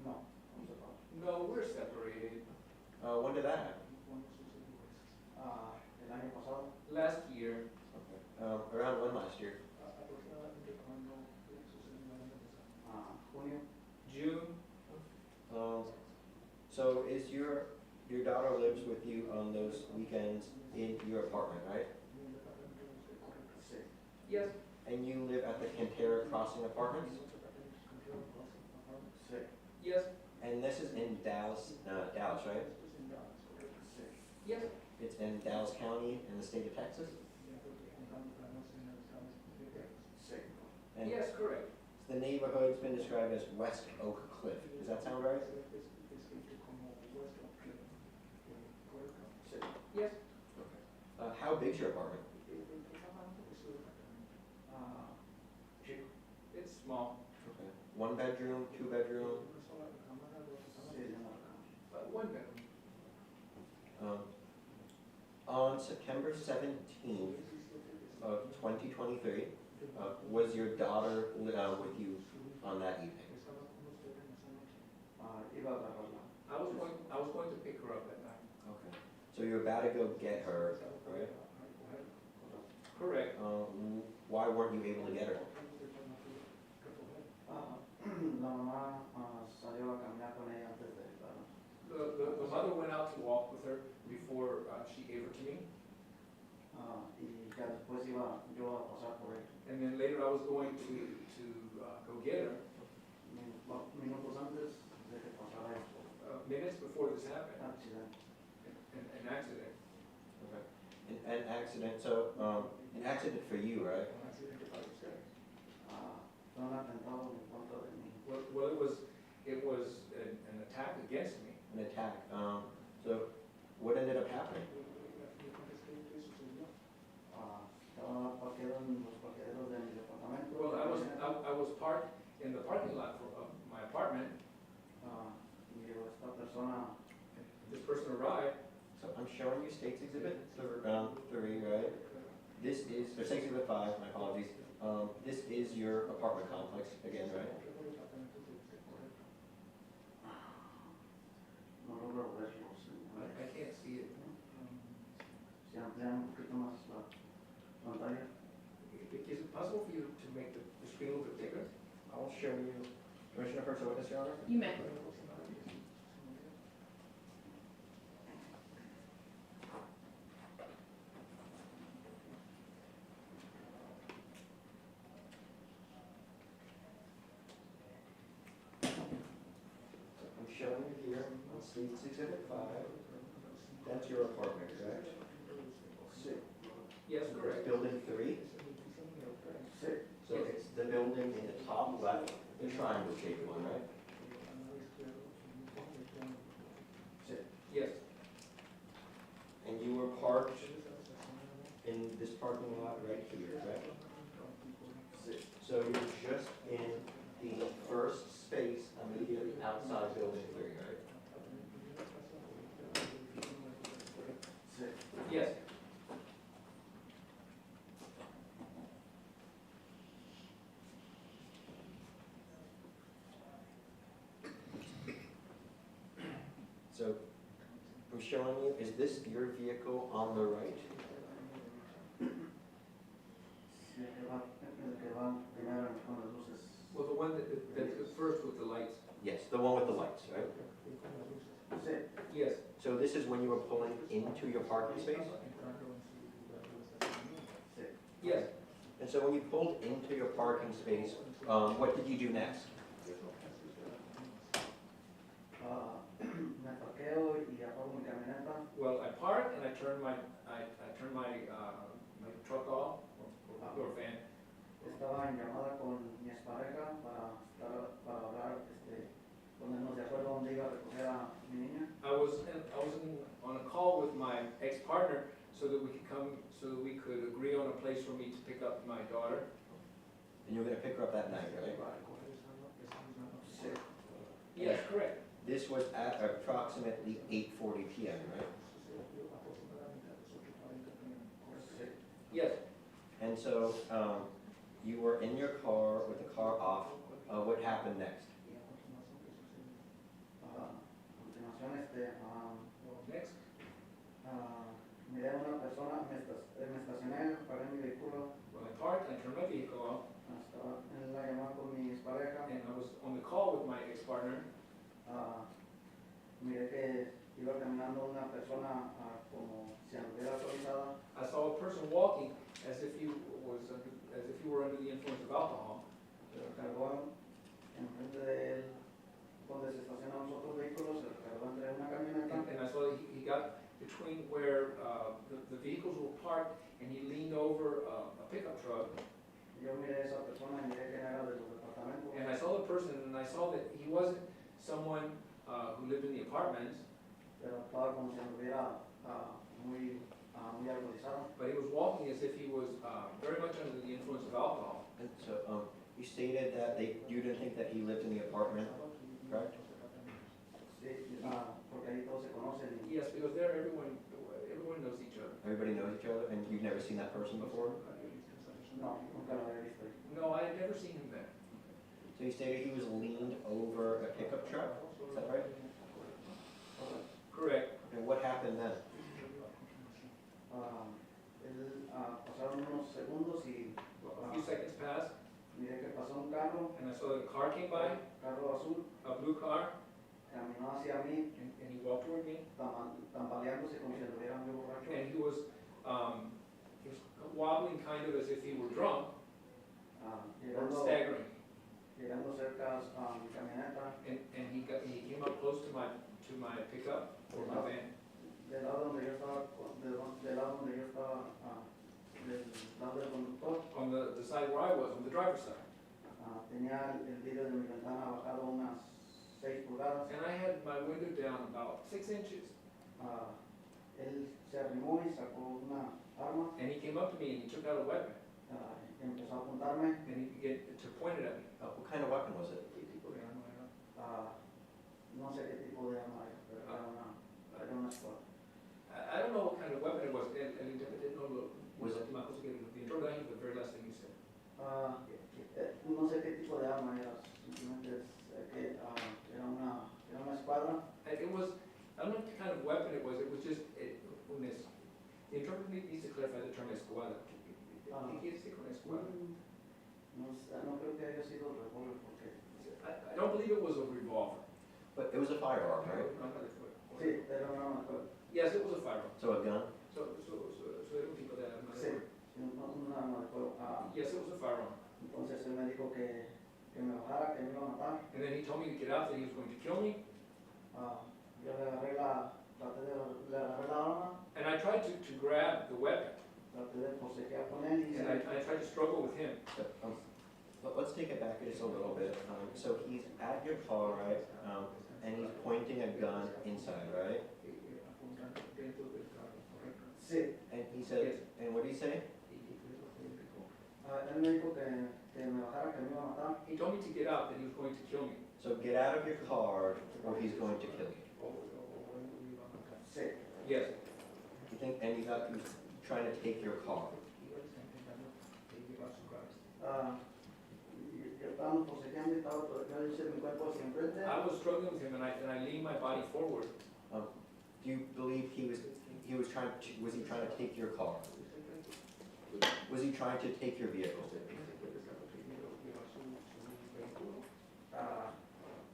Speaker 9: No, no se puede.
Speaker 6: No, we're separated.
Speaker 11: When did that happen?
Speaker 9: El año pasado.
Speaker 6: Last year,
Speaker 11: Okay. Around when last year?
Speaker 9: Junio.
Speaker 6: June.
Speaker 11: So is your daughter lives with you on those weekends in your apartment, right?
Speaker 9: Sí.
Speaker 6: Yes,
Speaker 11: And you live at the Cantera Crossing Apartments?
Speaker 9: Sí.
Speaker 6: yes,
Speaker 11: And this is in Dallas, Dallas, right?
Speaker 9: Sí.
Speaker 6: yes,
Speaker 11: It's in Dallas County in the state of Texas?
Speaker 9: Sí.
Speaker 11: And
Speaker 6: yes, correct.
Speaker 11: the neighborhood's been described as West Oak Cliff. Does that sound right?
Speaker 9: Sí.
Speaker 6: Yes,
Speaker 11: How big's your apartment?
Speaker 9: Chico.
Speaker 6: it's small.
Speaker 11: Okay. 1 bedroom, 2 bedroom?
Speaker 9: Sí, de una cama.
Speaker 6: 1 bedroom.
Speaker 11: On September 17th of 2023, was your daughter with you on that evening?
Speaker 9: Iba a trabajar.
Speaker 6: I was going to pick her up at night.
Speaker 11: Okay. So you're about to go get her, right?
Speaker 6: Correct.
Speaker 11: Why weren't you able to get her?
Speaker 9: La mamá salió a caminar con ella antes de darnos.
Speaker 6: The mother went out to walk with her before she gave her to me.
Speaker 9: Y ya después iba yo a pasar por ella.
Speaker 6: And then later I was going to go get her,
Speaker 9: Minutos antes de que pasara el
Speaker 6: minutes before this happened,
Speaker 9: accidente.
Speaker 6: an accident.
Speaker 11: Okay. An accident, so, an accident for you, right?
Speaker 9: Fue un atentado en contra de mí.
Speaker 6: Well, it was an attack against me.
Speaker 11: An attack. So what ended up happening?
Speaker 9: Estaba parqueado en los parqueaderos de mi departamento.
Speaker 6: Well, I was parked in the parking lot of my apartment.
Speaker 9: Y llegó esta persona.
Speaker 6: This person arrived.
Speaker 11: So I'm showing you States Exhibit 3, right? This is, or States Exhibit 5, my apologies. This is your apartment complex again, right?
Speaker 9: No logro verlos.
Speaker 6: I can't see it.
Speaker 9: Si amplían un poquito más la pantalla.
Speaker 6: Is it possible for you to make the screen a little bit bigger?
Speaker 11: I'll show you. Commissioner First Witness, Your Honor?
Speaker 3: You may.
Speaker 11: I'm showing you here on States Exhibit 5. That's your apartment, correct?
Speaker 6: Yes, correct.
Speaker 11: Building 3. So it's the building in the top left, the triangle shaped one, right?
Speaker 6: Yes,
Speaker 11: And you were parked in this parking lot right here, correct? So you're just in the first space immediately outside building 3, right?
Speaker 6: yes.
Speaker 11: So I'm showing you, is this your vehicle on the right?
Speaker 9: Sí, el que va primero con las luces.
Speaker 6: Well, the one that's first with the lights.
Speaker 11: Yes, the one with the lights, right?
Speaker 9: Sí.
Speaker 6: Yes,
Speaker 11: So this is when you were pulling into your parking space?
Speaker 6: Yes,
Speaker 11: And so when you pulled into your parking space, what did you do next?
Speaker 12: Me parqueo y apago mi camioneta.
Speaker 6: well, I parked and I turned my truck off, or van.
Speaker 12: Estaba en llamada con mi expareja para hablar, ponernos de acuerdo dónde iba a recoger a mi niña.
Speaker 6: I was on a call with my ex-partner so that we could agree on a place for me to pick up my daughter.
Speaker 11: And you were gonna pick her up that night, right?
Speaker 12: Sí.
Speaker 6: Yes, correct.
Speaker 11: This was at approximately 8:40 PM, right?
Speaker 6: Yes,
Speaker 11: And so, you were in your car with the car off. What happened next?
Speaker 12: A continuación,
Speaker 6: next.
Speaker 12: miré a una persona, me estacioné, paré mi vehículo,
Speaker 6: When I parked, I turned my vehicle off,
Speaker 12: estaba en la llamada con mi expareja.
Speaker 6: and I was on the call with my ex-partner.
Speaker 12: Miré que iba caminando una persona como si anduviera alcoholizada.
Speaker 6: I saw a person walking as if you were under the influence of alcohol.
Speaker 12: Se recargó enfrente de él, donde se estacionan los otros vehículos, se recargó entre una camioneta.
Speaker 6: And I saw that he got between where the vehicles were parked, and he leaned over a pickup truck.
Speaker 12: Yo miré a esa persona y miré que era de los departamentos.
Speaker 6: And I saw the person, and I saw that he wasn't someone who lived in the apartments,
Speaker 12: Pero estaba como si anduviera muy alcoholizado.
Speaker 6: but he was walking as if he was very much under the influence of alcohol.
Speaker 11: And so, you stated that you didn't think that he lived in the apartment, correct?
Speaker 12: Sí, porque ahí todos se conocen.
Speaker 6: Yes, because there everyone knows each other.
Speaker 11: Everybody knows each other, and you've never seen that person before?
Speaker 12: No, nunca lo había visto.
Speaker 6: No, I had never seen him there.
Speaker 11: So you stated he was leaned over a pickup truck, is that right?
Speaker 6: Correct.
Speaker 11: And what happened then?
Speaker 12: Pasaron unos segundos y
Speaker 6: A few seconds passed,
Speaker 12: miré que pasó un carro,
Speaker 6: and I saw that a car came by,
Speaker 12: carro azul,
Speaker 6: a blue car,
Speaker 12: caminó hacia mí,
Speaker 6: and he walked toward me,
Speaker 12: tambaleándose como si anduviera muy borracho.
Speaker 6: and he was wobbling kind of as if he were drunk, or staggering.
Speaker 12: Llegando cerca a mi camioneta,
Speaker 6: And he came up close to my pickup, or my van.
Speaker 12: del lado donde yo estaba, del lado del conductor,
Speaker 6: On the side where I was, on the driver's side.
Speaker 12: tenía el vidrio de mi ventana bajado unas 6 pulgadas.
Speaker 6: And I had my window down about 6 inches.
Speaker 12: Él se arrimó y sacó una arma,
Speaker 6: And he came up to me and he took out a weapon,
Speaker 12: y empezó a apuntarme.
Speaker 6: and he began to point it at me.
Speaker 11: What kind of weapon was it?
Speaker 12: No sé qué tipo de arma era, pero era una espada.
Speaker 6: I don't know what kind of weapon it was. El intérprete no lo...
Speaker 11: Was it-
Speaker 6: The interpreter, the very last thing he said.
Speaker 12: No sé qué tipo de arma era, simplemente es que era una espada.
Speaker 6: And it was, I don't know what kind of weapon it was just, the interpreter needs to clarify the term escuadra. ¿Qué quiere decir con escuadra?
Speaker 12: No creo que haya sido revólver porque...
Speaker 6: I don't believe it was a revolver.
Speaker 11: But it was a firearm, right?
Speaker 12: Sí, era un arma de fuego.
Speaker 6: Yes, it was a firearm.
Speaker 11: So a gun?
Speaker 6: So era un tipo de arma de
Speaker 12: Sí,
Speaker 6: fuego.
Speaker 12: un arma de fuego.
Speaker 6: Yes, it was a firearm.
Speaker 12: Entonces él me dijo que me bajara, que me iba a matar.
Speaker 6: And then he told me to get out, that he was going to kill me.
Speaker 12: Yo le agarré le agarré la arma,
Speaker 6: And I tried to grab the weapon,
Speaker 12: traté de forcejear con él y
Speaker 6: and I tried to struggle with him.
Speaker 11: So, let's take it back just a little bit. So he's at your car, right? And he's pointing a gun inside, right?
Speaker 12: sí,
Speaker 11: And he said, and what did he say?
Speaker 12: él me dijo que me bajara, que me iba a matar.
Speaker 6: He told me to get out, that he was going to kill me.
Speaker 11: So get out of your car or he's going to kill you.
Speaker 12: Sí,
Speaker 6: Yes.
Speaker 11: You think, and you thought he was trying to take your car.
Speaker 12: yo estaba forcejeando y estaba, yo hice mi cuerpo hacia enfrente.
Speaker 6: I was struggling with him, and I leaned my body forward.
Speaker 11: Do you believe was he trying to take your car? Was he trying to take your vehicle?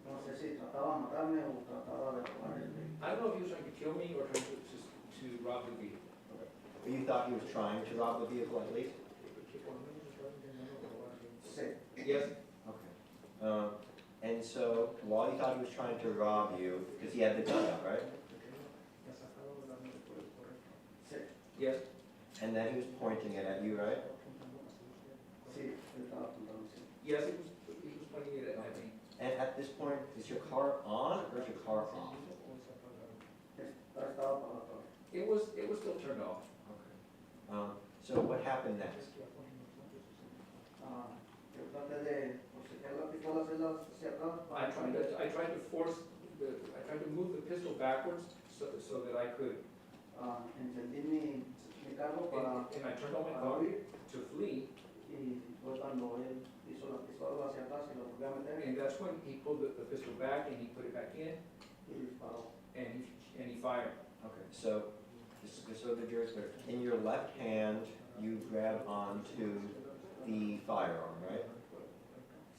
Speaker 12: No sé si trataba de matarme o trataba de robar el vehículo.
Speaker 6: I don't know if he was trying to kill me or trying to rob the vehicle.
Speaker 11: But you thought he was trying to rob the vehicle at least?
Speaker 6: Yes,
Speaker 11: Okay. And so while you thought he was trying to rob you, because he had the gun out, right?
Speaker 12: Sí,
Speaker 6: yes,
Speaker 11: And then he was pointing it at you, right?
Speaker 12: sí, él estaba apuntando, sí.
Speaker 6: yes, he was pointing it at me.
Speaker 11: And at this point, is your car on or is your car off?
Speaker 12: Estaba apagado.
Speaker 6: It was still turned off.
Speaker 11: Okay. So what happened next?
Speaker 12: Yo traté de sacar la pistola hacia atrás.
Speaker 6: I tried to move the pistol backwards so that I could,
Speaker 12: Encendí mi carro
Speaker 6: and I turned on my
Speaker 12: para
Speaker 6: car
Speaker 12: huir
Speaker 6: to flee,
Speaker 12: y fue cuando él hizo la pistola hacia atrás y lo volvió a meter
Speaker 6: and that's when he pulled the pistol back and he put it back in,
Speaker 12: y disparó.
Speaker 6: and he fired.
Speaker 11: Okay, so, just so the jury's clear, in your left hand, you grab onto the firearm, right?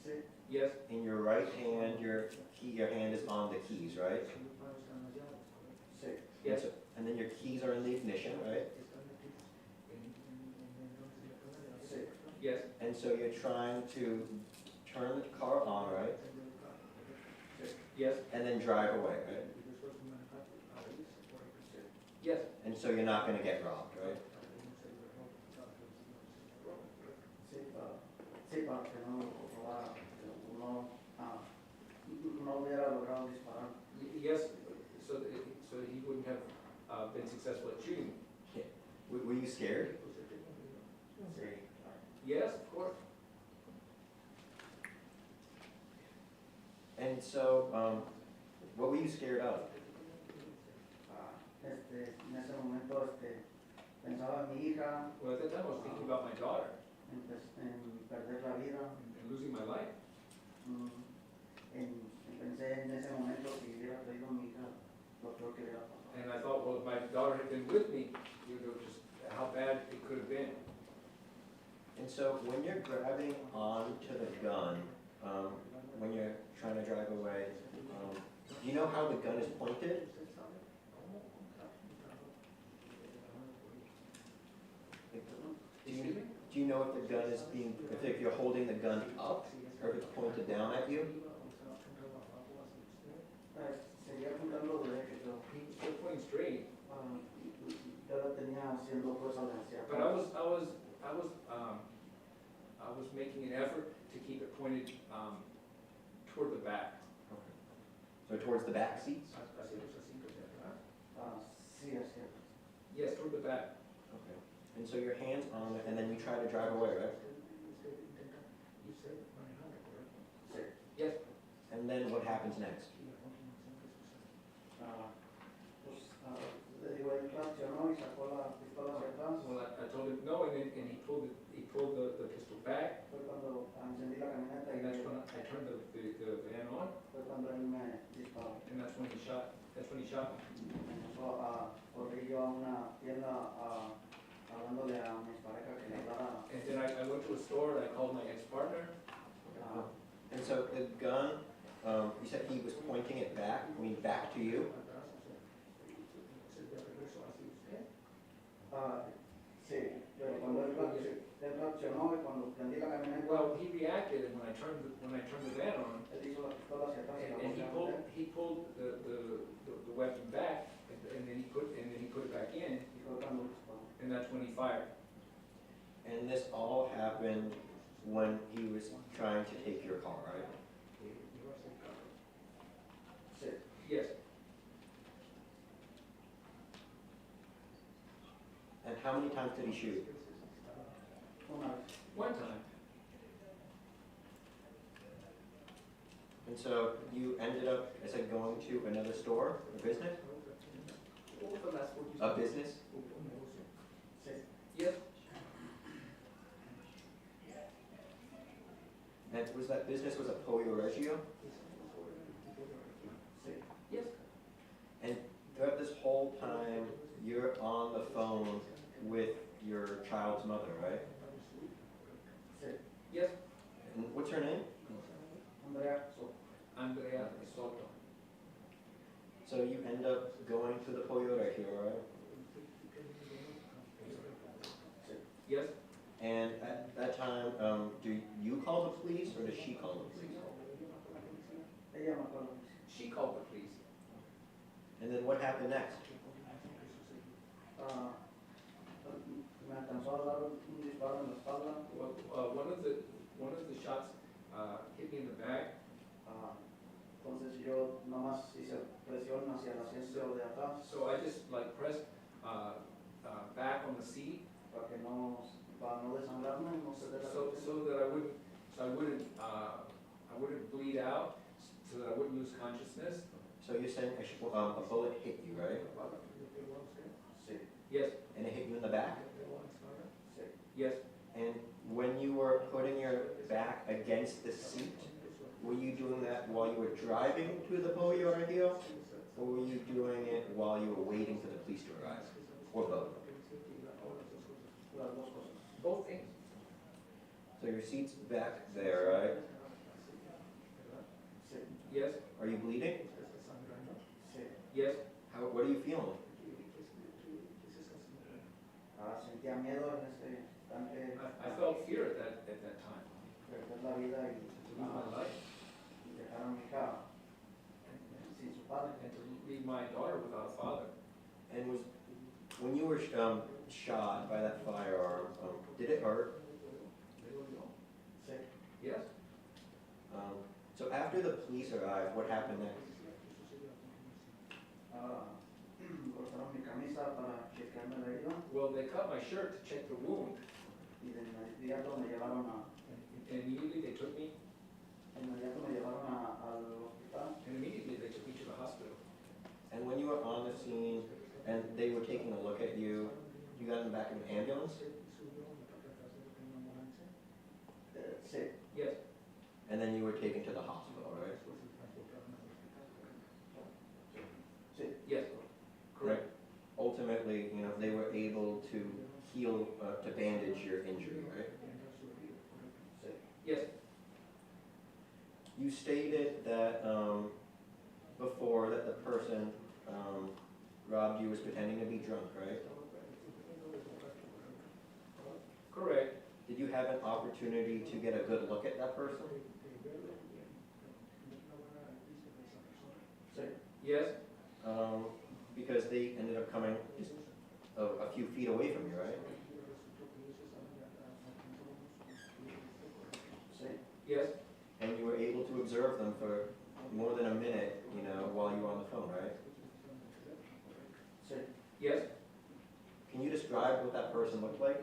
Speaker 12: Sí,
Speaker 6: Yes,
Speaker 11: In your right hand, your hand is on the keys, right?
Speaker 12: sí,
Speaker 6: yes,
Speaker 11: And then your keys are in the ignition, right?
Speaker 12: sí,
Speaker 6: yes,
Speaker 11: And so you're trying to turn the car on, right?
Speaker 6: yes,
Speaker 11: And then drive away, right?
Speaker 6: yes,
Speaker 11: And so you're not gonna get robbed, right?
Speaker 12: sí, para que no robara, no hubiera logrado disparar.
Speaker 6: yes, so that he wouldn't have been successful at shooting.
Speaker 11: Were you scared?
Speaker 12: Sí.
Speaker 6: Yes, of course.
Speaker 11: And so, what were you scared of?
Speaker 12: En ese momento pensaba en mi hija,
Speaker 6: Well, at that time I was thinking about my daughter
Speaker 12: en perder la vida.
Speaker 6: and losing my life.
Speaker 12: Pensé en ese momento si hubiera perdido a mi hija, lo peor que hubiera pasado.
Speaker 6: And I thought, well, if my daughter had been with me, you know, just how bad it could have been.
Speaker 11: And so when you're grabbing onto the gun, when you're trying to drive away, do you know how the gun is pointed? Do you know if the gun is being, if you're holding the gun up or if it's pointed down at you?
Speaker 12: Seguía apuntando derecho, pero
Speaker 6: He was still pointing straight,
Speaker 12: yo la tenía haciendo fuerza hacia
Speaker 6: but I was making an effort to keep it pointed toward the back.
Speaker 11: So towards the back seats?
Speaker 12: Sí, es cierto.
Speaker 6: Yes, toward the back.
Speaker 11: Okay. And so your hand's on it and then you try to drive away, right?
Speaker 12: Sí.
Speaker 6: Yes,
Speaker 11: And then what happens next?
Speaker 12: Le digo, él reaccionó y sacó la pistola hacia atrás.
Speaker 6: well, I told him no, and he pulled the pistol back,
Speaker 12: Fue cuando encendí la camioneta y
Speaker 6: and that's when I turned the van on,
Speaker 12: fue cuando él me disparó.
Speaker 6: and that's when he shot me.
Speaker 12: Empezó a correr yo a una tienda hablándole a mi pareja que le hablara.
Speaker 6: And then I went to a store and I called my ex-partner.
Speaker 11: And so the gun, you said he was pointing it back, back to you?
Speaker 12: Sí, pero cuando él reaccionó y cuando prendí la camioneta,
Speaker 6: Well, he reacted, and when I turned the van on,
Speaker 12: él hizo la pistola hacia atrás y la
Speaker 6: and
Speaker 12: volvió a meter.
Speaker 6: he pulled the weapon back, and then he put it back in,
Speaker 12: Y fue cuando disparó.
Speaker 6: and that's when he fired.
Speaker 11: And this all happened when he was trying to take your car, right?
Speaker 12: Sí.
Speaker 6: Yes,
Speaker 11: And how many times did he shoot?
Speaker 12: Una vez.
Speaker 6: one time.
Speaker 11: And so you ended up, I said, going to another store, a business?
Speaker 6: What was the last word you
Speaker 11: A
Speaker 6: said?
Speaker 11: business?
Speaker 12: Sí.
Speaker 6: Yes,
Speaker 11: And was that business was a Pollo Reggio?
Speaker 12: Sí.
Speaker 6: yes,
Speaker 11: And throughout this whole time, you're on the phone with your child's mother, right?
Speaker 12: Sí.
Speaker 6: yes,
Speaker 11: And what's her name?
Speaker 12: Andrea, so,
Speaker 6: Andrea Soto.
Speaker 11: So you end up going to the Pollo Reggio, right?
Speaker 6: Yes,
Speaker 11: And at that time, time, do you call the police or does she call the police?
Speaker 12: Ella me acuerdo.
Speaker 6: She called the police.
Speaker 11: And then what happened next?
Speaker 12: Ah, me alcanzó a dar un disparo en la espalda.
Speaker 6: Well, one of the shots hit me in the back.
Speaker 12: Ah, entonces yo nomás hice presión hacia el asiento de atrás
Speaker 6: So I just like pressed back on the seat
Speaker 12: para no desangrarme, no se dé la
Speaker 6: so that I wouldn't bleed out, so that I wouldn't lose consciousness.
Speaker 11: So you're saying a bullet hit you, right?
Speaker 12: Sí,
Speaker 6: Yes,
Speaker 11: And it hit you in the back?
Speaker 12: sí.
Speaker 6: yes.
Speaker 11: And when you were putting your back against the seat, were you doing that while you were driving to the Boyard Hill? Or were you doing it while you were waiting for the police to arrive? Or both?
Speaker 12: Las dos cosas.
Speaker 6: Both things.
Speaker 11: So your seat's back there, right?
Speaker 12: Sí,
Speaker 6: Yes,
Speaker 11: Are you bleeding?
Speaker 12: sí.
Speaker 6: yes.
Speaker 11: What are you feeling?
Speaker 12: Ah, sentía miedo en ese instante.
Speaker 6: I felt fear at that time.
Speaker 12: Perder la vida
Speaker 6: To lose my life
Speaker 12: y dejar a mi hija sin su padre.
Speaker 6: and to leave my daughter without a father.
Speaker 11: And when you were shot by that firearm, did it hurt?
Speaker 12: Sí.
Speaker 6: Yes.
Speaker 11: So after the police arrived, what happened next?
Speaker 12: Ah, cortaron mi camisa para checarme la herida
Speaker 6: Well, they cut my shirt to check the wound,
Speaker 12: y de inmediato me llevaron
Speaker 6: and immediately they took me,
Speaker 12: al hospital.
Speaker 6: and immediately they took me to the hospital.
Speaker 11: And when you were on the scene and they were taking a look at you, you got in the back of an ambulance?
Speaker 12: Sí,
Speaker 6: Yes,
Speaker 11: And then you were taken to the hospital, right?
Speaker 12: sí,
Speaker 6: yes, correct.
Speaker 11: Ultimately, they were able to heal, to bandage your injury, right?
Speaker 12: sí.
Speaker 6: Yes,
Speaker 11: You stated that before that the person robbed you was pretending to be drunk, right?
Speaker 6: correct.
Speaker 11: Did you have an opportunity to get a good look at that person?
Speaker 12: Sí,
Speaker 6: Yes,
Speaker 11: Because they ended up coming just a few feet away from you, right?
Speaker 12: sí,
Speaker 6: yes,
Speaker 11: And you were able to observe them for more than a minute, while you were on the phone, right?
Speaker 12: sí.
Speaker 6: yes.
Speaker 11: Can you describe what that person looked like?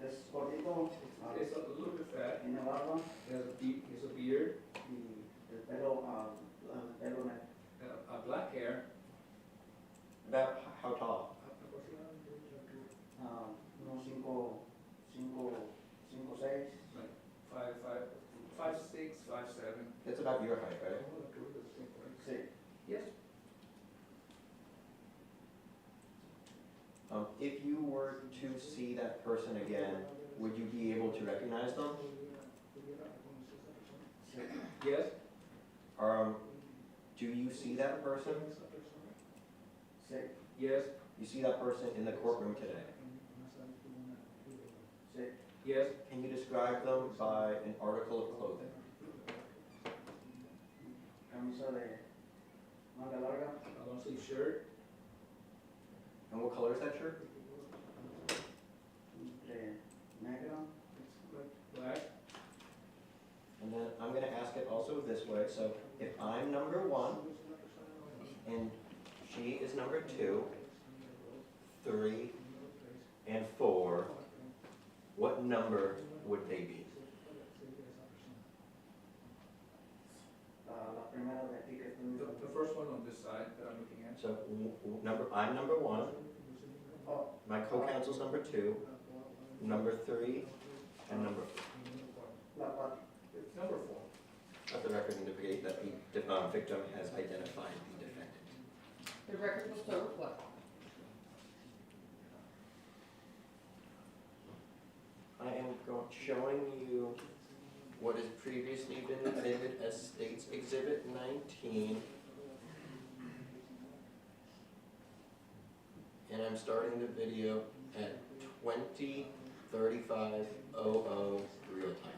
Speaker 12: Es gordito,
Speaker 6: It's a little bit fat.
Speaker 12: tiene barba
Speaker 6: He has a beard,
Speaker 12: y el pelo negro.
Speaker 6: black hair,
Speaker 11: About how tall?
Speaker 12: Unos 5'6".
Speaker 6: like 5'6", 5'7".
Speaker 11: That's about your height, right?
Speaker 12: Sí,
Speaker 6: Yes,
Speaker 11: If you were to see that person again, would you be able to recognize them?
Speaker 12: sí,
Speaker 6: yes,
Speaker 11: Do you see that person?
Speaker 12: sí,
Speaker 6: yes,
Speaker 11: You see that person in the courtroom today?
Speaker 12: sí.
Speaker 6: yes.
Speaker 11: Can you describe them by an article of clothing?
Speaker 12: Camisa de manga larga,
Speaker 6: A long sleeve shirt,
Speaker 11: And what color is that shirt?
Speaker 12: negra.
Speaker 6: black,
Speaker 11: And then I'm gonna ask it also this way, so if I'm number 1, and she is number 2, 3, and 4, what number would they be?
Speaker 12: La primera de aquí que estoy mirando.
Speaker 6: the first one on this side that I'm looking at.
Speaker 11: So I'm number 1,
Speaker 12: Oh,
Speaker 11: my co-counsel's number 2, number 3, and number 4.
Speaker 12: la cuatro.
Speaker 6: It's number 4.
Speaker 11: Let the record indicate that the victim has identified the defendant.
Speaker 3: The record will show what?
Speaker 11: I am showing you what has previously been admitted as State's Exhibit 19. And
Speaker 1: I'm starting the video at 20:35:00 real time.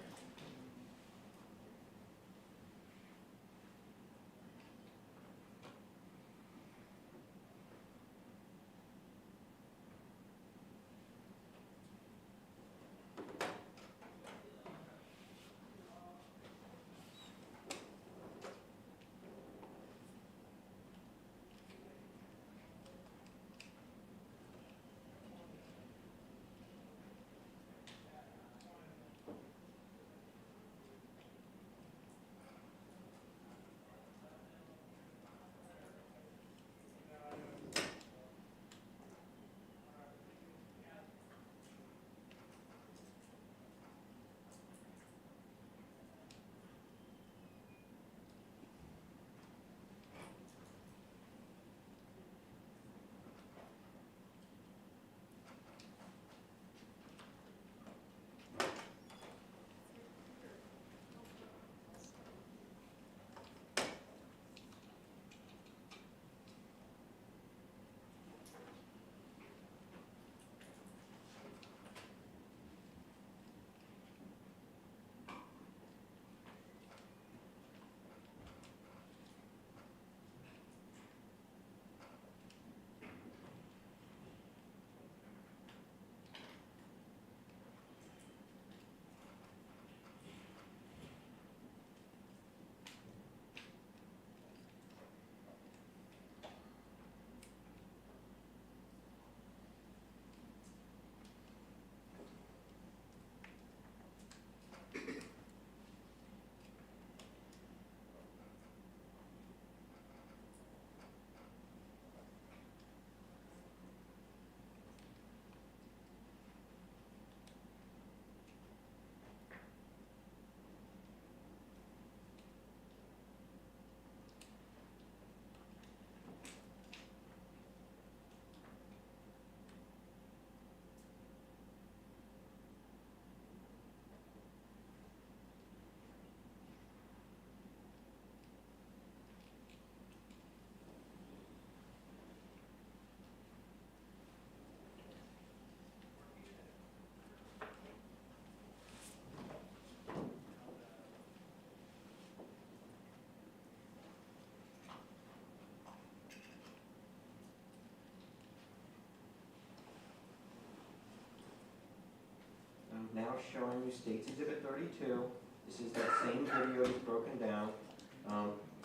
Speaker 1: I'm now showing you States Exhibit 32. This is that same video that's broken down.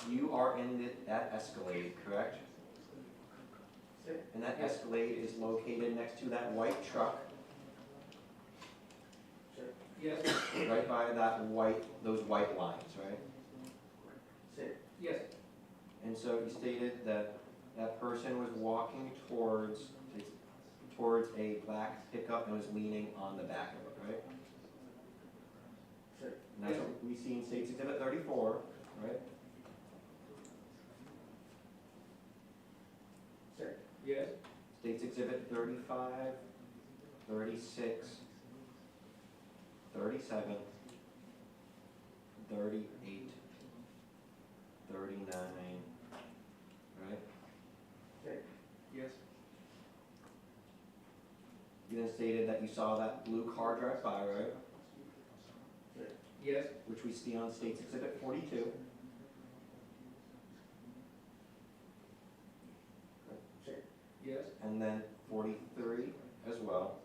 Speaker 1: You are in that Escalade, correct? And that Escalade is located next to that white truck,
Speaker 6: Yes,
Speaker 1: right by those white lines, right?
Speaker 6: yes,
Speaker 1: And so you stated that that person was walking towards a black pickup and was leaning on the back of it, right? And that's what we see in States Exhibit 34, right?
Speaker 6: yes,
Speaker 1: States Exhibit 35, 36, 37, 38, 39, right?
Speaker 6: yes,
Speaker 1: You then stated that you saw that blue car drive by, right?
Speaker 6: yes,
Speaker 1: Which we see on States Exhibit 42.
Speaker 6: yes,
Speaker 1: And then 43 as well.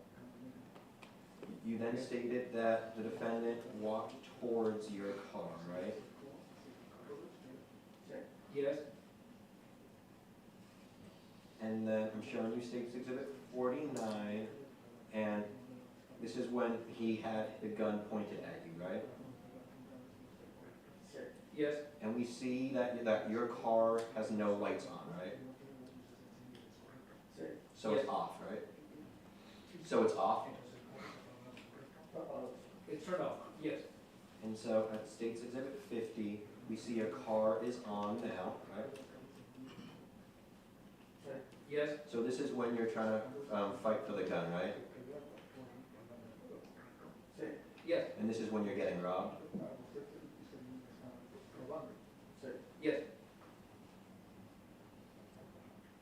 Speaker 1: You then stated that the defendant walked towards your car, right?
Speaker 6: yes,
Speaker 1: And then I'm showing you States Exhibit 49, and this is when he had the gun pointed at you, right?
Speaker 6: yes,
Speaker 1: And we see that your car has no lights on, right? So it's
Speaker 6: Yes.
Speaker 1: off, right? So it's off.
Speaker 6: it's turned off, yes,
Speaker 1: And so at States Exhibit 50, we see your car is on now, right?
Speaker 6: yes,
Speaker 1: So this is when you're trying to fight for the gun, right?
Speaker 6: yes,
Speaker 1: And this is when you're getting robbed.
Speaker 6: yes,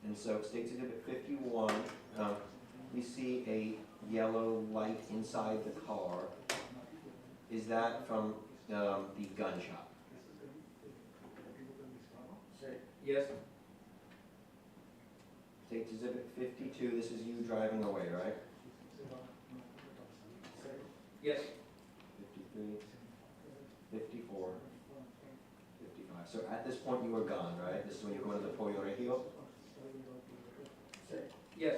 Speaker 1: And so States Exhibit 51,
Speaker 11: yellow light inside the car, is that from the gun shop?
Speaker 12: Sí.
Speaker 6: Yes,
Speaker 11: States Exhibit 52, this is you driving away, right?
Speaker 6: yes,
Speaker 11: 53, 54, 55. So at this point you were gone, right? This is when you go to the Pollo Regio?
Speaker 6: yes,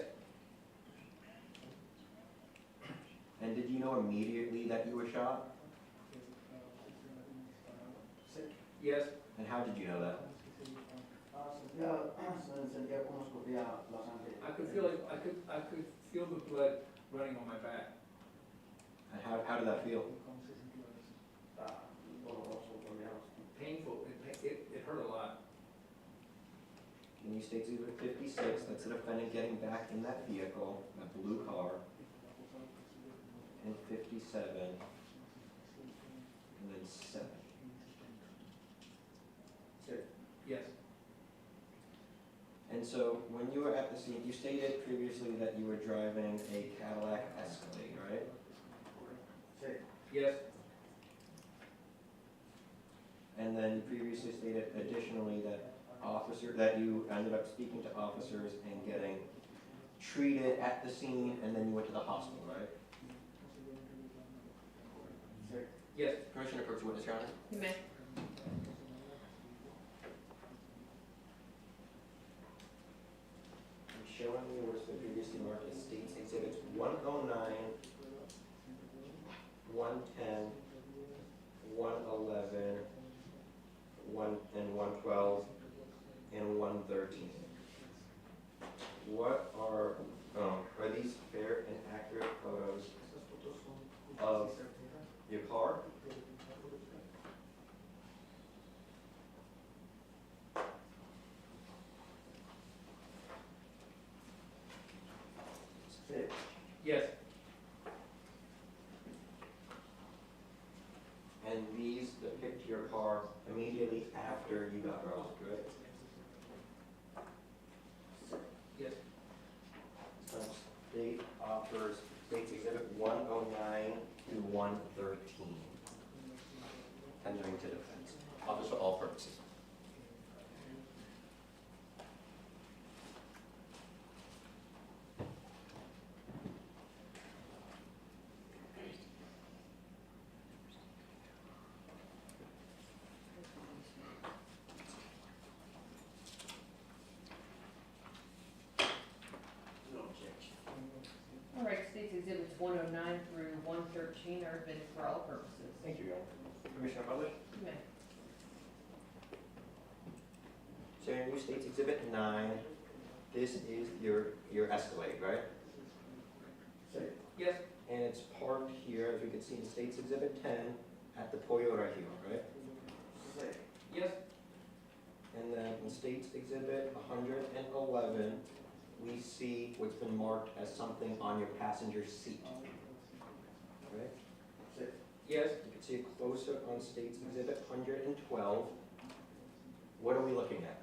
Speaker 11: And did you know immediately that you were shot?
Speaker 6: yes,
Speaker 11: And how did you know that?
Speaker 12: Sentía como escurría la sangre.
Speaker 6: I could feel it, I could feel the blood running on my back.
Speaker 11: And how did that feel?
Speaker 12: Doloroso, doloroso.
Speaker 6: Painful, it hurt a lot.
Speaker 11: And you state Exhibit 56, that's the defendant getting back in that vehicle, that blue car. And 57, and then 7.
Speaker 6: Yes,
Speaker 11: And so when you were at the scene, you stated previously that you were driving a Cadillac Escalade, right?
Speaker 12: Sí.
Speaker 6: yes,
Speaker 11: And then you previously stated additionally that you ended up speaking to officers and getting treated at the scene, and then you went to the hospital, right?
Speaker 12: Sí.
Speaker 6: yes,
Speaker 11: Commissioner Brooks, witness, Your Honor.
Speaker 3: You may.
Speaker 11: I'm showing you what's been previously marked as States Exhibits 109, 110, 111, 112, and 113. What are these fair and accurate photos of your car?
Speaker 12: Sí.
Speaker 6: yes,
Speaker 11: And these depict your car immediately after you got robbed, right?
Speaker 6: yes,
Speaker 11: State offers States Exhibit 109 to 113. Tendering to defense. Offers for all purposes.
Speaker 4: No objection.
Speaker 3: All right, States Exhibits 109 through 113 are admitted for all purposes.
Speaker 11: Thank you, Your Honor. Commissioner Butler?
Speaker 3: You may.
Speaker 11: So your new States Exhibit 9, this is your Escalade, right?
Speaker 12: Sí.
Speaker 6: yes,
Speaker 11: And it's parked here, as we can see in States Exhibit 10, at the Pollo Regio, right?
Speaker 12: Sí.
Speaker 6: yes,
Speaker 11: And then in States Exhibit 111, we see what's been marked as something on your passenger seat. Right?
Speaker 12: Sí.
Speaker 6: yes,
Speaker 11: You can see it closer on States Exhibit 112. What are we looking at?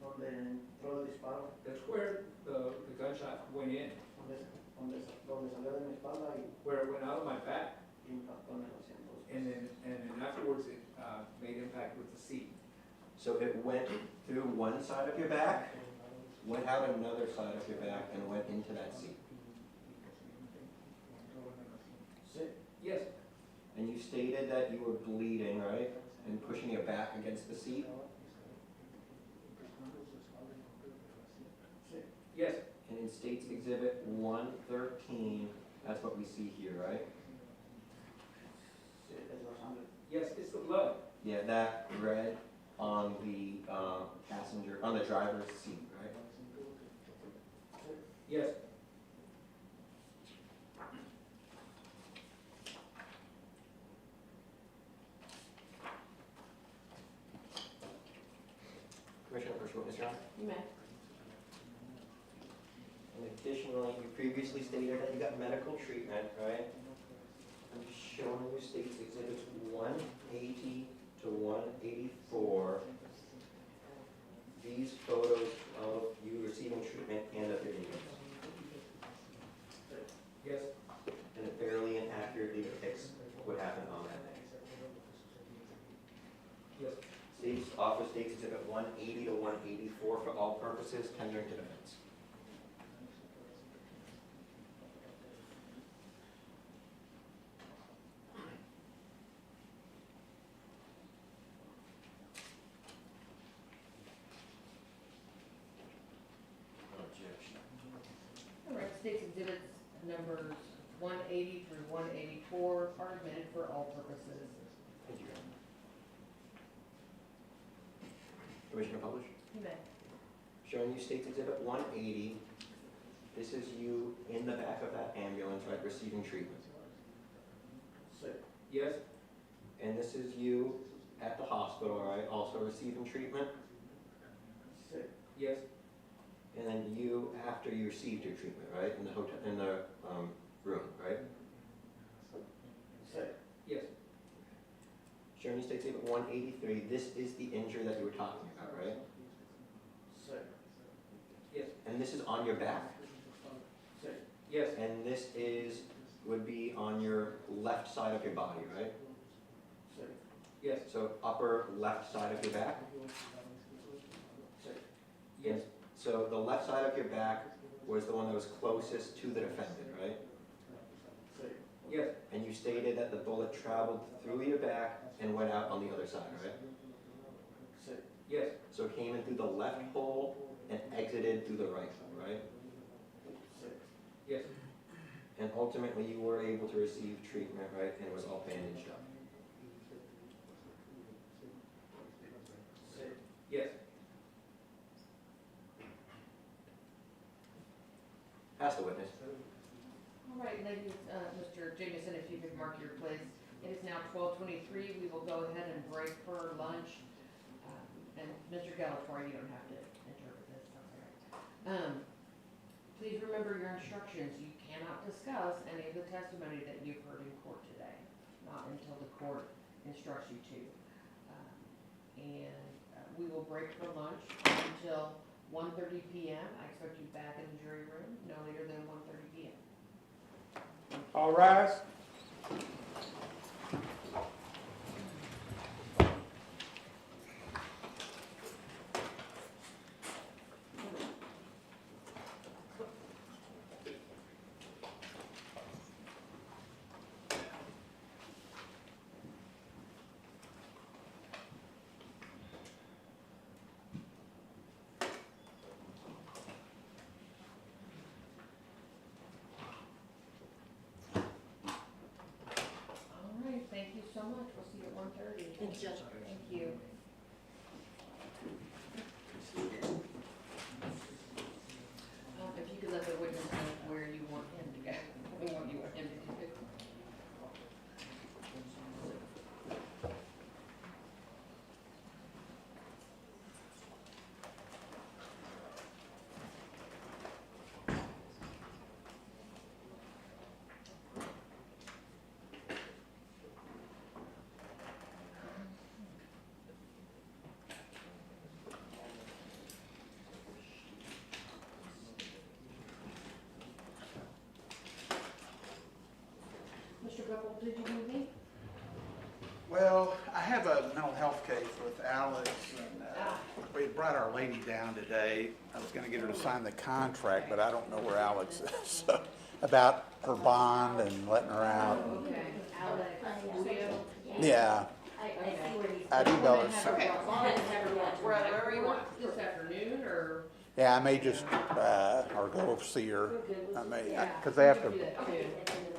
Speaker 12: Donde entró el disparo,
Speaker 6: that's where the gunshot went in,
Speaker 12: donde salió de mi espalda
Speaker 6: where it went out of my back,
Speaker 12: y impactó en el asiento.
Speaker 6: and then afterwards it made impact with the seat.
Speaker 11: So it went through one side of your back, went out another side of your back, and went into that seat.
Speaker 12: Sí.
Speaker 6: Yes,
Speaker 11: And you stated that you were bleeding, right? And pushing your back against the seat.
Speaker 12: Sí.
Speaker 6: yes,
Speaker 11: And in States Exhibit 113, that's what we see here, right?
Speaker 12: Sí, es la sangre.
Speaker 6: yes, it's the blood.
Speaker 11: Yeah, that red on the passenger, on the driver's seat, right?
Speaker 6: Yes,
Speaker 11: Commissioner, first witness, Your Honor.
Speaker 3: You may.
Speaker 11: And additionally, you previously stated that you got medical treatment, right? I'm showing you States Exhibits 180 to 184. These photos of you receiving treatment and the videos. States Exhibit 180 to 184 for all purposes, tendering to defense.
Speaker 3: All right, state's exhibits numbers 180 through 184 are admitted for all purposes.
Speaker 11: Thank you. Commissioner Publish?
Speaker 3: You may.
Speaker 11: Showing you States Exhibit 180. This is you in the back of that ambulance, right, receiving treatment.
Speaker 6: Yes?
Speaker 11: And this is you at the hospital, right, also receiving treatment.
Speaker 6: Yes?
Speaker 11: And then you after you received your treatment, right, in the hotel, in the room, right?
Speaker 6: Yes.
Speaker 11: Showing you States Exhibit 183. This is the injury that you were talking about, right?
Speaker 6: Yes?
Speaker 11: And this is on your back.
Speaker 6: Yes?
Speaker 11: And this would be on your left side of your body, right?
Speaker 6: Yes?
Speaker 11: So upper left side of your back.
Speaker 6: Yes?
Speaker 11: So the left side of your back was the one that was closest to the defendant, right?
Speaker 6: Yes?
Speaker 11: And you stated that the bullet traveled through your back and went out on the other side, right?
Speaker 6: Yes?
Speaker 11: So it came in through the left hole and exited through the right hole, right?
Speaker 6: Yes?
Speaker 11: And ultimately you were able to receive treatment, right? And it was all bandaged up.
Speaker 6: Yes?
Speaker 11: Ask the witness.
Speaker 3: All right, ladies, Mr. Jamieson, if you could mark your place. It is now 12:23. We will go ahead and break for lunch. And Mr. Galatori, you don't have to interpret this, that's all right. Please remember your instructions. You cannot discuss any of the testimony that you've heard in court today, not until the court instructs you to. We will break for lunch until 1:30 p.m. I expect you back in the jury room no later than 1:30 p.m.
Speaker 7: All rise.
Speaker 3: Thank you so much. We'll see you at 1:30.
Speaker 8: Thank you, Judge.
Speaker 3: Thank you. If you could let the witness know where you want him to go, and what you want him to do. Did you move me?
Speaker 7: Well, I have a mental health case with Alex, and we brought Our Lady down today. I was gonna get her to sign the contract, but I don't know where Alex is, so, about her bond and letting her out.
Speaker 3: Okay, Alex.
Speaker 7: Yeah, I'd email her.
Speaker 3: Where you want? This afternoon, or?
Speaker 7: Yeah, I may just, or go see her. I may, because they have to,
Speaker 3: Do that too.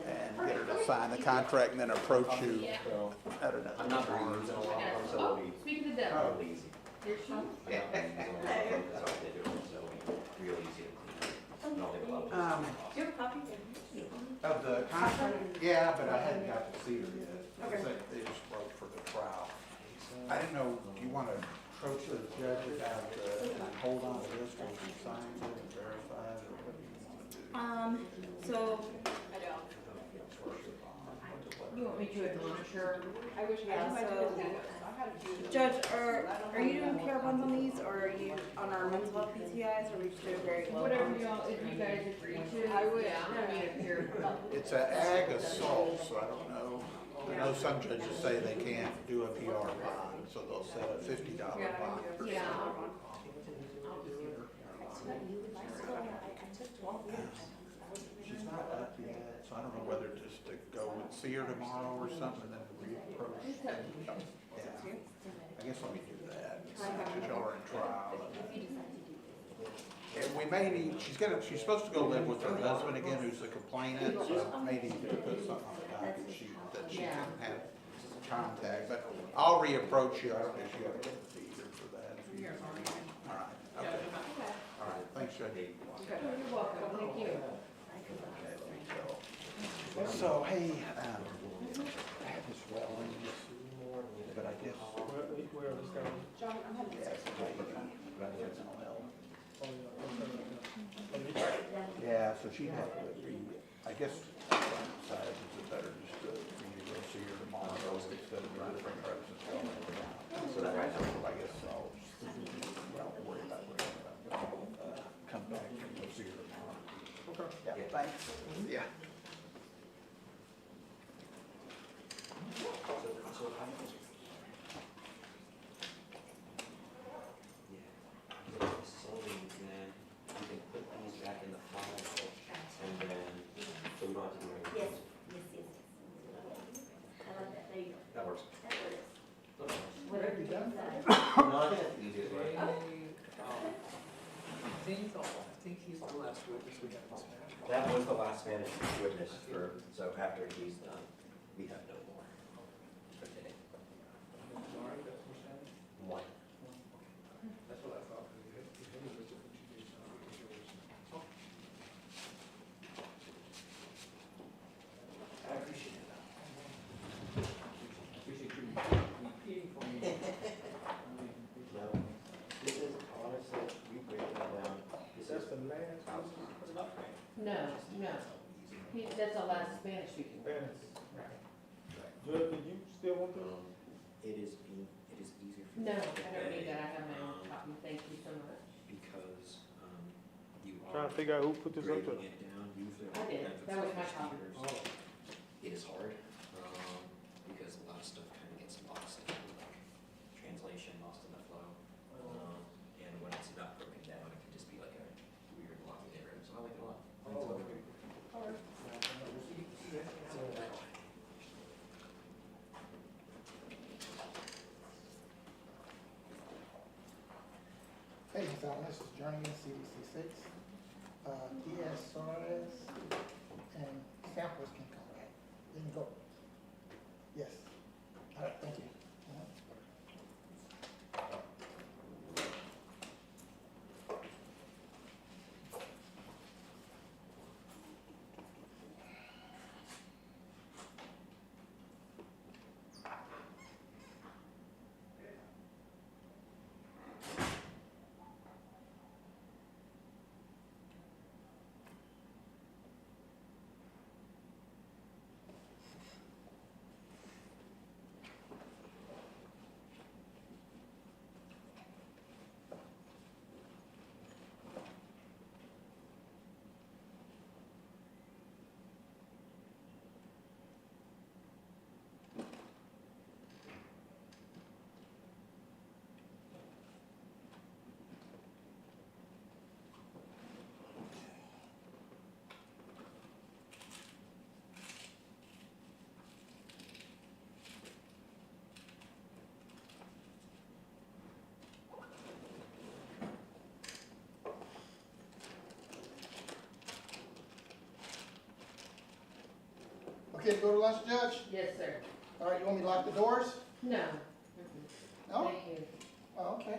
Speaker 7: and get her to sign the contract and then approach you. So, I don't know.
Speaker 11: I'm not very using a lot of them, so it'll
Speaker 3: Oh,
Speaker 11: be
Speaker 3: speak of the devil.
Speaker 11: real easy.
Speaker 3: Here's she.
Speaker 11: I'm not very using a lot of them, so they do it, so it'll be real easy to clean. And I'll take a lot of
Speaker 7: Um,
Speaker 8: Do you have a copy?
Speaker 7: Of the contract? Yeah, but I hadn't got to see her yet. Because they just broke for the trial. I didn't know, do you want to approach the judge about, hold on to this till she signs it and verifies, or what do you want to do?
Speaker 8: So, I don't.
Speaker 3: You want me to admonish her?
Speaker 8: I wish we had so, Judge, are you doing PR bonds on these, or are you on our mental health PTIs, or are we just doing very low
Speaker 3: Whatever
Speaker 8: bonds?
Speaker 3: y'all, if you guys agree to.
Speaker 8: I would-
Speaker 3: Yeah, I'm gonna need a peer.
Speaker 7: It's an ag assault, so I don't know. I know some judges say they can't do a PR bond, so they'll set a $50 bond.
Speaker 3: Yeah.
Speaker 7: She's not up yet, so I don't know whether just to go and see her tomorrow or something and then reapproach. Yeah, I guess let me do that, since y'all are in trial. And we may need, she's supposed to go live with her husband again, who's the complainant, so may need to put something on the docket sheet that she can have contact, but I'll reapproach you, I don't know if you have to be here for that. All right, okay. All right, thanks, Judge.
Speaker 3: You're welcome, thank you.
Speaker 7: So, hey, I had this wetland, but I guess.
Speaker 6: Where are we starting?
Speaker 8: John, I'm having
Speaker 7: Yeah,
Speaker 8: a
Speaker 7: it's a lady, rather than an L. Yeah, so she had to be, I guess, decided it's better just to, for you to go see her tomorrow instead of trying to bring her up since y'all are down. So I guess I'll, don't worry about it. Come back and go see her tomorrow.
Speaker 6: Okay.
Speaker 7: Yeah, thanks. Yeah.
Speaker 1: So then you can put these back in the file and then, so we don't have to do anything.
Speaker 5: Yes, yes. I like that, there you go.
Speaker 1: That works.
Speaker 5: That works. Whatever you decide.
Speaker 1: No, I think that's the easiest way.
Speaker 6: I think he's the last witness we have in Spanish.
Speaker 11: That was the last Spanish witness for, so after he's done, we have no more for today.
Speaker 6: Sorry, that's for Spanish?
Speaker 11: One.
Speaker 6: That's what I thought, because you had a list of what you did, so I was yours.
Speaker 11: I appreciate it.
Speaker 6: Appreciate you repeating for me.
Speaker 11: No, this is honestly, we break it down. This is
Speaker 6: That's the last one?
Speaker 11: it's not right.
Speaker 3: No, no, that's the last Spanish speaking.
Speaker 6: Judge, do you still want to?
Speaker 11: It is easier for
Speaker 3: No,
Speaker 11: you
Speaker 3: I don't need that, I have my own copy, thank you so much.
Speaker 11: because you
Speaker 6: Trying
Speaker 11: are
Speaker 6: to figure out who put this up
Speaker 11: breaking
Speaker 6: there.
Speaker 11: it down usually.
Speaker 3: I did.
Speaker 11: on
Speaker 3: That was my
Speaker 11: computers.
Speaker 6: Oh.
Speaker 11: It is hard, because a lot of stuff kind of gets lost in like translation, lost in the flow. And when it's not broken down, it can just be like a weird blocking error, so I like it a lot.
Speaker 6: Oh, okay.
Speaker 13: Hey, this is Journey in CDC 6. DSRS and samples can come back. They can go. Yes. All right, thank you. Okay, to go to lunch, Judge?
Speaker 3: Yes, sir.
Speaker 13: All right, you want me to lock the doors?
Speaker 3: No.
Speaker 13: No?
Speaker 3: Thank you.
Speaker 13: Oh, okay.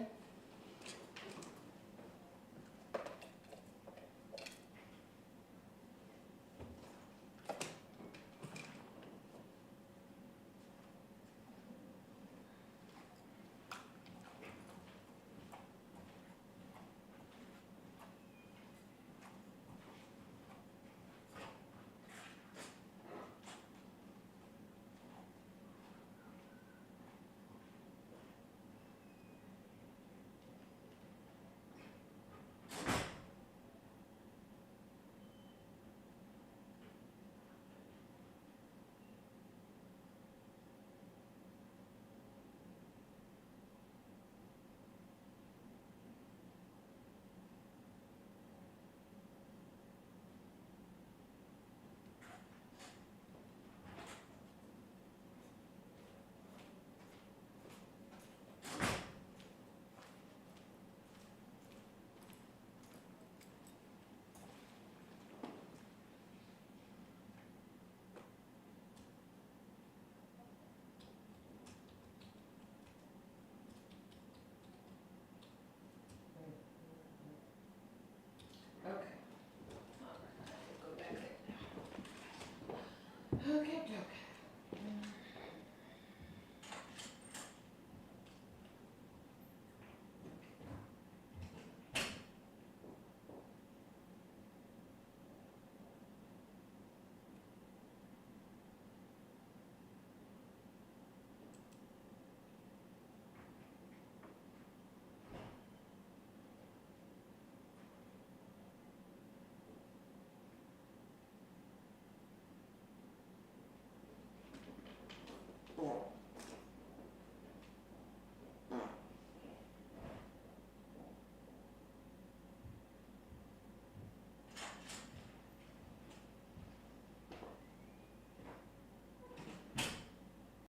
Speaker 3: Okay, okay.